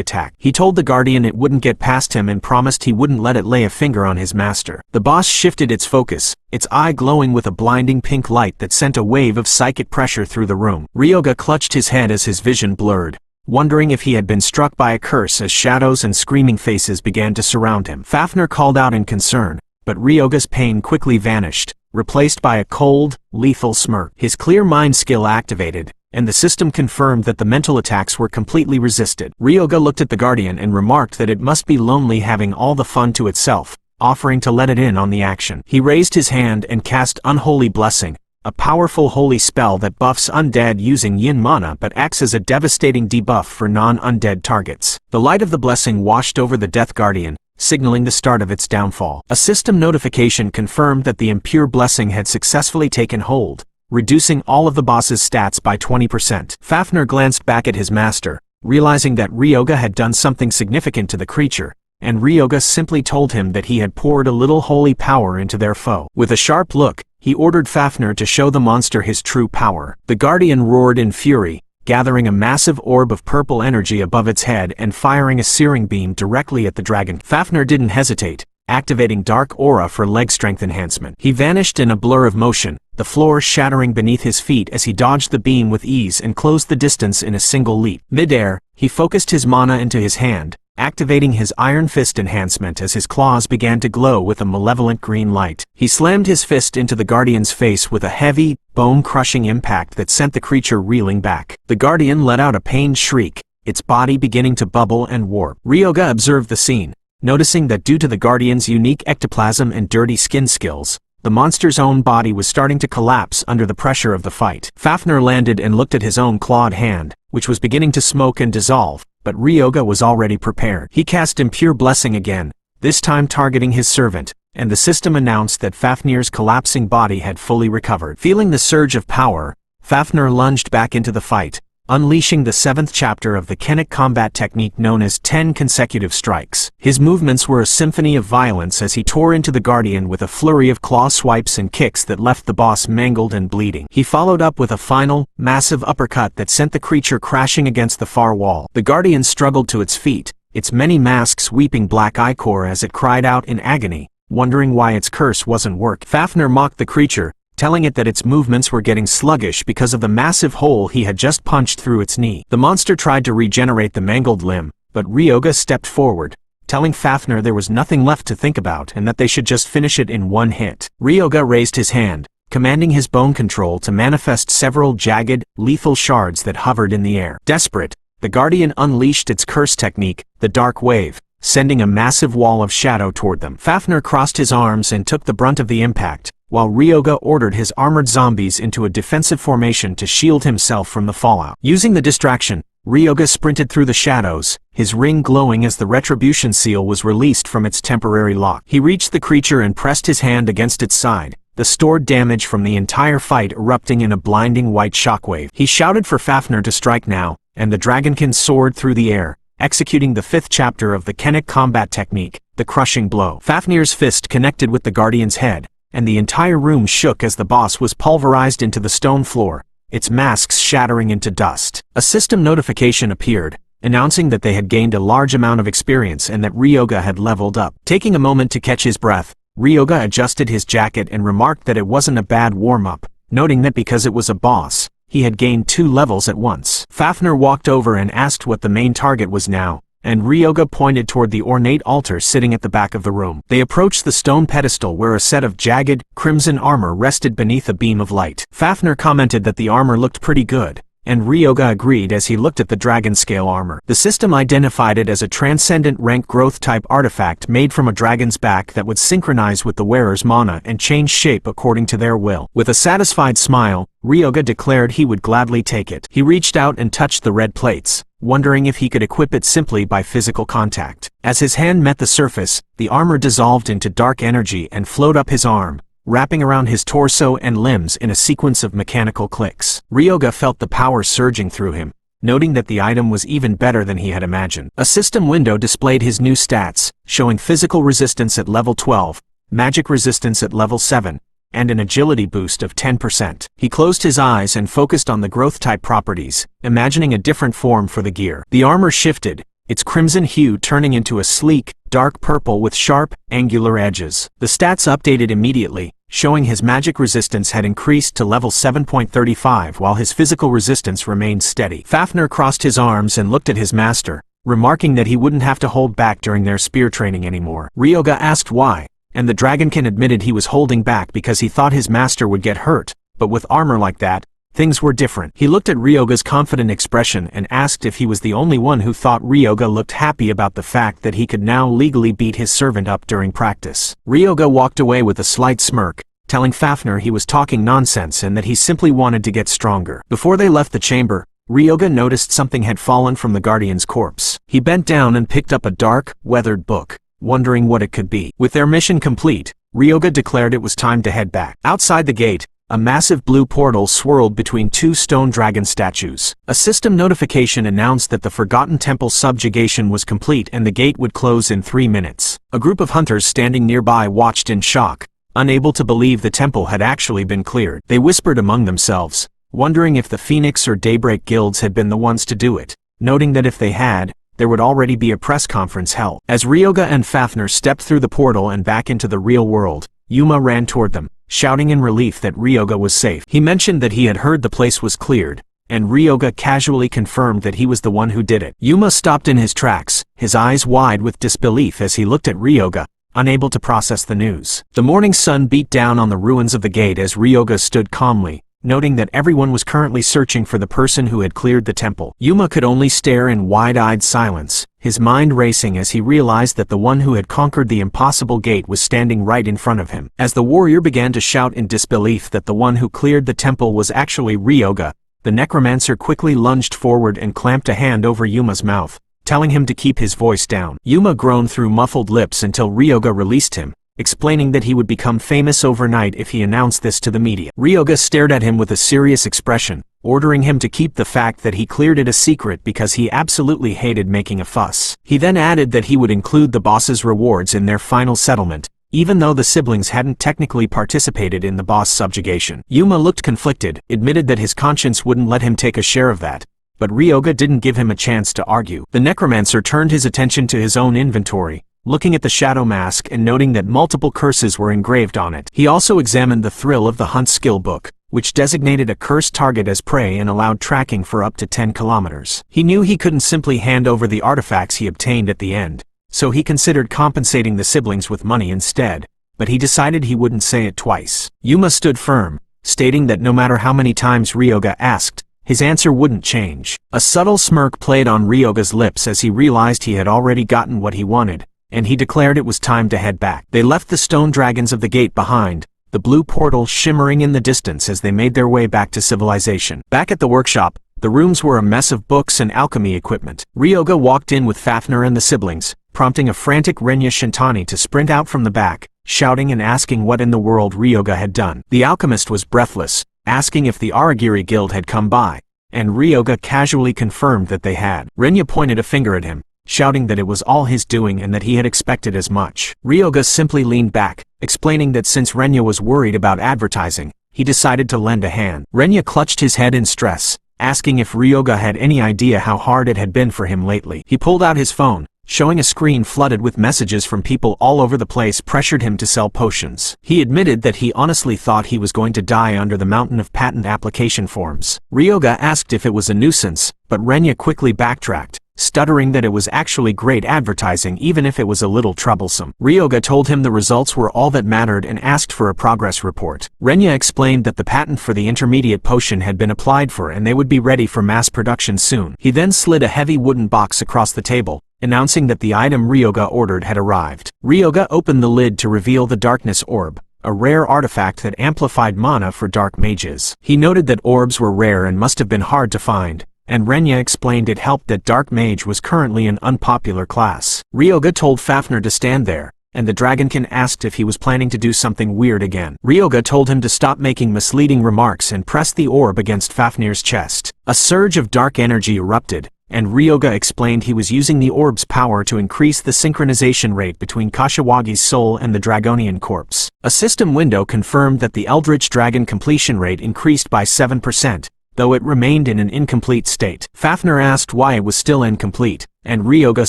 attack. He told the Guardian it wouldn't get past him and promised he wouldn't let it lay a finger on his master. The boss shifted its focus, its eye glowing with a blinding pink light that sent a wave of psychic pressure through the room. Ryoga clutched his head as his vision blurred, wondering if he had been struck by a curse as shadows and screaming faces began to surround him. Fafnir called out in concern, but Ryoga's pain quickly vanished, replaced by a cold, lethal smirk. His clear mind skill activated, and the system confirmed that the mental attacks were completely resisted. Ryoga looked at the Guardian and remarked that it must be lonely having all the fun to itself, offering to let it in on the action. He raised his hand and cast Unholy Blessing, a powerful holy spell that buffs undead using yin mana but acts as a devastating debuff for non-undead targets. The light of the blessing washed over the Death Guardian, signaling the start of its downfall. A system notification confirmed that the impure blessing had successfully taken hold, reducing all of the boss's stats by 20%. Fafnir glanced back at his master, realizing that Ryoga had done something significant to the creature, and Ryoga simply told him that he had poured a little holy power into their foe. With a sharp look, he ordered Fafnir to show the monster his true power. The Guardian roared in fury, gathering a massive orb of purple energy above its head and firing a searing beam directly at the dragon. Fafnir didn't hesitate, activating Dark Aura for leg strength enhancement. He vanished in a blur of motion, the floor shattering beneath his feet as he dodged the beam with ease and closed the distance in a single leap. Mid-air, he focused his mana into his hand, activating his Iron Fist enhancement as his claws began to glow with a malevolent green light. He slammed his fist into the Guardian's face with a heavy, bone-crushing impact that sent the creature reeling back. The Guardian let out a pained shriek, its body beginning to bubble and warp. Ryoga observed the scene, noticing that due to the Guardian's unique ectoplasm and dirty skin skills, the monster's own body was starting to collapse under the pressure of the fight. Fafnir landed and looked at his own clawed hand, which was beginning to smoke and dissolve, but Ryoga was already prepared. He cast Impure Blessing again, this time targeting his servant, and the system announced that Fafnir's collapsing body had fully recovered. Feeling the surge of power, Fafnir lunged back into the fight, unleashing the 7th chapter of the Kennic combat technique known as 10 consecutive strikes. His movements were a symphony of violence as he tore into the Guardian with a flurry of claw swipes and kicks that left the boss mangled and bleeding. He followed up with a final, massive uppercut that sent the creature crashing against the far wall. The Guardian struggled to its feet, its many masks weeping black ichor as it cried out in agony, wondering why its curse wasn't working. Fafnir mocked the creature, telling it that its movements were getting sluggish because of the massive hole he had just punched through its knee. The monster tried to regenerate the mangled limb, but Ryoga stepped forward, telling Fafnir there was nothing left to think about and that they should just finish it in one hit. Ryoga raised his hand, commanding his bone control to manifest several jagged, lethal shards that hovered in the air. Desperate, the Guardian unleashed its curse technique, the Dark Wave, sending a massive wall of shadow toward them. Fafnir crossed his arms and took the brunt of the impact, while Ryoga ordered his armored zombies into a defensive formation to shield himself from the fallout. Using the distraction, Ryoga sprinted through the shadows, his ring glowing as the Retribution seal was released from its temporary lock. He reached the creature and pressed his hand against its side, the stored damage from the entire fight erupting in a blinding white shockwave. He shouted for Fafnir to strike now, and the dragonkin soared through the air, executing the 5th chapter of the Kennic combat technique, the Crushing Blow. Fafnir's fist connected with the Guardian's head, and the entire room shook as the boss was pulverized into the stone floor, its masks shattering into dust. A system notification appeared, announcing that they had gained a large amount of experience and that Ryoga had leveled up. Taking a moment to catch his breath, Ryoga adjusted his jacket and remarked that it wasn't a bad warm-up, noting that because it was a boss, he had gained 2 levels at once. Fafnir walked over and asked what the main target was now, and Ryoga pointed toward the ornate altar sitting at the back of the room. They approached the stone pedestal where a set of jagged, crimson armor rested beneath a beam of light. Fafnir commented that the armor looked pretty good, and Ryoga agreed as he looked at the dragon scale armor. The system identified it as a transcendent rank growth type artifact made from a dragon's back that would synchronize with the wearer's mana and change shape according to their will. With a satisfied smile, Ryoga declared he would gladly take it. He reached out and touched the red plates, wondering if he could equip it simply by physical contact. As his hand met the surface, the armor dissolved into dark energy and flowed up his arm, wrapping around his torso and limbs in a sequence of mechanical clicks. Ryoga felt the power surging through him, noting that the item was even better than he had imagined. A system window displayed his new stats, showing physical resistance at level 12, magic resistance at level 7, and an agility boost of 10%. He closed his eyes and focused on the growth-type properties, imagining a different form for the gear. The armor shifted, its crimson hue turning into a sleek, dark purple with sharp, angular edges. The stats updated immediately, showing his magic resistance had increased to level 7.35 while his physical resistance remained steady. Fafnir crossed his arms and looked at his master, remarking that he wouldn't have to hold back during their spear training anymore. Ryoga asked why, and the dragonkin admitted he was holding back because he thought his master would get hurt, but with armor like that, things were different. He looked at Ryoga's confident expression and asked if he was the only one who thought Ryoga looked happy about the fact that he could now legally beat his servant up during practice. Ryoga walked away with a slight smirk, telling Fafnir he was talking nonsense and that he simply wanted to get stronger. Before they left the chamber, Ryoga noticed something had fallen from the guardian's corpse. He bent down and picked up a dark, weathered book, wondering what it could be. With their mission complete, Ryoga declared it was time to head back. Outside the gate, a massive blue portal swirled between 2 stone dragon statues. A system notification announced that the Forgotten Temple subjugation was complete and the gate would close in 3 minutes. A group of hunters standing nearby watched in shock, unable to believe the temple had actually been cleared. They whispered among themselves, wondering if the Phoenix or Daybreak guilds had been the ones to do it, noting that if they had, there would already be a press conference held. As Ryoga and Fafnir stepped through the portal and back into the real world, Yuma ran toward them, shouting in relief that Ryoga was safe. He mentioned that he had heard the place was cleared, and Ryoga casually confirmed that he was the one who did it. Yuma stopped in his tracks, his eyes wide with disbelief as he looked at Ryoga, unable to process the news. The morning sun beat down on the ruins of the gate as Ryoga stood calmly, noting that everyone was currently searching for the person who had cleared the temple. Yuma could only stare in wide-eyed silence, his mind racing as he realized that the one who had conquered the impossible gate was standing right in front of him. As the warrior began to shout in disbelief that the one who cleared the temple was actually Ryoga, the necromancer quickly lunged forward and clamped a hand over Yuma's mouth, telling him to keep his voice down. Yuma groaned through muffled lips until Ryoga released him, explaining that he would become famous overnight if he announced this to the media. Ryoga stared at him with a serious expression, ordering him to keep the fact that he cleared it a secret because he absolutely hated making a fuss. He then added that he would include the boss's rewards in their final settlement, even though the siblings hadn't technically participated in the boss subjugation. Yuma looked conflicted, admitted that his conscience wouldn't let him take a share of that, but Ryoga didn't give him a chance to argue. The necromancer turned his attention to his own inventory, looking at the shadow mask and noting that multiple curses were engraved on it. He also examined the Thrill of the Hunt skill book, which designated a cursed target as prey and allowed tracking for up to 10 kilometers. He knew he couldn't simply hand over the artifacts he obtained at the end, so he considered compensating the siblings with money instead, but he decided he wouldn't say it twice. Yuma stood firm, stating that no matter how many times Ryoga asked, his answer wouldn't change. A subtle smirk played on Ryoga's lips as he realized he had already gotten what he wanted, and he declared it was time to head back. They left the stone dragons of the gate behind, the blue portal shimmering in the distance as they made their way back to civilization. Back at the workshop, the rooms were a mess of books and alchemy equipment. Ryoga walked in with Fafnir and the siblings, prompting a frantic Renya Shintani to sprint out from the back, shouting and asking what in the world Ryoga had done. The alchemist was breathless, asking if the Aragiri guild had come by, and Ryoga casually confirmed that they had. Renya pointed a finger at him, shouting that it was all his doing and that he had expected as much. Ryoga simply leaned back, explaining that since Renya was worried about advertising, he decided to lend a hand. Renya clutched his head in stress, asking if Ryoga had any idea how hard it had been for him lately. He pulled out his phone, showing a screen flooded with messages from people all over the place pressured him to sell potions. He admitted that he honestly thought he was going to die under the mountain of patent application forms. Ryoga asked if it was a nuisance, but Renya quickly backtracked, stuttering that it was actually great advertising even if it was a little troublesome. Ryoga told him the results were all that mattered and asked for a progress report. Renya explained that the patent for the intermediate potion had been applied for and they would be ready for mass production soon. He then slid a heavy wooden box across the table, announcing that the item Ryoga ordered had arrived. Ryoga opened the lid to reveal the darkness orb, a rare artifact that amplified mana for dark mages. He noted that orbs were rare and must have been hard to find, and Renya explained it helped that dark mage was currently an unpopular class. Ryoga told Fafnir to stand there, and the dragonkin asked if he was planning to do something weird again. Ryoga told him to stop making misleading remarks and pressed the orb against Fafnir's chest. A surge of dark energy erupted, and Ryoga explained he was using the orb's power to increase the synchronization rate between Kashiwagi's soul and the Dragonian corpse. A system window confirmed that the Eldritch Dragon completion rate increased by 7%, though it remained in an incomplete state. Fafnir asked why it was still incomplete, and Ryoga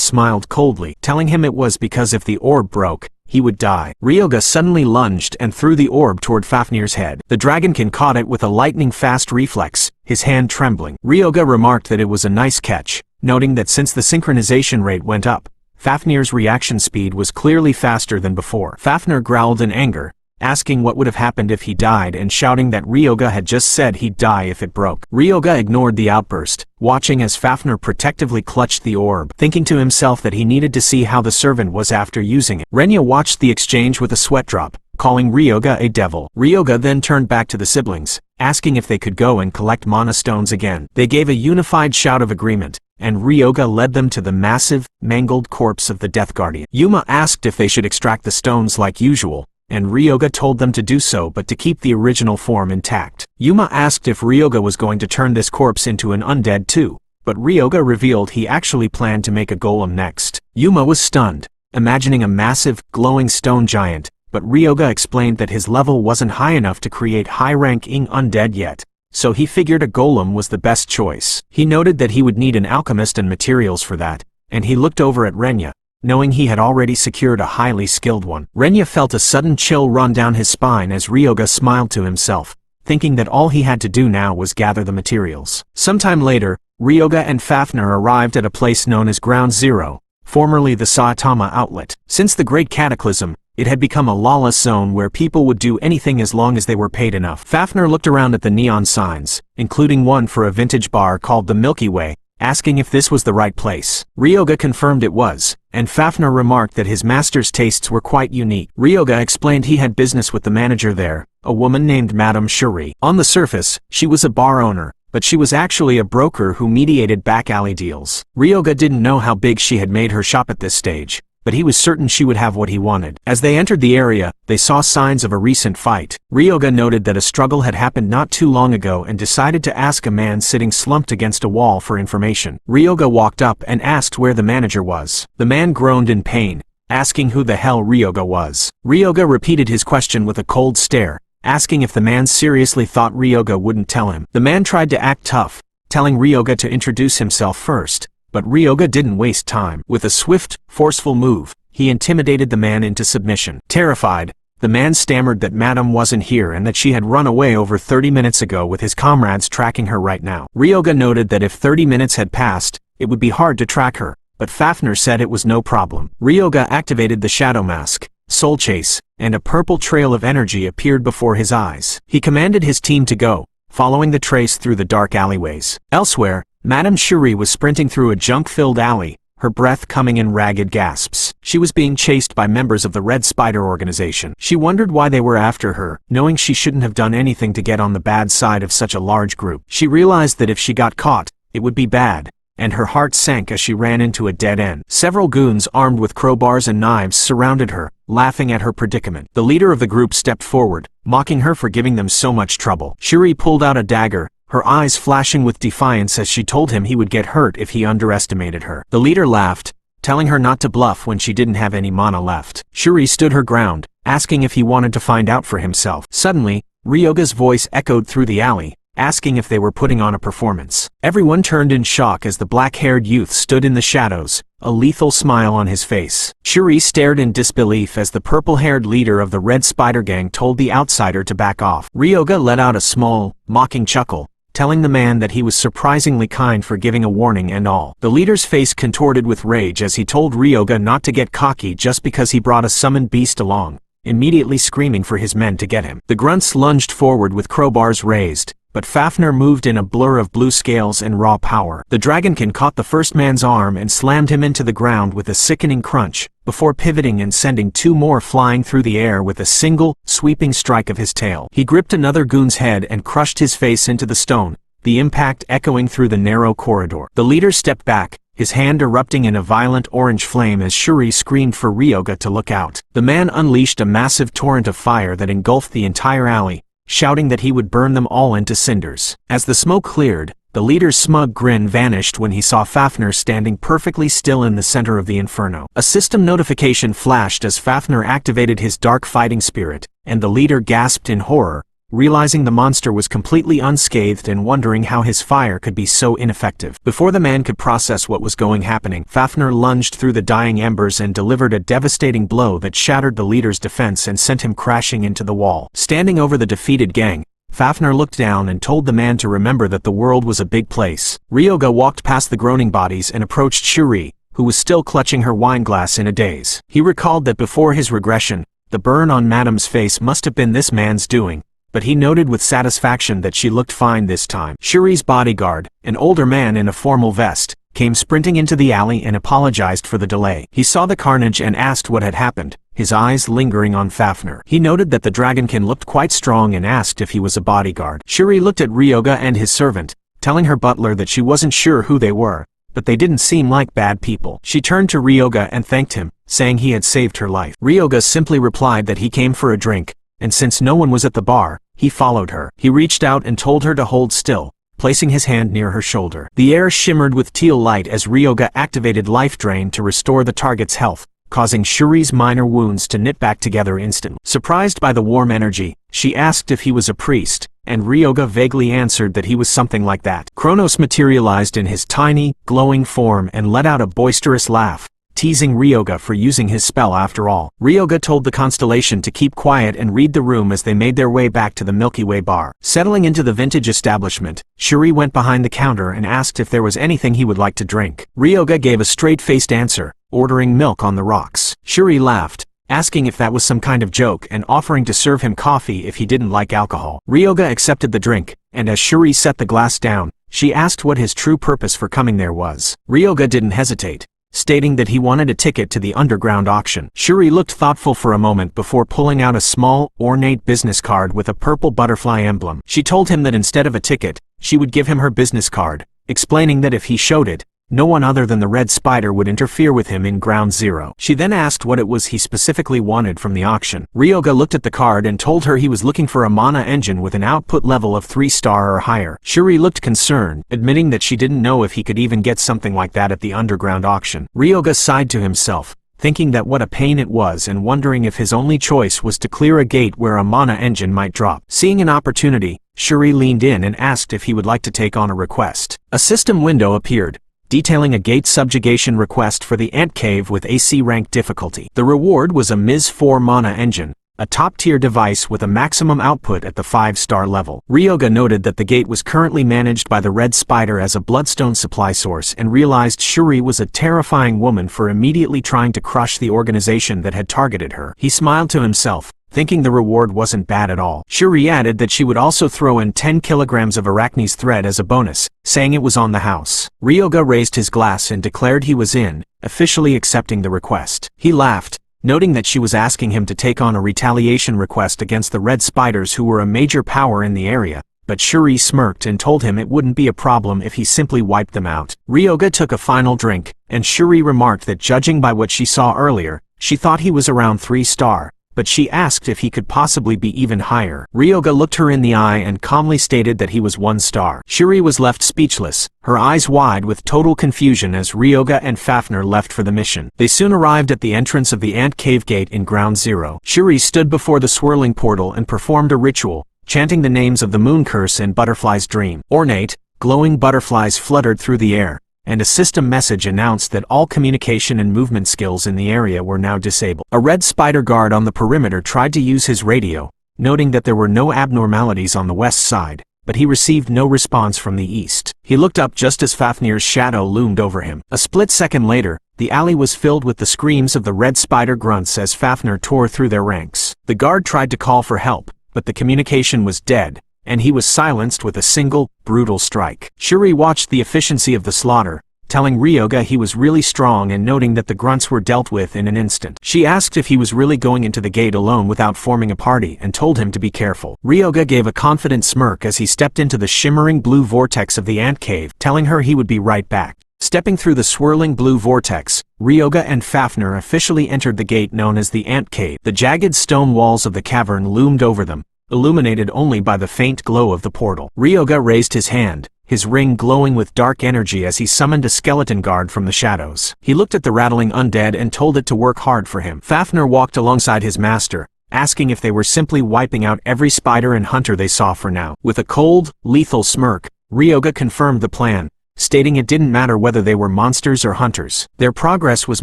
smiled coldly, telling him it was because if the orb broke, he would die. Ryoga suddenly lunged and threw the orb toward Fafnir's head. The dragonkin caught it with a lightning-fast reflex, his hand trembling. Ryoga remarked that it was a nice catch, noting that since the synchronization rate went up, Fafnir's reaction speed was clearly faster than before. Fafnir growled in anger, asking what would have happened if he died and shouting that Ryoga had just said he'd die if it broke. Ryoga ignored the outburst, watching as Fafnir protectively clutched the orb, thinking to himself that he needed to see how the servant was after using it. Renya watched the exchange with a sweat drop, calling Ryoga a devil. Ryoga then turned back to the siblings, asking if they could go and collect mana stones again. They gave a unified shout of agreement, and Ryoga led them to the massive, mangled corpse of the Death Guardian. Yuma asked if they should extract the stones like usual, and Ryoga told them to do so but to keep the original form intact. Yuma asked if Ryoga was going to turn this corpse into an undead too, but Ryoga revealed he actually planned to make a golem next. Yuma was stunned, imagining a massive, glowing stone giant, but Ryoga explained that his level wasn't high enough to create high-ranking undead yet, so he figured a golem was the best choice. He noted that he would need an alchemist and materials for that, and he looked over at Renya, knowing he had already secured a highly skilled one. Renya felt a sudden chill run down his spine as Ryoga smiled to himself, thinking that all he had to do now was gather the materials. Sometime later, Ryoga and Fafnir arrived at a place known as Ground Zero, formerly the Saitama outlet. Since the Great Cataclysm, it had become a lawless zone where people would do anything as long as they were paid enough. Fafnir looked around at the neon signs, including one for a vintage bar called the Milky Way, asking if this was the right place. Ryoga confirmed it was, and Fafnir remarked that his master's tastes were quite unique. Ryoga explained he had business with the manager there, a woman named Madame Shuri. On the surface, she was a bar owner, but she was actually a broker who mediated back alley deals. Ryoga didn't know how big she had made her shop at this stage, but he was certain she would have what he wanted. As they entered the area, they saw signs of a recent fight. Ryoga noted that a struggle had happened not too long ago and decided to ask a man sitting slumped against a wall for information. Ryoga walked up and asked where the manager was. The man groaned in pain, asking who the hell Ryoga was. Ryoga repeated his question with a cold stare, asking if the man seriously thought Ryoga wouldn't tell him. The man tried to act tough, telling Ryoga to introduce himself first, but Ryoga didn't waste time. With a swift, forceful move, he intimidated the man into submission. Terrified, the man stammered that Madame wasn't here and that she had run away over 30 minutes ago with his comrades tracking her right now. Ryoga noted that if 30 minutes had passed, it would be hard to track her, but Fafnir said it was no problem. Ryoga activated the shadow mask, Soul Chase, and a purple trail of energy appeared before his eyes. He commanded his team to go, following the trace through the dark alleyways. Elsewhere, Madame Shuri was sprinting through a junk-filled alley, her breath coming in ragged gasps. She was being chased by members of the Red Spider organization. She wondered why they were after her, knowing she shouldn't have done anything to get on the bad side of such a large group. She realized that if she got caught, it would be bad, and her heart sank as she ran into a dead end. Several goons armed with crowbars and knives surrounded her, laughing at her predicament. The leader of the group stepped forward, mocking her for giving them so much trouble. Shuri pulled out a dagger, her eyes flashing with defiance as she told him he would get hurt if he underestimated her. The leader laughed, telling her not to bluff when she didn't have any mana left. Shuri stood her ground, asking if he wanted to find out for himself. Suddenly, Ryoga's voice echoed through the alley, asking if they were putting on a performance. Everyone turned in shock as the black-haired youth stood in the shadows, a lethal smile on his face. Shuri stared in disbelief as the purple-haired leader of the Red Spider Gang told the outsider to back off. Ryoga let out a small, mocking chuckle, telling the man that he was surprisingly kind for giving a warning and all. The leader's face contorted with rage as he told Ryoga not to get cocky just because he brought a summoned beast along, immediately screaming for his men to get him. The grunts lunged forward with crowbars raised, but Fafnir moved in a blur of blue scales and raw power. The dragonkin caught the first man's arm and slammed him into the ground with a sickening crunch, before pivoting and sending two more flying through the air with a single, sweeping strike of his tail. He gripped another goon's head and crushed his face into the stone, the impact echoing through the narrow corridor. The leader stepped back, his hand erupting in a violent orange flame as Shuri screamed for Ryoga to look out. The man unleashed a massive torrent of fire that engulfed the entire alley, shouting that he would burn them all into cinders. As the smoke cleared, the leader's smug grin vanished when he saw Fafnir standing perfectly still in the center of the inferno. A system notification flashed as Fafnir activated his dark fighting spirit, and the leader gasped in horror, realizing the monster was completely unscathed and wondering how his fire could be so ineffective. Before the man could process what was happening, Fafnir lunged through the dying embers and delivered a devastating blow that shattered the leader's defense and sent him crashing into the wall. Standing over the defeated gang, Fafnir looked down and told the man to remember that the world was a big place. Ryoga walked past the groaning bodies and approached Shuri, who was still clutching her wineglass in a daze. He recalled that before his regression, the burn on Madame's face must have been this man's doing, but he noted with satisfaction that she looked fine this time. Shuri's bodyguard, an older man in a formal vest, came sprinting into the alley and apologized for the delay. He saw the carnage and asked what had happened, his eyes lingering on Fafnir. He noted that the dragonkin looked quite strong and asked if he was a bodyguard. Shuri looked at Ryoga and his servant, telling her butler that she wasn't sure who they were, but they didn't seem like bad people. She turned to Ryoga and thanked him, saying he had saved her life. Ryoga simply replied that he came for a drink, and since no one was at the bar, he followed her. He reached out and told her to hold still, placing his hand near her shoulder. The air shimmered with teal light as Ryoga activated Life Drain to restore the target's health, causing Shuri's minor wounds to knit back together instantly. Surprised by the warm energy, she asked if he was a priest, and Ryoga vaguely answered that he was something like that. Kronos materialized in his tiny, glowing form and let out a boisterous laugh, teasing Ryoga for using his spell after all. Ryoga told the constellation to keep quiet and read the room as they made their way back to the Milky Way bar. Settling into the vintage establishment, Shuri went behind the counter and asked if there was anything he would like to drink. Ryoga gave a straight-faced answer, ordering milk on the rocks. Shuri laughed, asking if that was some kind of joke and offering to serve him coffee if he didn't like alcohol. Ryoga accepted the drink, and as Shuri set the glass down, she asked what his true purpose for coming there was. Ryoga didn't hesitate, stating that he wanted a ticket to the underground auction. Shuri looked thoughtful for a moment before pulling out a small, ornate business card with a purple butterfly emblem. She told him that instead of a ticket, she would give him her business card, explaining that if he showed it, no one other than the Red Spider would interfere with him in Ground Zero. She then asked what it was he specifically wanted from the auction. Ryoga looked at the card and told her he was looking for a mana engine with an output level of 3-star or higher. Shuri looked concerned, admitting that she didn't know if he could even get something like that at the underground auction. Ryoga sighed to himself, thinking that what a pain it was and wondering if his only choice was to clear a gate where a mana engine might drop. Seeing an opportunity, Shuri leaned in and asked if he would like to take on a request. A system window appeared, detailing a gate subjugation request for the Ant Cave with AC rank difficulty. The reward was a Ms. 4 mana engine, a top-tier device with a maximum output at the 5-star level. Ryoga noted that the gate was currently managed by the Red Spider as a bloodstone supply source and realized Shuri was a terrifying woman for immediately trying to crush the organization that had targeted her. He smiled to himself, thinking the reward wasn't bad at all. Shuri added that she would also throw in 10 kilograms of Arachne's thread as a bonus, saying it was on the house. Ryoga raised his glass and declared he was in, officially accepting the request. He laughed, noting that she was asking him to take on a retaliation request against the Red Spiders who were a major power in the area, but Shuri smirked and told him it wouldn't be a problem if he simply wiped them out. Ryoga took a final drink, and Shuri remarked that judging by what she saw earlier, she thought he was around 3-star. But she asked if he could possibly be even higher. Ryoga looked her in the eye and calmly stated that he was 1-star. Shuri was left speechless, her eyes wide with total confusion as Ryoga and Fafnir left for the mission. They soon arrived at the entrance of the Ant Cave gate in Ground Zero. Shuri stood before the swirling portal and performed a ritual, chanting the names of the moon curse and butterfly's dream. Ornate, glowing butterflies fluttered through the air, and a system message announced that all communication and movement skills in the area were now disabled. A red spider guard on the perimeter tried to use his radio, noting that there were no abnormalities on the west side, but he received no response from the east. He looked up just as Fafnir's shadow loomed over him. A split second later, the alley was filled with the screams of the red spider grunts as Fafnir tore through their ranks. The guard tried to call for help, but the communication was dead, and he was silenced with a single, brutal strike. Shuri watched the efficiency of the slaughter, telling Ryoga he was really strong and noting that the grunts were dealt with in an instant. She asked if he was really going into the gate alone without forming a party and told him to be careful. Ryoga gave a confident smirk as he stepped into the shimmering blue vortex of the ant cave, telling her he would be right back. Stepping through the swirling blue vortex, Ryoga and Fafnir officially entered the gate known as the ant cave. The jagged stone walls of the cavern loomed over them, illuminated only by the faint glow of the portal. Ryoga raised his hand, his ring glowing with dark energy as he summoned a skeleton guard from the shadows. He looked at the rattling undead and told it to work hard for him. Fafnir walked alongside his master, asking if they were simply wiping out every spider and hunter they saw for now. With a cold, lethal smirk, Ryoga confirmed the plan, stating it didn't matter whether they were monsters or hunters. Their progress was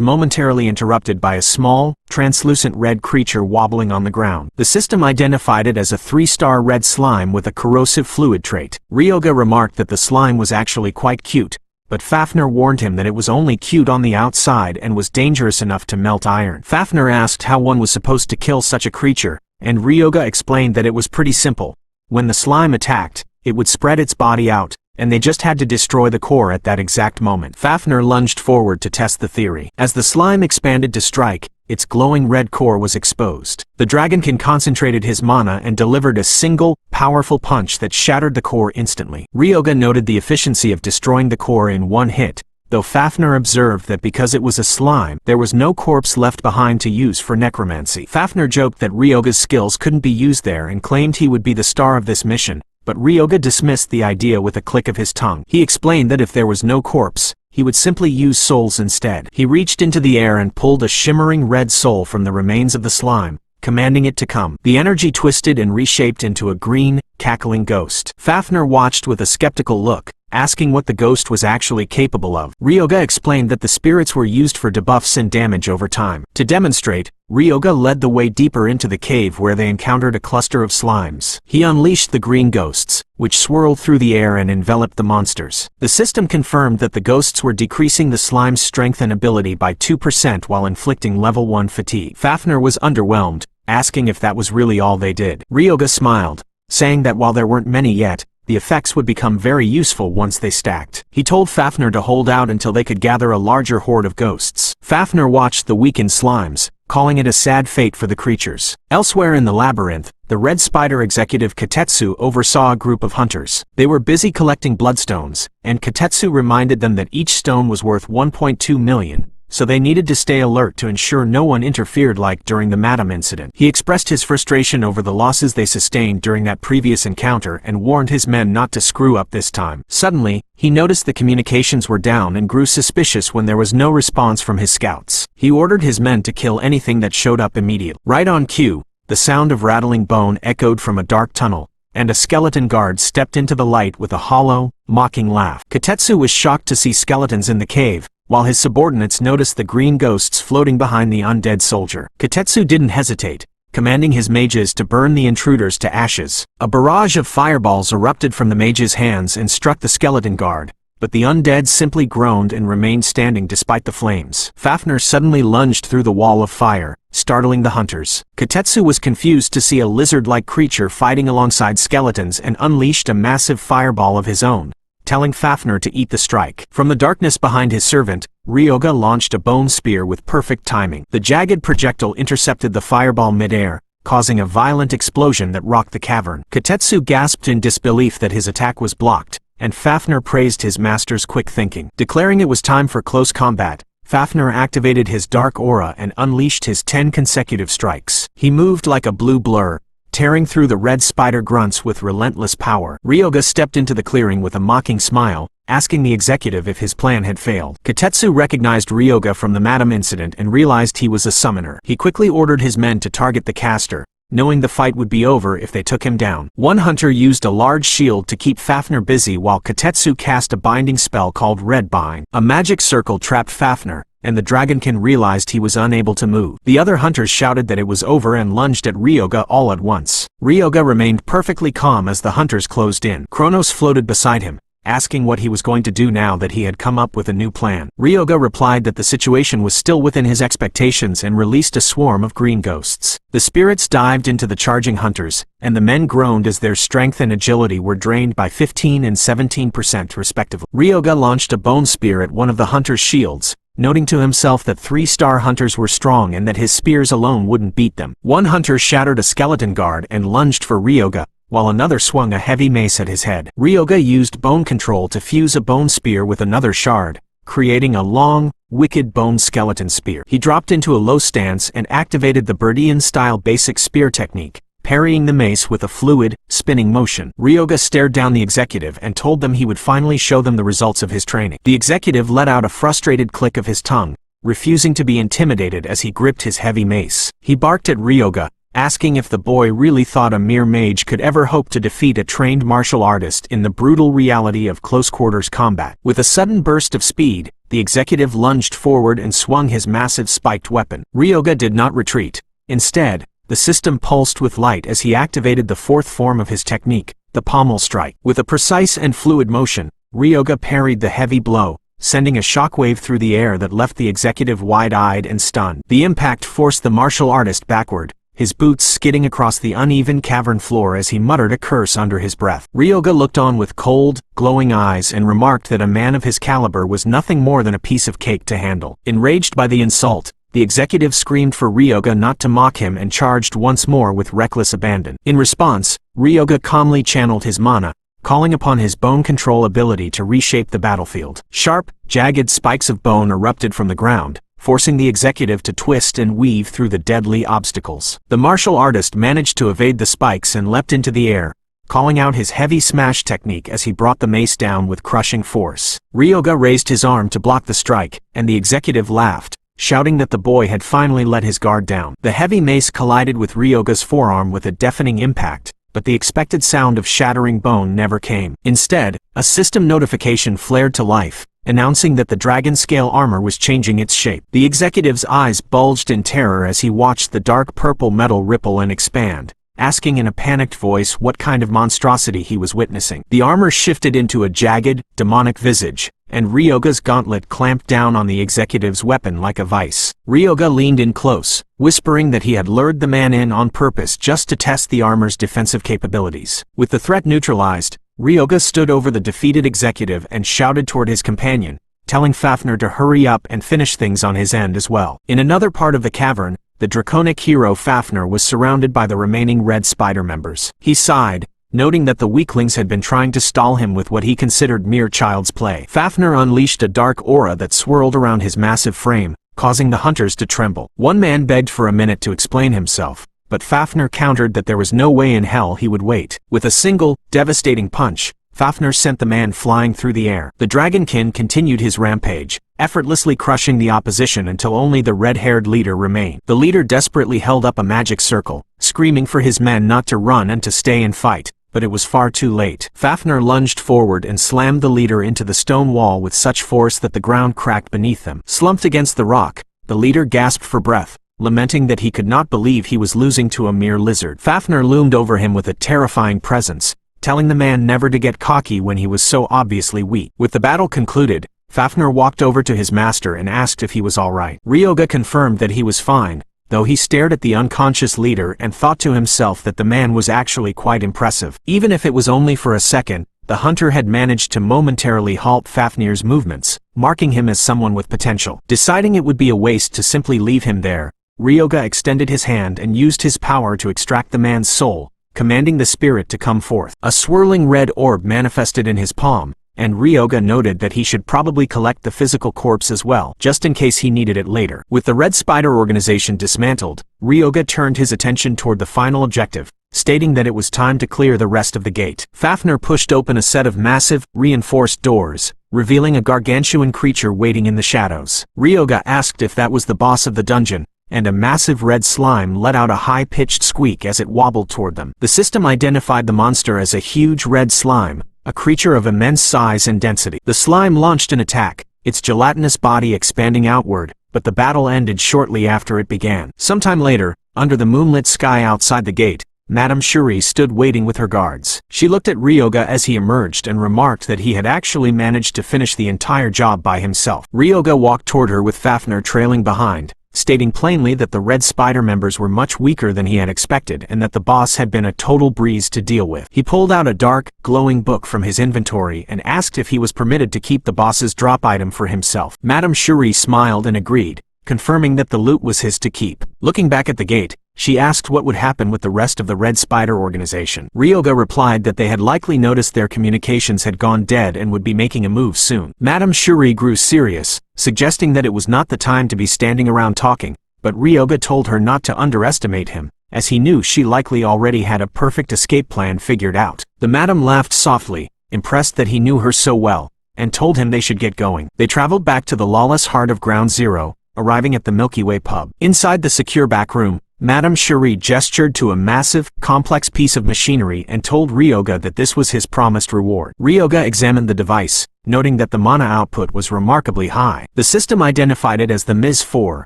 momentarily interrupted by a small, translucent red creature wobbling on the ground. The system identified it as a 3-star red slime with a corrosive fluid trait. Ryoga remarked that the slime was actually quite cute, but Fafnir warned him that it was only cute on the outside and was dangerous enough to melt iron. Fafnir asked how one was supposed to kill such a creature, and Ryoga explained that it was pretty simple. When the slime attacked, it would spread its body out, and they just had to destroy the core at that exact moment. Fafnir lunged forward to test the theory. As the slime expanded to strike, its glowing red core was exposed. The dragonkin concentrated his mana and delivered a single, powerful punch that shattered the core instantly. Ryoga noted the efficiency of destroying the core in one hit, though Fafnir observed that because it was a slime, there was no corpse left behind to use for necromancy. Fafnir joked that Ryoga's skills couldn't be used there and claimed he would be the star of this mission, but Ryoga dismissed the idea with a click of his tongue. He explained that if there was no corpse, he would simply use souls instead. He reached into the air and pulled a shimmering red soul from the remains of the slime, commanding it to come. The energy twisted and reshaped into a green, cackling ghost. Fafnir watched with a skeptical look, asking what the ghost was actually capable of. Ryoga explained that the spirits were used for debuffs and damage over time. To demonstrate, Ryoga led the way deeper into the cave where they encountered a cluster of slimes. He unleashed the green ghosts, which swirled through the air and enveloped the monsters. The system confirmed that the ghosts were decreasing the slime's strength and ability by 2% while inflicting level 1 fatigue. Fafnir was underwhelmed, asking if that was really all they did. Ryoga smiled, saying that while there weren't many yet, the effects would become very useful once they stacked. He told Fafnir to hold out until they could gather a larger horde of ghosts. Fafnir watched the weakened slimes, calling it a sad fate for the creatures. Elsewhere in the labyrinth, the Red Spider executive Katetsu oversaw a group of hunters. They were busy collecting bloodstones, and Katetsu reminded them that each stone was worth 1.2 million. So they needed to stay alert to ensure no one interfered like during the Madam incident. He expressed his frustration over the losses they sustained during that previous encounter and warned his men not to screw up this time. Suddenly, he noticed the communications were down and grew suspicious when there was no response from his scouts. He ordered his men to kill anything that showed up immediately. Right on cue, the sound of rattling bone echoed from a dark tunnel, and a skeleton guard stepped into the light with a hollow, mocking laugh. Katetsu was shocked to see skeletons in the cave, while his subordinates noticed the green ghosts floating behind the undead soldier. Katetsu didn't hesitate, commanding his mages to burn the intruders to ashes. A barrage of fireballs erupted from the mages' hands and struck the skeleton guard, but the undead simply groaned and remained standing despite the flames. Fafnir suddenly lunged through the wall of fire, startling the hunters. Katetsu was confused to see a lizard-like creature fighting alongside skeletons and unleashed a massive fireball of his own, telling Fafnir to eat the strike. From the darkness behind his servant, Ryoga launched a bone spear with perfect timing. The jagged projectile intercepted the fireball mid-air, causing a violent explosion that rocked the cavern. Katetsu gasped in disbelief that his attack was blocked, and Fafnir praised his master's quick thinking. Declaring it was time for close combat, Fafnir activated his dark aura and unleashed his 10 consecutive strikes. He moved like a blue blur, tearing through the red spider grunts with relentless power. Ryoga stepped into the clearing with a mocking smile, asking the executive if his plan had failed. Katetsu recognized Ryoga from the Madam incident and realized he was a summoner. He quickly ordered his men to target the caster, knowing the fight would be over if they took him down. One hunter used a large shield to keep Fafnir busy while Kotetsu cast a binding spell called Red Bind. A magic circle trapped Fafnir, and the dragonkin realized he was unable to move. The other hunters shouted that it was over and lunged at Ryoga all at once. Ryoga remained perfectly calm as the hunters closed in. Kronos floated beside him, asking what he was going to do now that he had come up with a new plan. Ryoga replied that the situation was still within his expectations and released a swarm of green ghosts. The spirits dived into the charging hunters, and the men groaned as their strength and agility were drained by 15% and 17% respectively. Ryoga launched a bone spear at one of the hunters' shields, noting to himself that 3-star hunters were strong and that his spears alone wouldn't beat them. One hunter shattered a skeleton guard and lunged for Ryoga, while another swung a heavy mace at his head. Ryoga used bone control to fuse a bone spear with another shard, creating a long, wicked bone skeleton spear. He dropped into a low stance and activated the Birdian-style basic spear technique, parrying the mace with a fluid, spinning motion. Ryoga stared down the executive and told them he would finally show them the results of his training. The executive let out a frustrated click of his tongue, refusing to be intimidated as he gripped his heavy mace. He barked at Ryoga, asking if the boy really thought a mere mage could ever hope to defeat a trained martial artist in the brutal reality of close-quarters combat. With a sudden burst of speed, the executive lunged forward and swung his massive spiked weapon. Ryoga did not retreat. Instead, the system pulsed with light as he activated the fourth form of his technique, the pommel strike. With a precise and fluid motion, Ryoga parried the heavy blow, sending a shockwave through the air that left the executive wide-eyed and stunned. The impact forced the martial artist backward, his boots skidding across the uneven cavern floor as he muttered a curse under his breath. Ryoga looked on with cold, glowing eyes and remarked that a man of his caliber was nothing more than a piece of cake to handle. Enraged by the insult, the executive screamed for Ryoga not to mock him and charged once more with reckless abandon. In response, Ryoga calmly channeled his mana, calling upon his bone control ability to reshape the battlefield. Sharp, jagged spikes of bone erupted from the ground, forcing the executive to twist and weave through the deadly obstacles. The martial artist managed to evade the spikes and leapt into the air, calling out his heavy smash technique as he brought the mace down with crushing force. Ryoga raised his arm to block the strike, and the executive laughed, shouting that the boy had finally let his guard down. The heavy mace collided with Ryoga's forearm with a deafening impact, but the expected sound of shattering bone never came. Instead, a system notification flared to life, announcing that the dragon-scale armor was changing its shape. The executive's eyes bulged in terror as he watched the dark purple metal ripple and expand, asking in a panicked voice what kind of monstrosity he was witnessing. The armor shifted into a jagged, demonic visage, and Ryoga's gauntlet clamped down on the executive's weapon like a vice. Ryoga leaned in close, whispering that he had lured the man in on purpose just to test the armor's defensive capabilities. With the threat neutralized, Ryoga stood over the defeated executive and shouted toward his companion, telling Fafnir to hurry up and finish things on his end as well. In another part of the cavern, the draconic hero Fafnir was surrounded by the remaining Red Spider members. He sighed, noting that the weaklings had been trying to stall him with what he considered mere child's play. Fafnir unleashed a dark aura that swirled around his massive frame, causing the hunters to tremble. One man begged for a minute to explain himself, but Fafnir countered that there was no way in hell he would wait. With a single, devastating punch, Fafnir sent the man flying through the air. The dragonkin continued his rampage, effortlessly crushing the opposition until only the red-haired leader remained. The leader desperately held up a magic circle, screaming for his men not to run and to stay and fight, but it was far too late. Fafnir lunged forward and slammed the leader into the stone wall with such force that the ground cracked beneath them. Slumped against the rock, the leader gasped for breath, lamenting that he could not believe he was losing to a mere lizard. Fafnir loomed over him with a terrifying presence, telling the man never to get cocky when he was so obviously weak. With the battle concluded, Fafnir walked over to his master and asked if he was all right. Ryoga confirmed that he was fine, though he stared at the unconscious leader and thought to himself that the man was actually quite impressive. Even if it was only for a second, the hunter had managed to momentarily halt Fafnir's movements, marking him as someone with potential. Deciding it would be a waste to simply leave him there, Ryoga extended his hand and used his power to extract the man's soul, commanding the spirit to come forth. A swirling red orb manifested in his palm, and Ryoga noted that he should probably collect the physical corpse as well, just in case he needed it later. With the Red Spider organization dismantled, Ryoga turned his attention toward the final objective, stating that it was time to clear the rest of the gate. Fafnir pushed open a set of massive, reinforced doors, revealing a gargantuan creature waiting in the shadows. Ryoga asked if that was the boss of the dungeon, and a massive red slime let out a high-pitched squeak as it wobbled toward them. The system identified the monster as a huge red slime, a creature of immense size and density. The slime launched an attack, its gelatinous body expanding outward, but the battle ended shortly after it began. Sometime later, under the moonlit sky outside the gate, Madame Shuri stood waiting with her guards. She looked at Ryoga as he emerged and remarked that he had actually managed to finish the entire job by himself. Ryoga walked toward her with Fafnir trailing behind, stating plainly that the Red Spider members were much weaker than he had expected and that the boss had been a total breeze to deal with. He pulled out a dark, glowing book from his inventory and asked if he was permitted to keep the boss's drop item for himself. Madame Shuri smiled and agreed, confirming that the loot was his to keep. Looking back at the gate, she asked what would happen with the rest of the Red Spider organization. Ryoga replied that they had likely noticed their communications had gone dead and would be making a move soon. Madame Shuri grew serious, suggesting that it was not the time to be standing around talking, but Ryoga told her not to underestimate him, as he knew she likely already had a perfect escape plan figured out. The madam laughed softly, impressed that he knew her so well, and told him they should get going. They traveled back to the lawless heart of Ground Zero, arriving at the Milky Way pub. Inside the secure back room, Madame Shuri gestured to a massive, complex piece of machinery and told Ryoga that this was his promised reward. Ryoga examined the device, noting that the mana output was remarkably high. The system identified it as the MIS-4,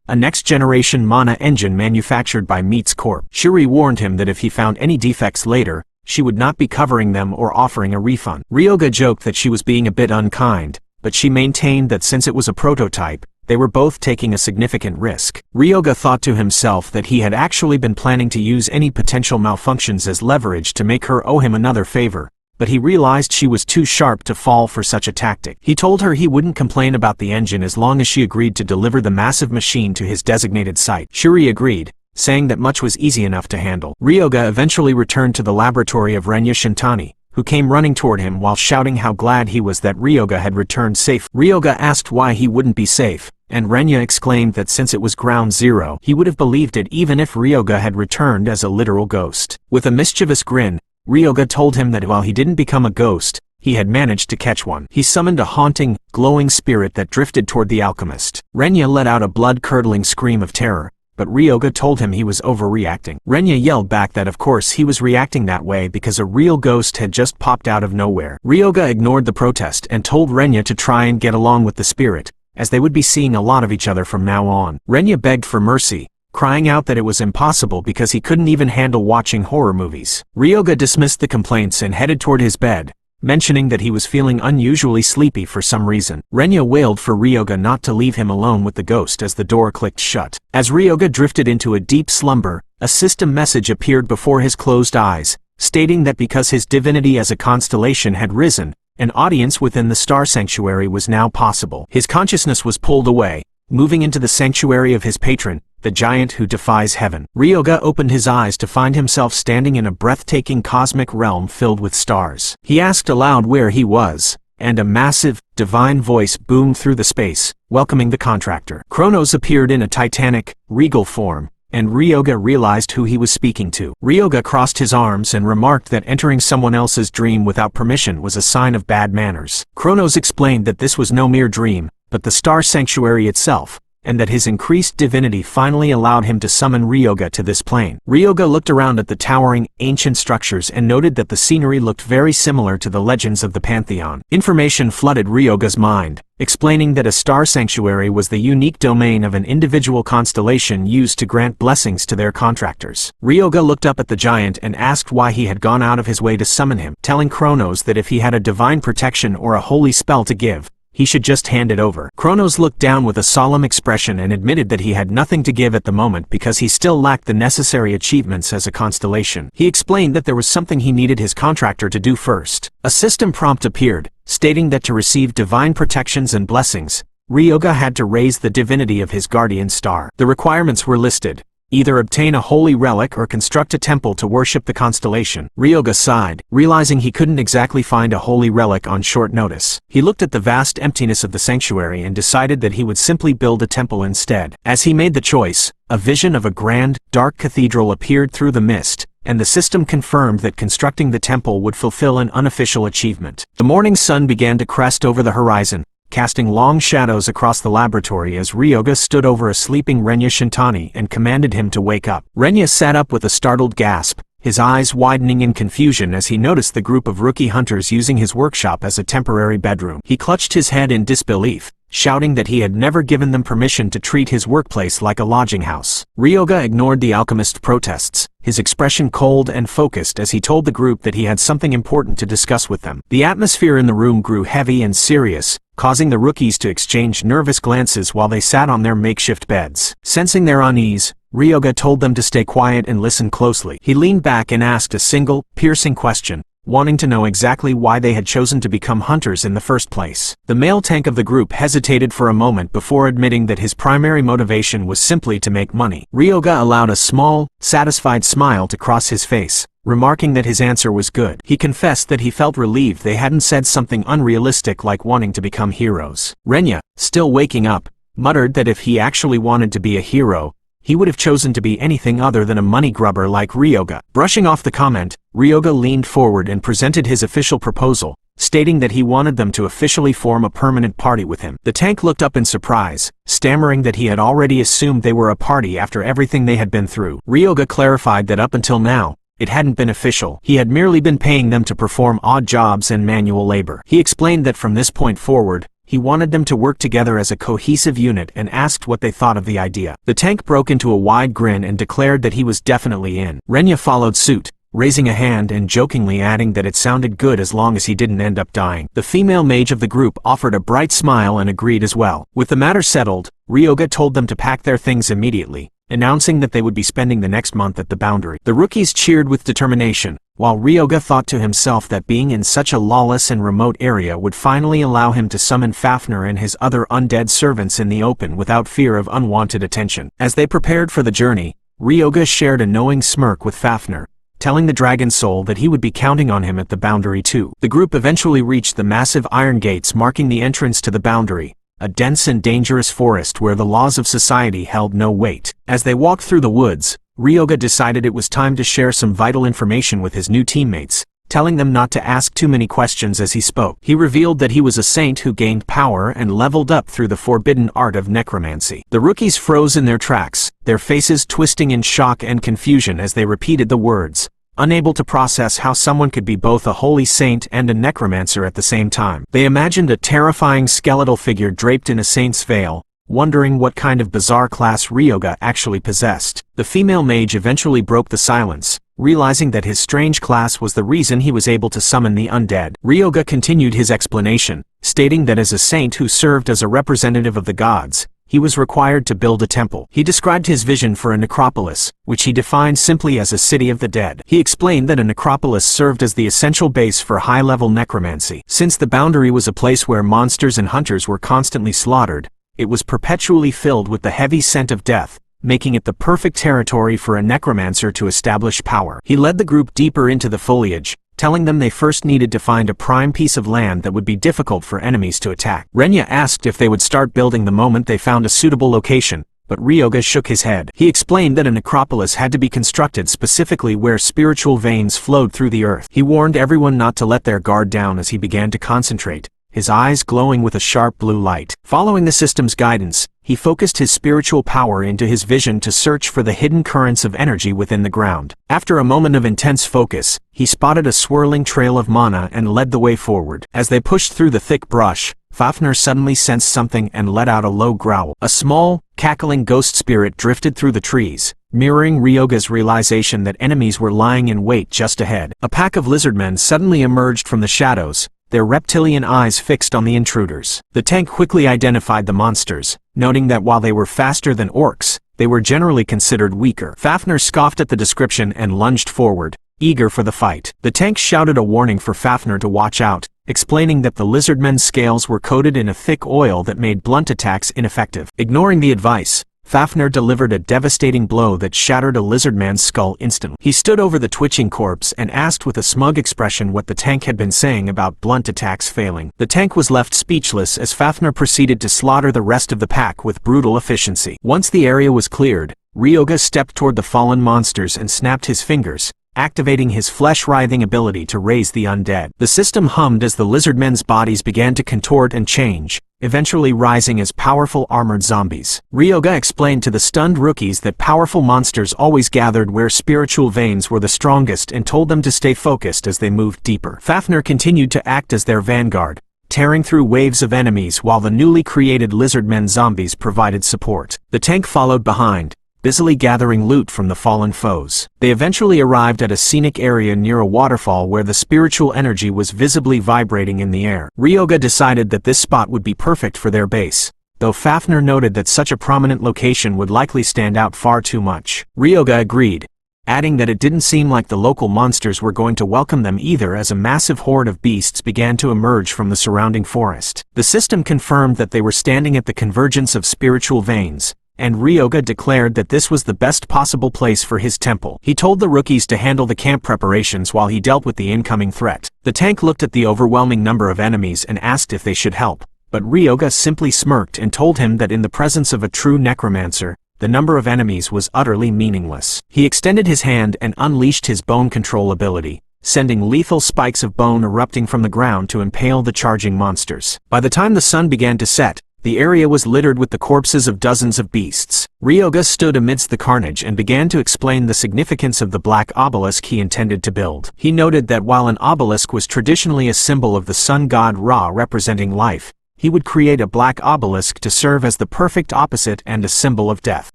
a next-generation mana engine manufactured by Meets Corp. Shuri warned him that if he found any defects later, she would not be covering them or offering a refund. Ryoga joked that she was being a bit unkind, but she maintained that since it was a prototype, they were both taking a significant risk. Ryoga thought to himself that he had actually been planning to use any potential malfunctions as leverage to make her owe him another favor, but he realized she was too sharp to fall for such a tactic. He told her he wouldn't complain about the engine as long as she agreed to deliver the massive machine to his designated site. Shuri agreed, saying that much was easy enough to handle. Ryoga eventually returned to the laboratory of Renya Shintani, who came running toward him while shouting how glad he was that Ryoga had returned safe. Ryoga asked why he wouldn't be safe, and Renya exclaimed that since it was Ground Zero, he would have believed it even if Ryoga had returned as a literal ghost. With a mischievous grin, Ryoga told him that while he didn't become a ghost, he had managed to catch one. He summoned a haunting, glowing spirit that drifted toward the alchemist. Renya let out a blood-curdling scream of terror, but Ryoga told him he was overreacting. Renya yelled back that of course he was reacting that way because a real ghost had just popped out of nowhere. Ryoga ignored the protest and told Renya to try and get along with the spirit, as they would be seeing a lot of each other from now on. Renya begged for mercy, crying out that it was impossible because he couldn't even handle watching horror movies. Ryoga dismissed the complaints and headed toward his bed, mentioning that he was feeling unusually sleepy for some reason. Renya wailed for Ryoga not to leave him alone with the ghost as the door clicked shut. As Ryoga drifted into a deep slumber, a system message appeared before his closed eyes, stating that because his divinity as a constellation had risen, an audience within the Star Sanctuary was now possible. His consciousness was pulled away, moving into the sanctuary of his patron, the giant who defies heaven. Ryoga opened his eyes to find himself standing in a breathtaking cosmic realm filled with stars. He asked aloud where he was, and a massive, divine voice boomed through the space, welcoming the contractor. Kronos appeared in a titanic, regal form, and Ryoga realized who he was speaking to. Ryoga crossed his arms and remarked that entering someone else's dream without permission was a sign of bad manners. Kronos explained that this was no mere dream, but the Star Sanctuary itself, and that his increased divinity finally allowed him to summon Ryoga to this plane. Ryoga looked around at the towering, ancient structures and noted that the scenery looked very similar to the legends of the Pantheon. Information flooded Ryoga's mind, explaining that a star sanctuary was the unique domain of an individual constellation used to grant blessings to their contractors. Ryoga looked up at the giant and asked why he had gone out of his way to summon him, telling Kronos that if he had a divine protection or a holy spell to give, he should just hand it over. Kronos looked down with a solemn expression and admitted that he had nothing to give at the moment because he still lacked the necessary achievements as a constellation. He explained that there was something he needed his contractor to do first. A system prompt appeared, stating that to receive divine protections and blessings, Ryoga had to raise the divinity of his guardian star. The requirements were listed: either obtain a holy relic or construct a temple to worship the constellation. Ryoga sighed, realizing he couldn't exactly find a holy relic on short notice. He looked at the vast emptiness of the sanctuary and decided that he would simply build a temple instead. As he made the choice, a vision of a grand, dark cathedral appeared through the mist, and the system confirmed that constructing the temple would fulfill an unofficial achievement. The morning sun began to crest over the horizon, casting long shadows across the laboratory as Ryoga stood over a sleeping Renya Shintani and commanded him to wake up. Renya sat up with a startled gasp, his eyes widening in confusion as he noticed the group of rookie hunters using his workshop as a temporary bedroom. He clutched his head in disbelief, shouting that he had never given them permission to treat his workplace like a lodging house. Ryoga ignored the alchemist's protests, his expression cold and focused as he told the group that he had something important to discuss with them. The atmosphere in the room grew heavy and serious, causing the rookies to exchange nervous glances while they sat on their makeshift beds. Sensing their unease, Ryoga told them to stay quiet and listen closely. He leaned back and asked a single, piercing question, wanting to know exactly why they had chosen to become hunters in the first place. The male tank of the group hesitated for a moment before admitting that his primary motivation was simply to make money. Ryoga allowed a small, satisfied smile to cross his face, remarking that his answer was good. He confessed that he felt relieved they hadn't said something unrealistic like wanting to become heroes. Renya, still waking up, muttered that if he actually wanted to be a hero, he would have chosen to be anything other than a money grubber like Ryoga. Brushing off the comment, Ryoga leaned forward and presented his official proposal, stating that he wanted them to officially form a permanent party with him. The tank looked up in surprise, stammering that he had already assumed they were a party after everything they had been through. Ryoga clarified that up until now, it hadn't been official. He had merely been paying them to perform odd jobs and manual labor. He explained that from this point forward, he wanted them to work together as a cohesive unit and asked what they thought of the idea. The tank broke into a wide grin and declared that he was definitely in. Renya followed suit, raising a hand and jokingly adding that it sounded good as long as he didn't end up dying. The female mage of the group offered a bright smile and agreed as well. With the matter settled, Ryoga told them to pack their things immediately, announcing that they would be spending the next month at the Boundary. The rookies cheered with determination, while Ryoga thought to himself that being in such a lawless and remote area would finally allow him to summon Fafnir and his other undead servants in the open without fear of unwanted attention. As they prepared for the journey, Ryoga shared a knowing smirk with Fafnir, telling the dragon soul that he would be counting on him at the Boundary too. The group eventually reached the massive iron gates marking the entrance to the Boundary, a dense and dangerous forest where the laws of society held no weight. As they walked through the woods, Ryoga decided it was time to share some vital information with his new teammates, telling them not to ask too many questions as he spoke. He revealed that he was a saint who gained power and leveled up through the forbidden art of necromancy. The rookies froze in their tracks, their faces twisting in shock and confusion as they repeated the words, unable to process how someone could be both a holy saint and a necromancer at the same time. They imagined a terrifying skeletal figure draped in a saint's veil, wondering what kind of bizarre class Ryoga actually possessed. The female mage eventually broke the silence, realizing that his strange class was the reason he was able to summon the undead. Ryoga continued his explanation, stating that as a saint who served as a representative of the gods, he was required to build a temple. He described his vision for a necropolis, which he defined simply as a city of the dead. He explained that a necropolis served as the essential base for high-level necromancy. Since the Boundary was a place where monsters and hunters were constantly slaughtered, it was perpetually filled with the heavy scent of death, making it the perfect territory for a necromancer to establish power. He led the group deeper into the foliage, telling them they first needed to find a prime piece of land that would be difficult for enemies to attack. Renya asked if they would start building the moment they found a suitable location, but Ryoga shook his head. He explained that a necropolis had to be constructed specifically where spiritual veins flowed through the earth. He warned everyone not to let their guard down as he began to concentrate, his eyes glowing with a sharp blue light. Following the system's guidance, he focused his spiritual power into his vision to search for the hidden currents of energy within the ground. After a moment of intense focus, he spotted a swirling trail of mana and led the way forward. As they pushed through the thick brush, Fafnir suddenly sensed something and let out a low growl. A small, cackling ghost spirit drifted through the trees, mirroring Ryoga's realization that enemies were lying in wait just ahead. A pack of lizardmen suddenly emerged from the shadows, their reptilian eyes fixed on the intruders. The tank quickly identified the monsters, noting that while they were faster than orcs, they were generally considered weaker. Fafnir scoffed at the description and lunged forward, eager for the fight. The tank shouted a warning for Fafnir to watch out, explaining that the lizardmen's scales were coated in a thick oil that made blunt attacks ineffective. Ignoring the advice, Fafnir delivered a devastating blow that shattered a lizardman's skull instantly. He stood over the twitching corpse and asked with a smug expression what the tank had been saying about blunt attacks failing. The tank was left speechless as Fafnir proceeded to slaughter the rest of the pack with brutal efficiency. Once the area was cleared, Ryoga stepped toward the fallen monsters and snapped his fingers, activating his flesh-writhing ability to raise the undead. The system hummed as the lizardmen's bodies began to contort and change, eventually rising as powerful armored zombies. Ryoga explained to the stunned rookies that powerful monsters always gathered where spiritual veins were the strongest and told them to stay focused as they moved deeper. Fafnir continued to act as their vanguard, tearing through waves of enemies while the newly created lizardmen zombies provided support. The tank followed behind, busily gathering loot from the fallen foes. They eventually arrived at a scenic area near a waterfall where the spiritual energy was visibly vibrating in the air. Ryoga decided that this spot would be perfect for their base, though Fafnir noted that such a prominent location would likely stand out far too much. Ryoga agreed, adding that it didn't seem like the local monsters were going to welcome them either as a massive horde of beasts began to emerge from the surrounding forest. The system confirmed that they were standing at the convergence of spiritual veins, and Ryoga declared that this was the best possible place for his temple. He told the rookies to handle the camp preparations while he dealt with the incoming threat. The tank looked at the overwhelming number of enemies and asked if they should help, but Ryoga simply smirked and told him that in the presence of a true necromancer, the number of enemies was utterly meaningless. He extended his hand and unleashed his bone control ability, sending lethal spikes of bone erupting from the ground to impale the charging monsters. By the time the sun began to set, the area was littered with the corpses of dozens of beasts. Ryoga stood amidst the carnage and began to explain the significance of the black obelisk he intended to build. He noted that while an obelisk was traditionally a symbol of the sun god Ra representing life, he would create a black obelisk to serve as the perfect opposite and a symbol of death.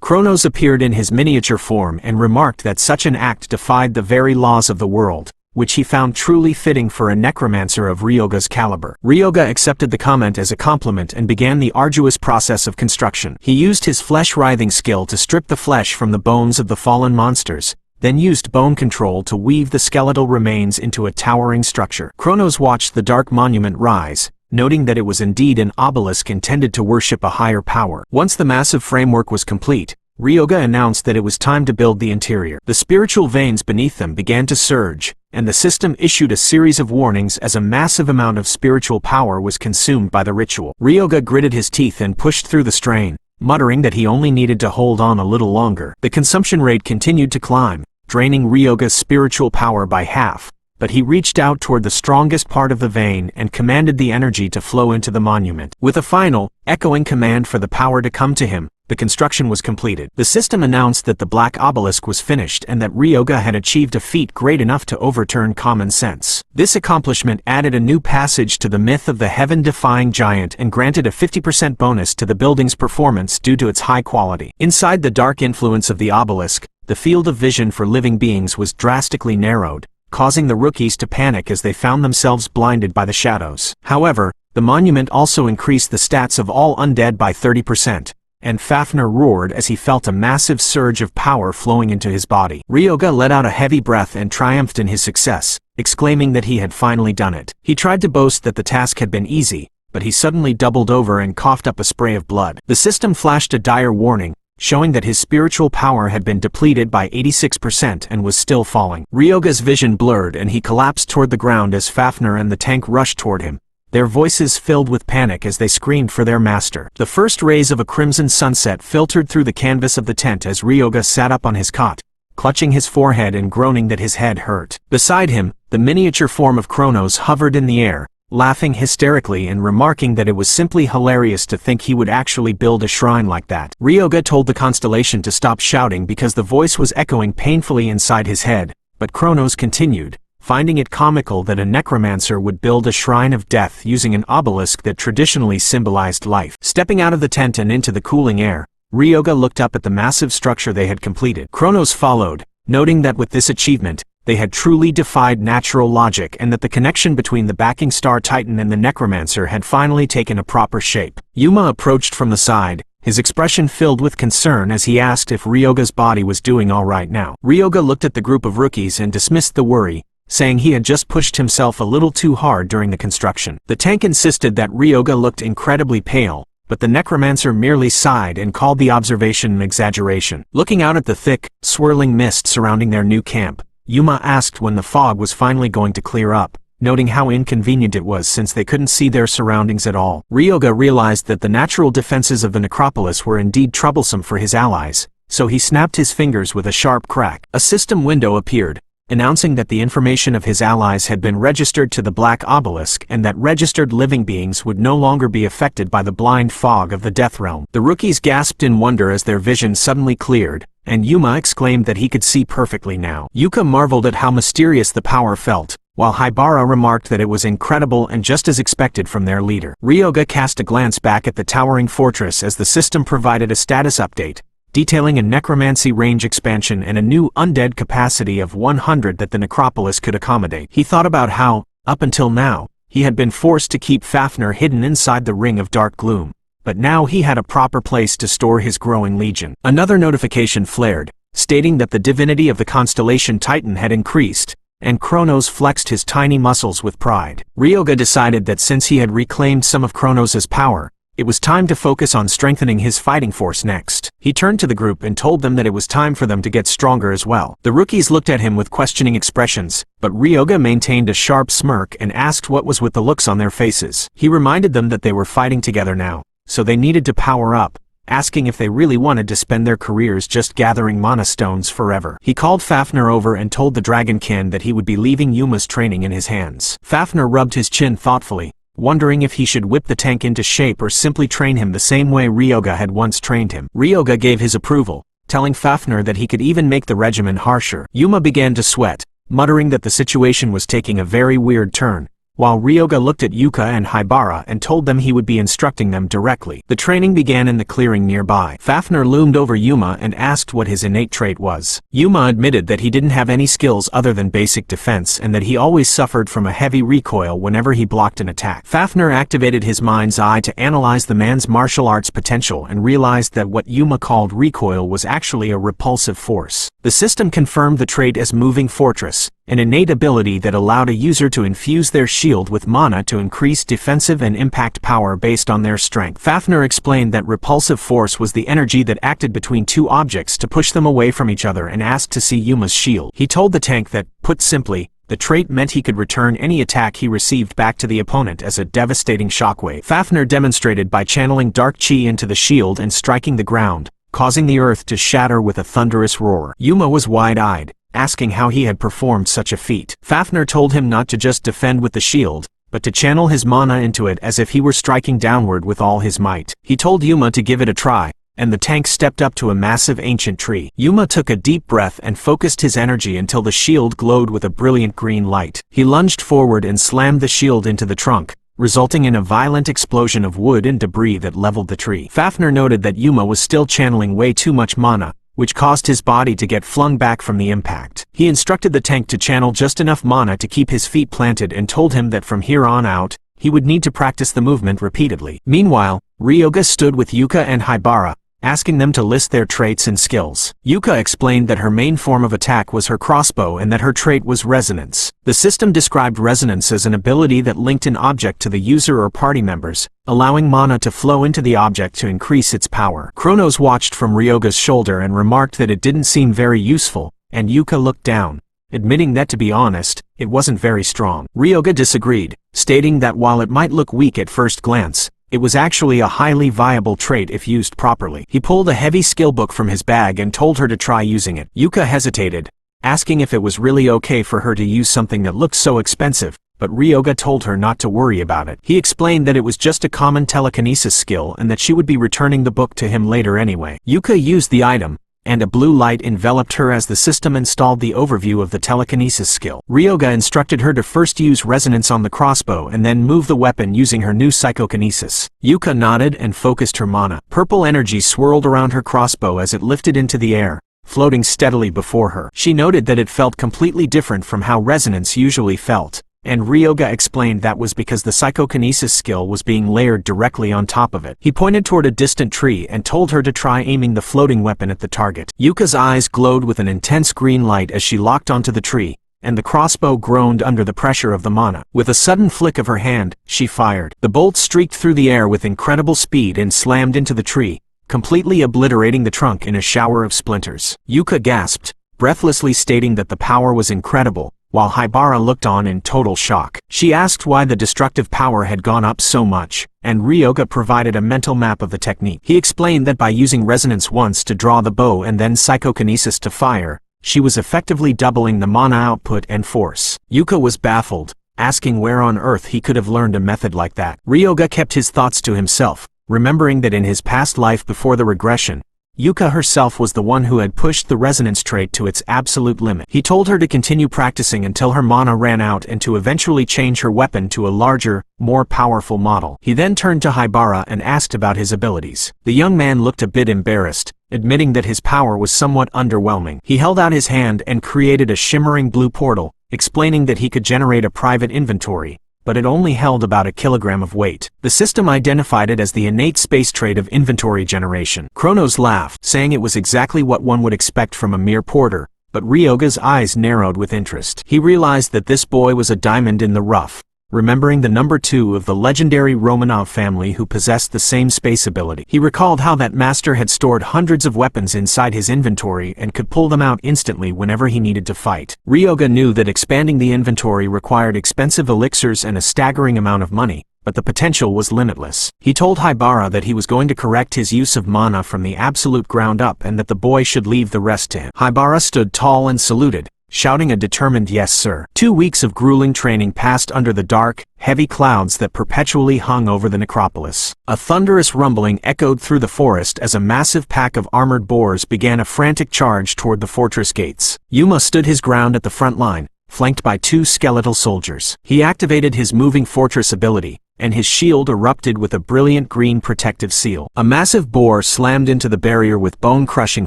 Kronos appeared in his miniature form and remarked that such an act defied the very laws of the world, which he found truly fitting for a necromancer of Ryoga's caliber. Ryoga accepted the comment as a compliment and began the arduous process of construction. He used his flesh-writhing skill to strip the flesh from the bones of the fallen monsters, then used bone control to weave the skeletal remains into a towering structure. Kronos watched the dark monument rise, noting that it was indeed an obelisk intended to worship a higher power. Once the massive framework was complete, Ryoga announced that it was time to build the interior. The spiritual veins beneath them began to surge, and the system issued a series of warnings as a massive amount of spiritual power was consumed by the ritual. Ryoga gritted his teeth and pushed through the strain, muttering that he only needed to hold on a little longer. The consumption rate continued to climb, draining Ryoga's spiritual power by half, but he reached out toward the strongest part of the vein and commanded the energy to flow into the monument. With a final, echoing command for the power to come to him, the construction was completed. The system announced that the black obelisk was finished and that Ryoga had achieved a feat great enough to overturn common sense. This accomplishment added a new passage to the myth of the heaven-defying giant and granted a 50% bonus to the building's performance due to its high quality. Inside the dark influence of the obelisk, the field of vision for living beings was drastically narrowed, causing the rookies to panic as they found themselves blinded by the shadows. However, the monument also increased the stats of all undead by 30%, and Fafnir roared as he felt a massive surge of power flowing into his body. Ryoga let out a heavy breath and triumphed in his success, exclaiming that he had finally done it. He tried to boast that the task had been easy, but he suddenly doubled over and coughed up a spray of blood. The system flashed a dire warning, showing that his spiritual power had been depleted by 86% and was still falling. Ryoga's vision blurred and he collapsed toward the ground as Fafnir and the tank rushed toward him, their voices filled with panic as they screamed for their master. The first rays of a crimson sunset filtered through the canvas of the tent as Ryoga sat up on his cot, clutching his forehead and groaning that his head hurt. Beside him, the miniature form of Kronos hovered in the air, laughing hysterically and remarking that it was simply hilarious to think he would actually build a shrine like that. Ryoga told the constellation to stop shouting because the voice was echoing painfully inside his head, but Kronos continued, finding it comical that a necromancer would build a shrine of death using an obelisk that traditionally symbolized life. Stepping out of the tent and into the cooling air, Ryoga looked up at the massive structure they had completed. Kronos followed, noting that with this achievement, they had truly defied natural logic and that the connection between the backing star titan and the necromancer had finally taken a proper shape. Yuma approached from the side, his expression filled with concern as he asked if Ryoga's body was doing all right now. Ryoga looked at the group of rookies and dismissed the worry, saying he had just pushed himself a little too hard during the construction. The tank insisted that Ryoga looked incredibly pale, but the necromancer merely sighed and called the observation an exaggeration. Looking out at the thick, swirling mist surrounding their new camp, Yuma asked when the fog was finally going to clear up, noting how inconvenient it was since they couldn't see their surroundings at all. Ryoga realized that the natural defenses of the necropolis were indeed troublesome for his allies, so he snapped his fingers with a sharp crack. A system window appeared, announcing that the information of his allies had been registered to the Black Obelisk and that registered living beings would no longer be affected by the blind fog of the Death Realm. The rookies gasped in wonder as their vision suddenly cleared, and Yuma exclaimed that he could see perfectly now. Yuka marveled at how mysterious the power felt, while Haibara remarked that it was incredible and just as expected from their leader. Ryoga cast a glance back at the towering fortress as the system provided a status update, detailing a necromancy range expansion and a new undead capacity of 100 that the necropolis could accommodate. He thought about how, up until now, he had been forced to keep Fafnir hidden inside the ring of dark gloom, but now he had a proper place to store his growing legion. Another notification flared, stating that the divinity of the constellation Titan had increased, and Kronos flexed his tiny muscles with pride. Ryoga decided that since he had reclaimed some of Kronos' power, it was time to focus on strengthening his fighting force next. He turned to the group and told them that it was time for them to get stronger as well. The rookies looked at him with questioning expressions, but Ryoga maintained a sharp smirk and asked what was with the looks on their faces. He reminded them that they were fighting together now, so they needed to power up, asking if they really wanted to spend their careers just gathering mana stones forever. He called Fafnir over and told the Dragonkin that he would be leaving Yuma's training in his hands. Fafnir rubbed his chin thoughtfully, wondering if he should whip the tank into shape or simply train him the same way Ryoga had once trained him. Ryoga gave his approval, telling Fafnir that he could even make the regimen harsher. Yuma began to sweat, muttering that the situation was taking a very weird turn, while Ryoga looked at Yuka and Haibara and told them he would be instructing them directly. The training began in the clearing nearby. Fafnir loomed over Yuma and asked what his innate trait was. Yuma admitted that he didn't have any skills other than basic defense and that he always suffered from a heavy recoil whenever he blocked an attack. Fafnir activated his mind's eye to analyze the man's martial arts potential and realized that what Yuma called recoil was actually a repulsive force. The system confirmed the trait as Moving Fortress, an innate ability that allowed a user to infuse their shield with mana to increase defensive and impact power based on their strength. Fafnir explained that repulsive force was the energy that acted between two objects to push them away from each other and asked to see Yuma's shield. He told the tank that, put simply, the trait meant he could return any attack he received back to the opponent as a devastating shockwave. Fafnir demonstrated by channeling dark chi into the shield and striking the ground, causing the earth to shatter with a thunderous roar. Yuma was wide-eyed, asking how he had performed such a feat. Fafnir told him not to just defend with the shield, but to channel his mana into it as if he were striking downward with all his might. He told Yuma to give it a try, and the tank stepped up to a massive ancient tree. Yuma took a deep breath and focused his energy until the shield glowed with a brilliant green light. He lunged forward and slammed the shield into the trunk, resulting in a violent explosion of wood and debris that leveled the tree. Fafnir noted that Yuma was still channeling way too much mana, which caused his body to get flung back from the impact. He instructed the tank to channel just enough mana to keep his feet planted and told him that from here on out, he would need to practice the movement repeatedly. Meanwhile, Ryoga stood with Yuka and Haibara, asking them to list their traits and skills. Yuka explained that her main form of attack was her crossbow and that her trait was resonance. The system described resonance as an ability that linked an object to the user or party members, allowing mana to flow into the object to increase its power. Kronos watched from Ryoga's shoulder and remarked that it didn't seem very useful, and Yuka looked down, admitting that to be honest, it wasn't very strong. Ryoga disagreed, stating that while it might look weak at first glance, it was actually a highly viable trait if used properly. He pulled a heavy skill book from his bag and told her to try using it. Yuka hesitated, asking if it was really okay for her to use something that looked so expensive, but Ryoga told her not to worry about it. He explained that it was just a common telekinesis skill and that she would be returning the book to him later anyway. Yuka used the item, and a blue light enveloped her as the system installed the overview of the telekinesis skill. Ryoga instructed her to first use resonance on the crossbow and then move the weapon using her new psychokinesis. Yuka nodded and focused her mana. Purple energy swirled around her crossbow as it lifted into the air, floating steadily before her. She noted that it felt completely different from how resonance usually felt, and Ryoga explained that was because the psychokinesis skill was being layered directly on top of it. He pointed toward a distant tree and told her to try aiming the floating weapon at the target. Yuka's eyes glowed with an intense green light as she locked onto the tree, and the crossbow groaned under the pressure of the mana. With a sudden flick of her hand, she fired. The bolt streaked through the air with incredible speed and slammed into the tree, completely obliterating the trunk in a shower of splinters. Yuka gasped, breathlessly stating that the power was incredible, while Haibara looked on in total shock. She asked why the destructive power had gone up so much, and Ryoga provided a mental map of the technique. He explained that by using resonance once to draw the bow and then psychokinesis to fire, she was effectively doubling the mana output and force. Yuka was baffled, asking where on earth he could have learned a method like that. Ryoga kept his thoughts to himself, remembering that in his past life before the regression, Yuka herself was the one who had pushed the resonance trait to its absolute limit. He told her to continue practicing until her mana ran out and to eventually change her weapon to a larger, more powerful model. He then turned to Haibara and asked about his abilities. The young man looked a bit embarrassed, admitting that his power was somewhat underwhelming. He held out his hand and created a shimmering blue portal, explaining that he could generate a private inventory, but it only held about a kilogram of weight. The system identified it as the innate space trait of inventory generation. Kronos laughed, saying it was exactly what one would expect from a mere porter, but Ryoga's eyes narrowed with interest. He realized that this boy was a diamond in the rough, remembering the number 2 of the legendary Romanov family who possessed the same space ability. He recalled how that master had stored hundreds of weapons inside his inventory and could pull them out instantly whenever he needed to fight. Ryoga knew that expanding the inventory required expensive elixirs and a staggering amount of money, but the potential was limitless. He told Haibara that he was going to correct his use of mana from the absolute ground up and that the boy should leave the rest to him. Haibara stood tall and saluted, shouting a determined yes sir. 2 weeks of grueling training passed under the dark, heavy clouds that perpetually hung over the necropolis. A thunderous rumbling echoed through the forest as a massive pack of armored boars began a frantic charge toward the fortress gates. Yuma stood his ground at the front line, flanked by 2 skeletal soldiers. He activated his moving fortress ability, and his shield erupted with a brilliant green protective seal. A massive boar slammed into the barrier with bone-crushing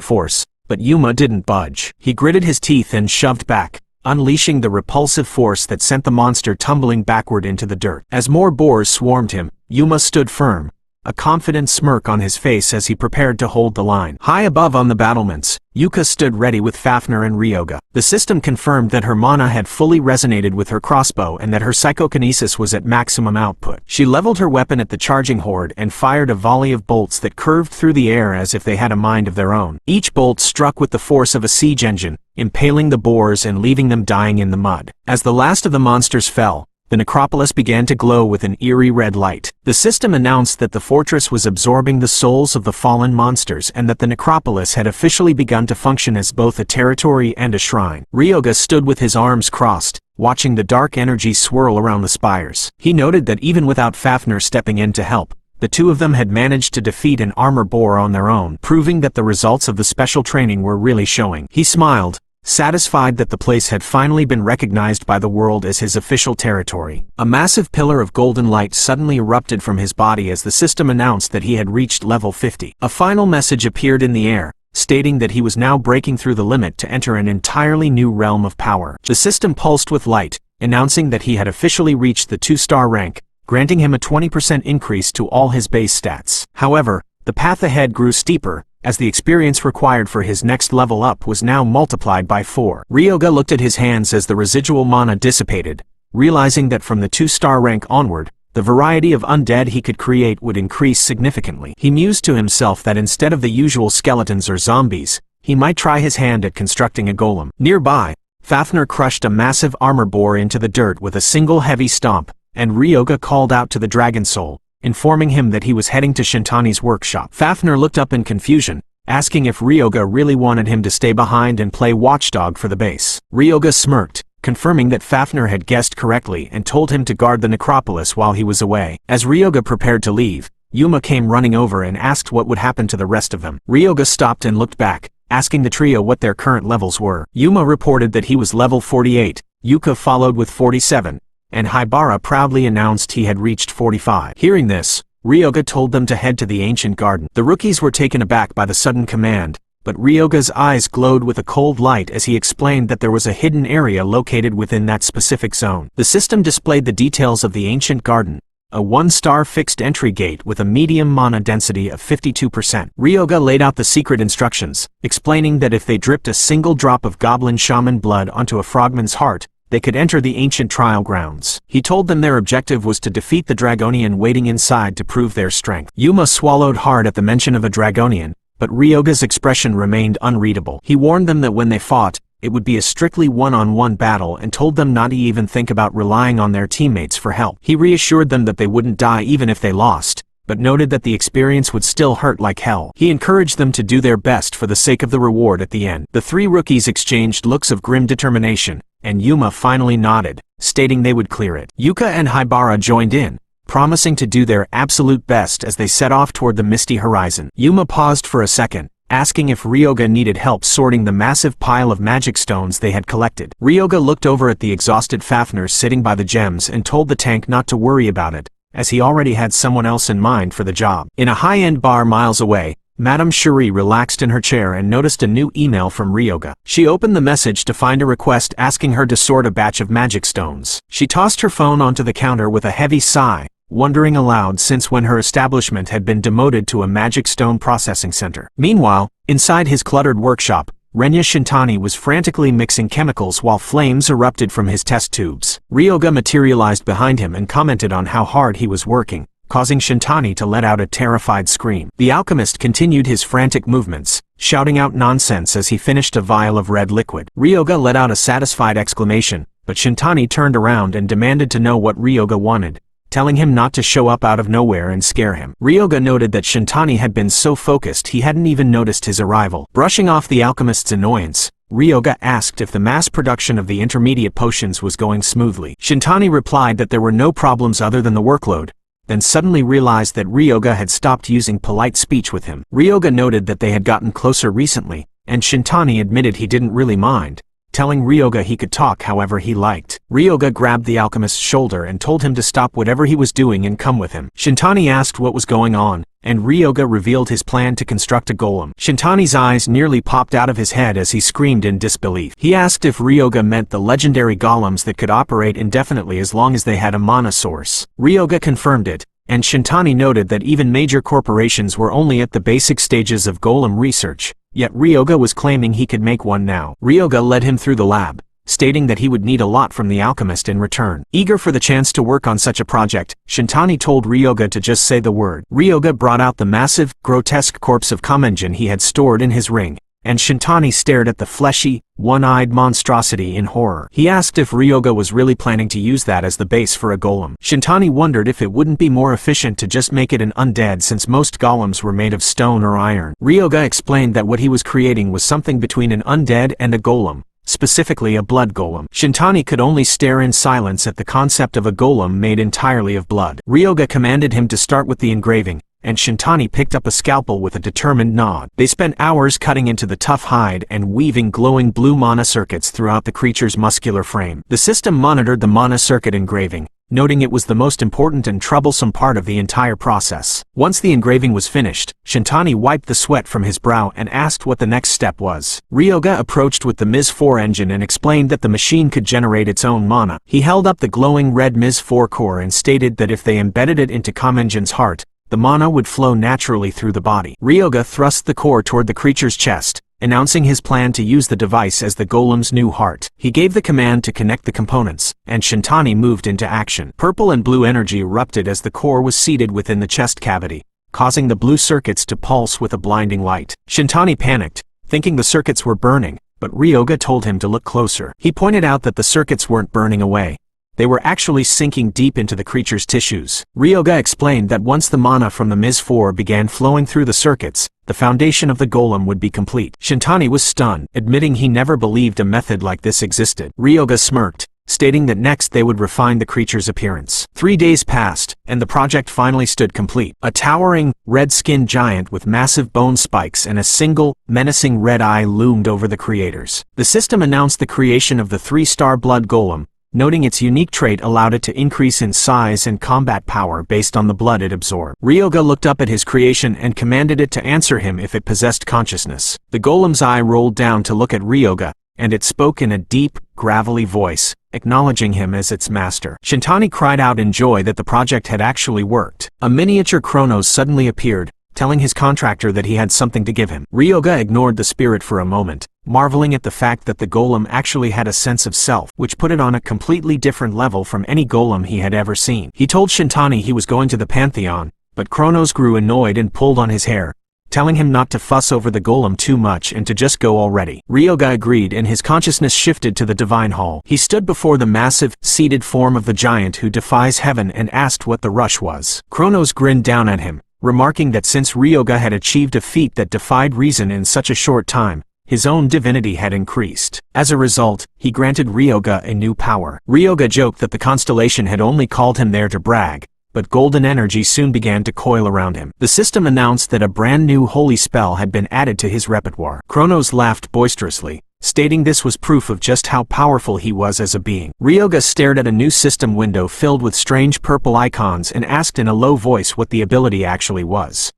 force, but Yuma didn't budge. He gritted his teeth and shoved back, unleashing the repulsive force that sent the monster tumbling backward into the dirt. As more boars swarmed him, Yuma stood firm, a confident smirk on his face as he prepared to hold the line. High above on the battlements, Yuka stood ready with Fafnir and Ryoga. The system confirmed that her mana had fully resonated with her crossbow and that her psychokinesis was at maximum output. She leveled her weapon at the charging horde and fired a volley of bolts that curved through the air as if they had a mind of their own. Each bolt struck with the force of a siege engine, impaling the boars and leaving them dying in the mud. As the last of the monsters fell, the necropolis began to glow with an eerie red light. The system announced that the fortress was absorbing the souls of the fallen monsters and that the necropolis had officially begun to function as both a territory and a shrine. Ryoga stood with his arms crossed, watching the dark energy swirl around the spires. He noted that even without Fafnir stepping in to help, the 2 of them had managed to defeat an armor boar on their own, proving that the results of the special training were really showing. He smiled, satisfied that the place had finally been recognized by the world as his official territory. A massive pillar of golden light suddenly erupted from his body as the system announced that he had reached level 50. A final message appeared in the air, stating that he was now breaking through the limit to enter an entirely new realm of power. The system pulsed with light, announcing that he had officially reached the 2-star rank, granting him a 20% increase to all his base stats. However, the path ahead grew steeper, as the experience required for his next level up was now multiplied by 4. Ryoga looked at his hands as the residual mana dissipated, realizing that from the 2-star rank onward, the variety of undead he could create would increase significantly. He mused to himself that instead of the usual skeletons or zombies, he might try his hand at constructing a golem. Nearby, Fafnir crushed a massive armor boar into the dirt with a single heavy stomp, and Ryoga called out to the dragon soul, informing him that he was heading to Shintani's workshop. Fafnir looked up in confusion, asking if Ryoga really wanted him to stay behind and play watchdog for the base. Ryoga smirked, confirming that Fafnir had guessed correctly and told him to guard the necropolis while he was away. As Ryoga prepared to leave, Yuma came running over and asked what would happen to the rest of them. Ryoga stopped and looked back, asking the trio what their current levels were. Yuma reported that he was level 48, Yuka followed with 47, and Haibara proudly announced he had reached 45. Hearing this, Ryoga told them to head to the ancient garden. The rookies were taken aback by the sudden command, but Ryoga's eyes glowed with a cold light as he explained that there was a hidden area located within that specific zone. The system displayed the details of the ancient garden, a 1-star fixed entry gate with a medium mana density of 52%. Ryoga laid out the secret instructions, explaining that if they dripped a single drop of goblin shaman blood onto a frogman's heart, they could enter the ancient trial grounds. He told them their objective was to defeat the Dragonian waiting inside to prove their strength. Yuma swallowed hard at the mention of a Dragonian, but Ryoga's expression remained unreadable. He warned them that when they fought, it would be a strictly one-on-one battle and told them not to even think about relying on their teammates for help. He reassured them that they wouldn't die even if they lost, but noted that the experience would still hurt like hell. He encouraged them to do their best for the sake of the reward at the end. The three rookies exchanged looks of grim determination, and Yuma finally nodded, stating they would clear it. Yuka and Haibara joined in, promising to do their absolute best as they set off toward the misty horizon. Yuma paused for a second, asking if Ryoga needed help sorting the massive pile of magic stones they had collected. Ryoga looked over at the exhausted Fafnir sitting by the gems and told the tank not to worry about it, as he already had someone else in mind for the job. In a high-end bar miles away, Madame Cherie relaxed in her chair and noticed a new email from Ryoga. She opened the message to find a request asking her to sort a batch of magic stones. She tossed her phone onto the counter with a heavy sigh, wondering aloud since when her establishment had been demoted to a magic stone processing center. Meanwhile, inside his cluttered workshop, Renya Shintani was frantically mixing chemicals while flames erupted from his test tubes. Ryoga materialized behind him and commented on how hard he was working, causing Shintani to let out a terrified scream. The alchemist continued his frantic movements, shouting out nonsense as he finished a vial of red liquid. Ryoga let out a satisfied exclamation, but Shintani turned around and demanded to know what Ryoga wanted, telling him not to show up out of nowhere and scare him. Ryoga noted that Shintani had been so focused he hadn't even noticed his arrival. Brushing off the alchemist's annoyance, Ryoga asked if the mass production of the intermediate potions was going smoothly. Shintani replied that there were no problems other than the workload, then suddenly realized that Ryoga had stopped using polite speech with him. Ryoga noted that they had gotten closer recently, and Shintani admitted he didn't really mind, telling Ryoga he could talk however he liked. Ryoga grabbed the alchemist's shoulder and told him to stop whatever he was doing and come with him. Shintani asked what was going on, and Ryoga revealed his plan to construct a golem. Shintani's eyes nearly popped out of his head as he screamed in disbelief. He asked if Ryoga meant the legendary golems that could operate indefinitely as long as they had a mana source. Ryoga confirmed it, and Shintani noted that even major corporations were only at the basic stages of golem research, yet Ryoga was claiming he could make one now. Ryoga led him through the lab, stating that he would need a lot from the alchemist in return. Eager for the chance to work on such a project, Shintani told Ryoga to just say the word. Ryoga brought out the massive, grotesque corpse of Kamenjin he had stored in his ring, and Shintani stared at the fleshy, one-eyed monstrosity in horror. He asked if Ryoga was really planning to use that as the base for a golem. Shintani wondered if it wouldn't be more efficient to just make it an undead since most golems were made of stone or iron. Ryoga explained that what he was creating was something between an undead and a golem, specifically a blood golem. Shintani could only stare in silence at the concept of a golem made entirely of blood. Ryoga commanded him to start with the engraving, and Shintani picked up a scalpel with a determined nod. They spent hours cutting into the tough hide and weaving glowing blue mana circuits throughout the creature's muscular frame. The system monitored the mana circuit engraving, noting it was the most important and troublesome part of the entire process. Once the engraving was finished, Shintani wiped the sweat from his brow and asked what the next step was. Ryoga approached with the Ms4 engine and explained that the machine could generate its own mana. He held up the glowing red Ms4 core and stated that if they embedded it into Kamenjin's heart, the mana would flow naturally through the body. Ryoga thrust the core toward the creature's chest, announcing his plan to use the device as the golem's new heart. He gave the command to connect the components, and Shintani moved into action. Purple and blue energy erupted as the core was seated within the chest cavity, causing the blue circuits to pulse with a blinding light. Shintani panicked, thinking the circuits were burning, but Ryoga told him to look closer. He pointed out that the circuits weren't burning away. They were actually sinking deep into the creature's tissues. Ryoga explained that once the mana from the Ms4 began flowing through the circuits, the foundation of the golem would be complete. Shintani was stunned, admitting he never believed a method like this existed. Ryoga smirked, stating that next they would refine the creature's appearance. 3 days passed, and the project finally stood complete. A towering, red-skinned giant with massive bone spikes and a single, menacing red eye loomed over the creators. The system announced the creation of the 3-star blood golem, noting its unique trait allowed it to increase in size and combat power based on the blood it absorbed. Ryoga looked up at his creation and commanded it to answer him if it possessed consciousness. The golem's eye rolled down to look at Ryoga, and it spoke in a deep, gravelly voice, acknowledging him as its master. Shintani cried out in joy that the project had actually worked. A miniature Kronos suddenly appeared, telling his contractor that he had something to give him. Ryoga ignored the spirit for a moment, marveling at the fact that the golem actually had a sense of self, which put it on a completely different level from any golem he had ever seen. He told Shintani he was going to the Pantheon, but Kronos grew annoyed and pulled on his hair, telling him not to fuss over the golem too much and to just go already. Ryoga agreed, and his consciousness shifted to the divine hall. He stood before the massive, seated form of the giant who defies heaven and asked what the rush was. Kronos grinned down at him, remarking that since Ryoga had achieved a feat that defied reason in such a short time, his own divinity had increased. As a result, he granted Ryoga a new power. Ryoga joked that the constellation had only called him there to brag, but golden energy soon began to coil around him. The system announced that a brand new holy spell had been added to his repertoire. Kronos laughed boisterously, stating this was proof of just how powerful he was as a being. Ryoga stared at a new system window filled with strange purple icons and asked in a low voice what the ability actually was.